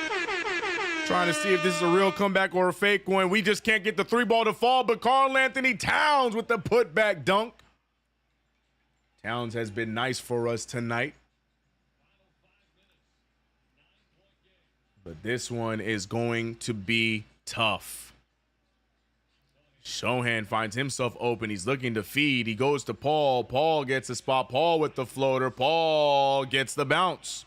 Trying to see if this is a real comeback or a fake one. We just can't get the 3-ball to fall, but Karl Anthony Towns with the putback dunk. Towns has been nice for us tonight. But this one is going to be tough. Shohan finds himself open. He's looking to feed. He goes to Paul. Paul gets a spot. Paul with the floater. Paul gets the bounce.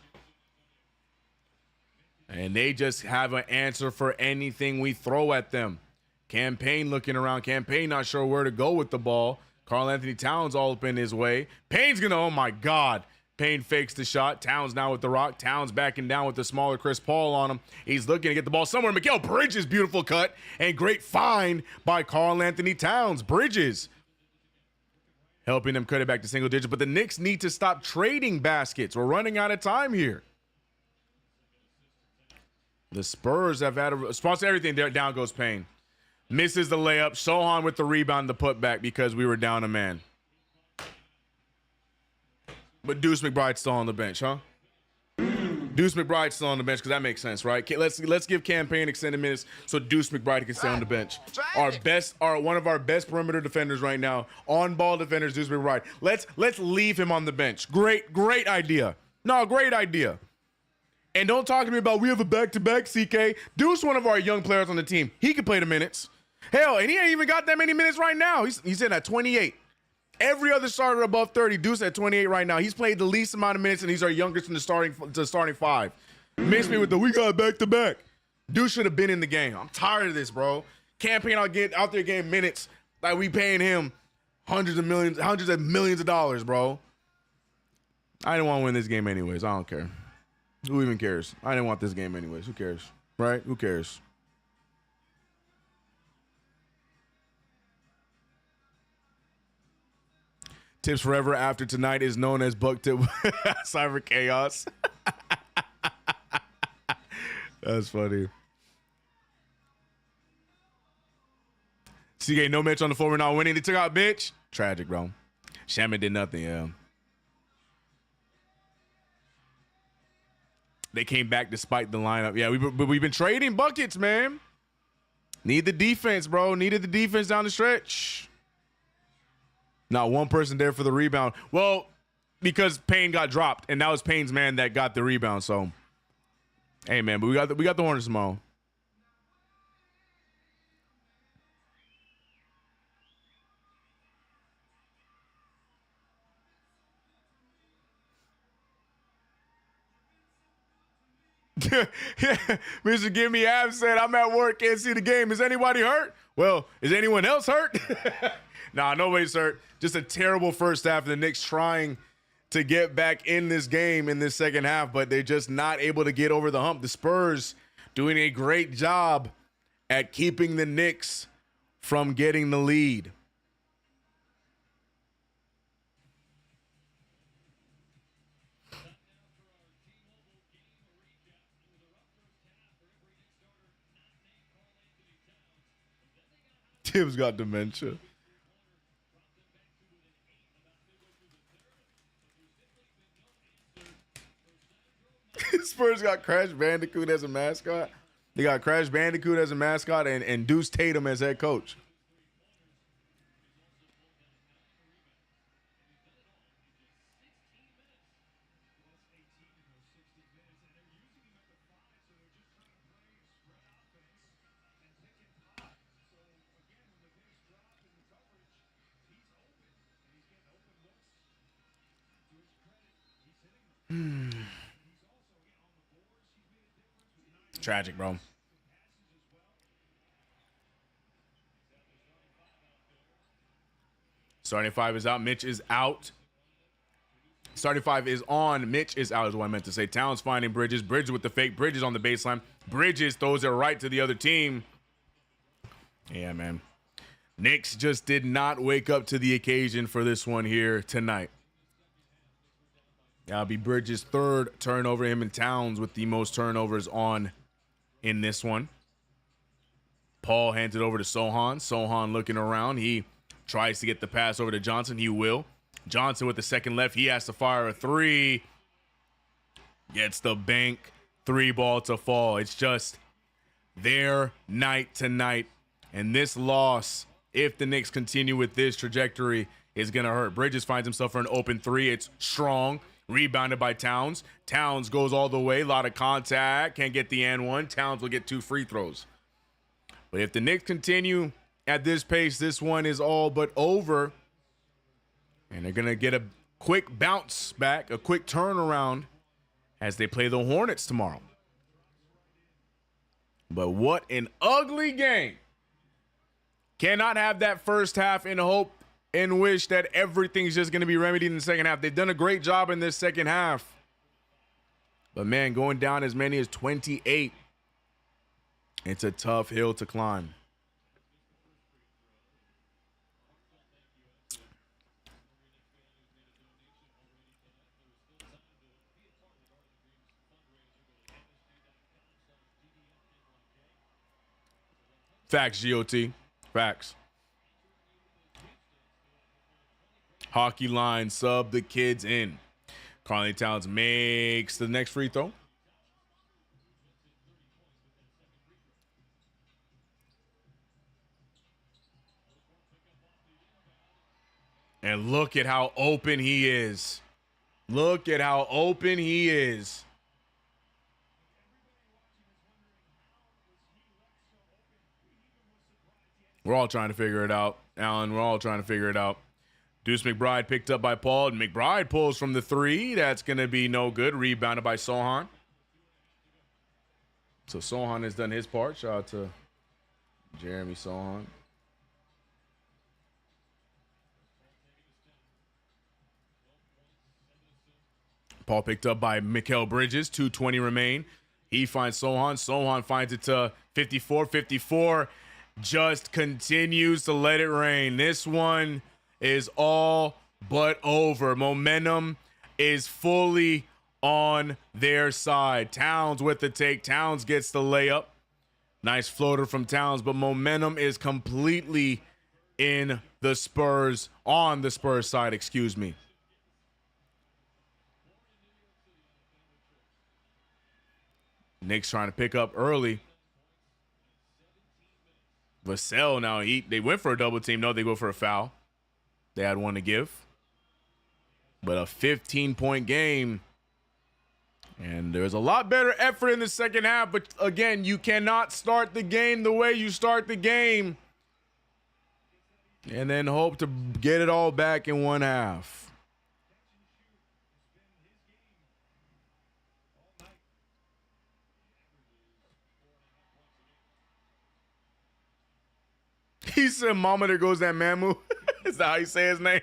And they just have an answer for anything we throw at them. Campaign looking around. Campaign not sure where to go with the ball. Karl Anthony Towns all up in his way. Payne's going to, oh my God. Payne fakes the shot. Towns now with the rock. Towns backing down with the smaller Chris Paul on him. He's looking to get the ball somewhere. Mikal Bridges, beautiful cut. And great find by Karl Anthony Towns. Bridges helping them cut it back to single digits. But the Knicks need to stop trading baskets. We're running out of time here. The Spurs have had a response to everything. There, down goes Payne. Misses the layup. Sohan with the rebound, the putback because we were down a man. But Deuce McBride's still on the bench, huh? Deuce McBride's still on the bench because that makes sense, right? Let's give Campaign extended minutes so Deuce McBride can stay on the bench. One of our best perimeter defenders right now, on ball defenders, Deuce McBride. Let's leave him on the bench. Great idea. No, great idea. And don't talk to me about we have a back-to-back, CK. Deuce, one of our young players on the team. He can play the minutes. Hell, and he ain't even got that many minutes right now. He's in at 28. Every other starter above 30, Deuce at 28 right now. He's played the least amount of minutes, and he's our youngest in the starting five. Mix me with the we got back-to-back. Deuce should have been in the game. I'm tired of this, bro. Campaign out there getting minutes like we paying him hundreds of millions of dollars, bro. I didn't want to win this game anyways. I don't care. Who even cares? I didn't want this game anyways. Who cares? Right? Who cares? Tips forever after tonight is known as Buck Tip Cyber Chaos. That's funny. CK, no Mitch on the floor. We're not winning. They took out Mitch. Tragic, bro. Shaman did nothing, yeah. They came back despite the lineup. Yeah, we've been trading buckets, man. Need the defense, bro. Needed the defense down the stretch. Not one person there for the rebound. Well, because Payne got dropped, and that was Payne's man that got the rebound. So, hey, man, but we got the Hornets tomorrow. Mr. Give Me Ab said, I'm at work, can't see the game. Is anybody hurt? Well, is anyone else hurt? Nah, nobody's hurt. Just a terrible first half of the Knicks trying to get back in this game in this second half, but they're just not able to get over the hump. The Spurs doing a great job at keeping the Knicks from getting the lead. Tim's got dementia. Spurs got Crash Bandicoot as a mascot. They got Crash Bandicoot as a mascot and Deuce Tatum as head coach. Tragic, bro. Starting five is out. Mitch is out. Starting five is on. Mitch is out is what I meant to say. Towns finding Bridges. Bridges with the fake. Bridges on the baseline. Bridges throws it right to the other team. Yeah, man. Knicks just did not wake up to the occasion for this one here tonight. That'll be Bridges' third turnover. Him and Towns with the most turnovers on in this one. Paul hands it over to Sohan. Sohan looking around. He tries to get the pass over to Johnson. He will. Johnson with the second left. He has to fire a three. Gets the bank 3-ball to fall. It's just their night tonight. And this loss, if the Knicks continue with this trajectory, is going to hurt. Bridges finds himself for an open three. It's strong. Rebounded by Towns. Towns goes all the way. A lot of contact. Can't get the and one. Towns will get 2 free throws. But if the Knicks continue at this pace, this one is all but over. And they're going to get a quick bounce back, a quick turnaround as they play the Hornets tomorrow. But what an ugly game. Cannot have that first half in hope and wish that everything's just going to be remedied in the second half. They've done a great job in this second half. But, man, going down as many as 28, it's a tough hill to climb. Facts, GOT. Facts. Hockey line, sub the kids in. Karl Towns makes the next free throw. And look at how open he is. Look at how open he is. We're all trying to figure it out, Alan. We're all trying to figure it out. Deuce McBride picked up by Paul. And McBride pulls from the three. That's going to be no good. Rebounded by Sohan. So Sohan has done his part. Shout out to Jeremy Sohan. Paul picked up by Mikal Bridges. 2:20 remain. He finds Sohan. Sohan finds it to 54. 54 just continues to let it rain. This one is all but over. Momentum is fully on their side. Towns with the take. Towns gets the layup. Nice floater from Towns, but momentum is completely in the Spurs, on the Spurs side, excuse me. Knicks trying to pick up early. Vassell now, they went for a double team. No, they go for a foul. They had one to give. But a 15-point game. And there's a lot better effort in the second half. But again, you cannot start the game the way you start the game and then hope to get it all back in one half. He said, "Mama, there goes that Mamu." Is that how you say his name?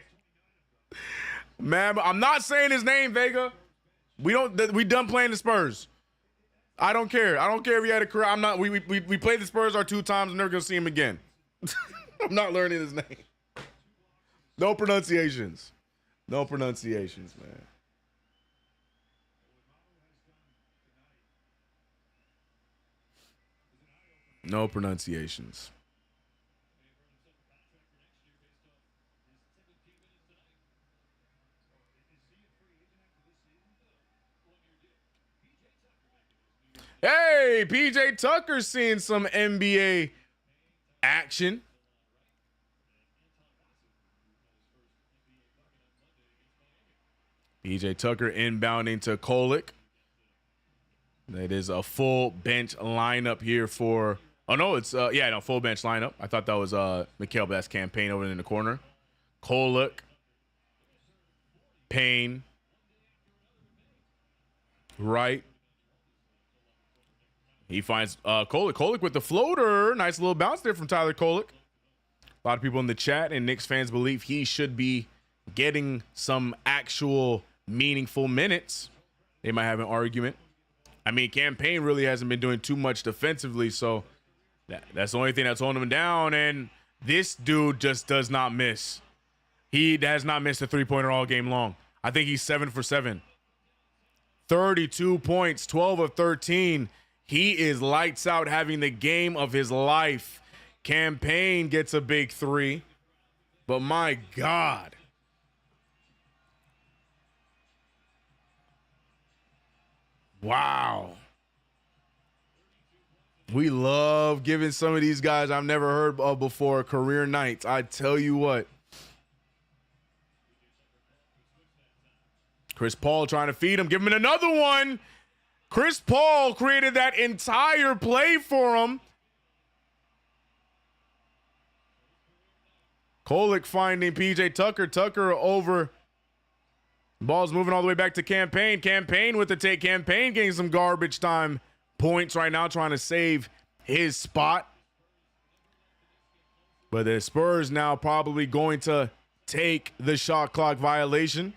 Mamu. I'm not saying his name, Vega. We done playing the Spurs. I don't care. I don't care if he had a career. I'm not. We played the Spurs our 2 times. I'm never gonna see him again. I'm not learning his name. No pronunciations. No pronunciations, man. No pronunciations. Hey, PJ Tucker's seeing some NBA action. PJ Tucker inbounding to Kolek. That is a full bench lineup here for. Oh no, it's full bench lineup. I thought that was Mikal, but that's Campaign over in the corner. Kolek, Payne, right. He finds Kolek. Kolek with the floater. Nice little bounce there from Tyler Kolek. A lot of people in the chat and Knicks fans believe he should be getting some actual meaningful minutes. They might have an argument. I mean, Campaign really hasn't been doing too much defensively, so that's the only thing that's holding him down. And this dude just does not miss. He has not missed a three-pointer all game long. I think he's 7 for 7. 32 points, 12 of 13. He is lights out, having the game of his life. Campaign gets a big 3. But my God. Wow. We love giving some of these guys I've never heard of before career nights. I tell you what. Chris Paul trying to feed him. Give him another one. Chris Paul created that entire play for him. Kolek finding PJ Tucker. Tucker over. Ball's moving all the way back to Campaign. Campaign with the take. Campaign getting some garbage time points right now, trying to save his spot. But the Spurs now probably going to take the shot clock violation.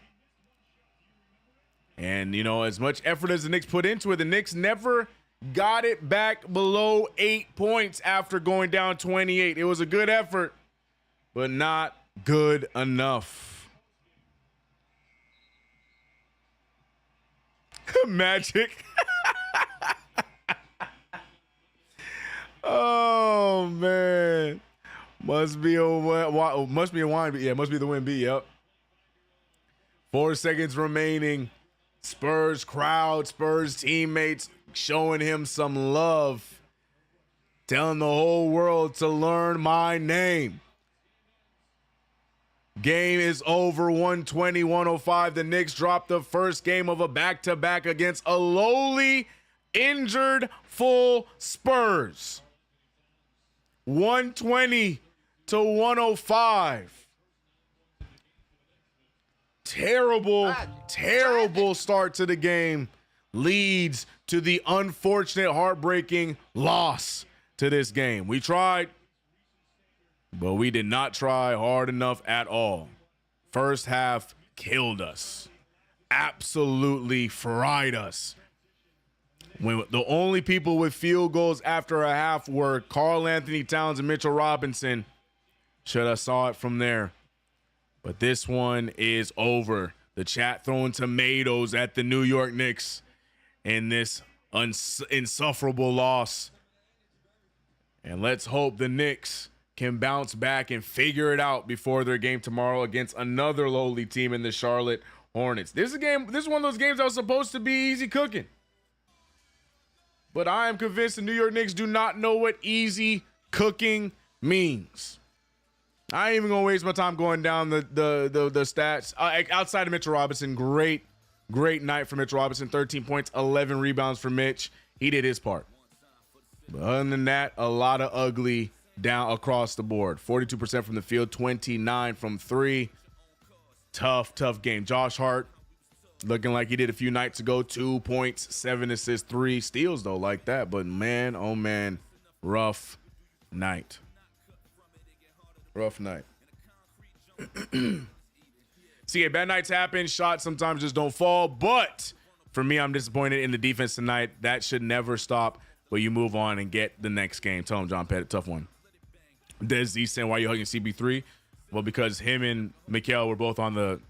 And, you know, as much effort as the Knicks put into it, the Knicks never got it back below 8 points after going down 28. It was a good effort, but not good enough. Magic. Oh man, must be a wine. Yeah, must be the win. B. Yep. 4 seconds remaining. Spurs crowd, Spurs teammates showing him some love, telling the whole world to learn my name. Game is over, 120-105. The Knicks dropped the first game of a back-to-back against a lowly, injured, full Spurs. 120-105. Terrible start to the game leads to the unfortunate, heartbreaking loss to this game. We tried, but we did not try hard enough at all. First half killed us. Absolutely fried us. When the only people with field goals after a half were Karl Anthony Towns and Mitchell Robinson. Should have saw it from there. But this one is over. The chat throwing tomatoes at the New York Knicks in this insufferable loss. And let's hope the Knicks can bounce back and figure it out before their game tomorrow against another lowly team in the Charlotte Hornets. This is one of those games that was supposed to be easy cooking. But I am convinced the New York Knicks do not know what easy cooking means. I ain't even gonna waste my time going down the stats. Outside of Mitchell Robinson, great night for Mitchell Robinson. 13 points, 11 rebounds for Mitch. He did his part. But other than that, a lot of ugly down across the board. 42% from the field, 29 from three. Tough game. Josh Hart looking like he did a few nights ago. 2 points, 7 assists, 3 steals though, like that. But man, oh man, rough night. Rough night. See, bad nights happen. Shots sometimes just don't fall. But for me, I'm disappointed in the defense tonight. That should never stop. But you move on and get the next game. Tell him, John Pettit, tough one. Des Z saying, why are you hugging CB3? Well, because him and Mikal were both on the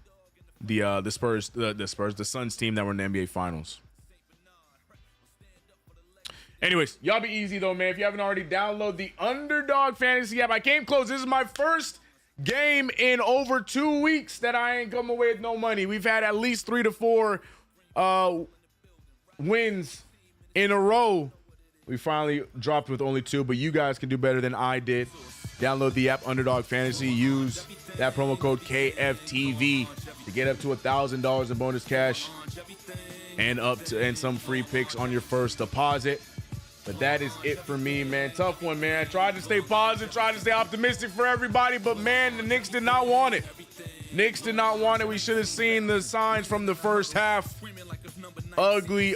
Suns team that were in the NBA Finals. Anyways, y'all be easy though, man. If you haven't already, download the Underdog Fantasy app. I came close. This is my first game in over 2 weeks that I ain't come away with no money. We've had at least 3 to 4 wins in a row. We finally dropped with only 2, but you guys can do better than I did. Download the app Underdog Fantasy. Use that promo code KFTV to get up to $1,000 in bonus cash and some free picks on your first deposit. But that is it for me, man. Tough one, man. I tried to stay positive, tried to stay optimistic for everybody, but man, the Knicks did not want it. Knicks did not want it. We should have seen the signs from the first half. Ugly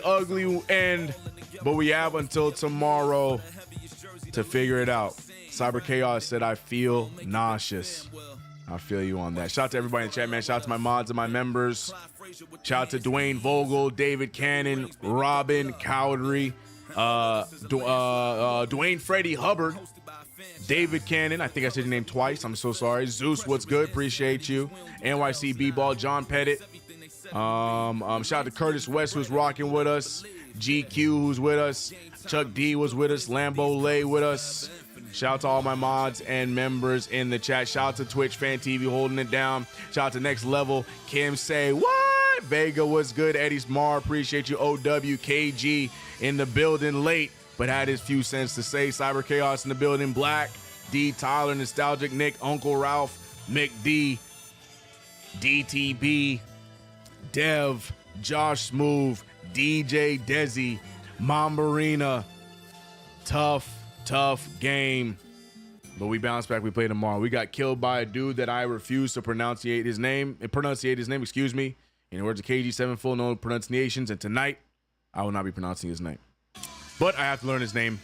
end. But we have until tomorrow to figure it out. Cyber Chaos said, I feel nauseous. I feel you on that. Shout out to everybody in the chat, man. Shout out to my mods and my members. Shout out to Dwayne Vogel, David Cannon, Robin Cowdery, Dwayne Freddie Hubbard, David Cannon. I think I said your name twice. I'm so sorry. Zeus, what's good? Appreciate you. NYC B-Ball, John Pettit. Shout out to Curtis West, who's rocking with us. GQ, who's with us. Chuck D was with us. Lambo Lay with us. Shout out to all my mods and members in the chat. Shout out to KnicksFanTV holding it down. Shout out to Next Level. Kim say, what? Vega was good. Eddie Smar, appreciate you. OWKG in the building late, but had his few cents to say. Cyber Chaos in the building. Black, D, Tyler, Nostalgic Nick, Uncle Ralph, Mick D, DTB, Dev, Josh Smooth, DJ Desi, Mambarina. Tough game. But we bounce back. We play tomorrow. We got killed by a dude that I refuse to pronunciate his name. Excuse me. In the words of KG7, full no pronunciations. And tonight, I will not be pronouncing his name. But I have to learn his name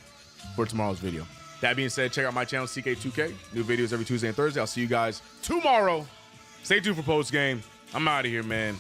for tomorrow's video. That being said, check out my channel, CK2K. New videos every Tuesday and Thursday. I'll see you guys tomorrow. Stay tuned for post game. I'm out of here, man.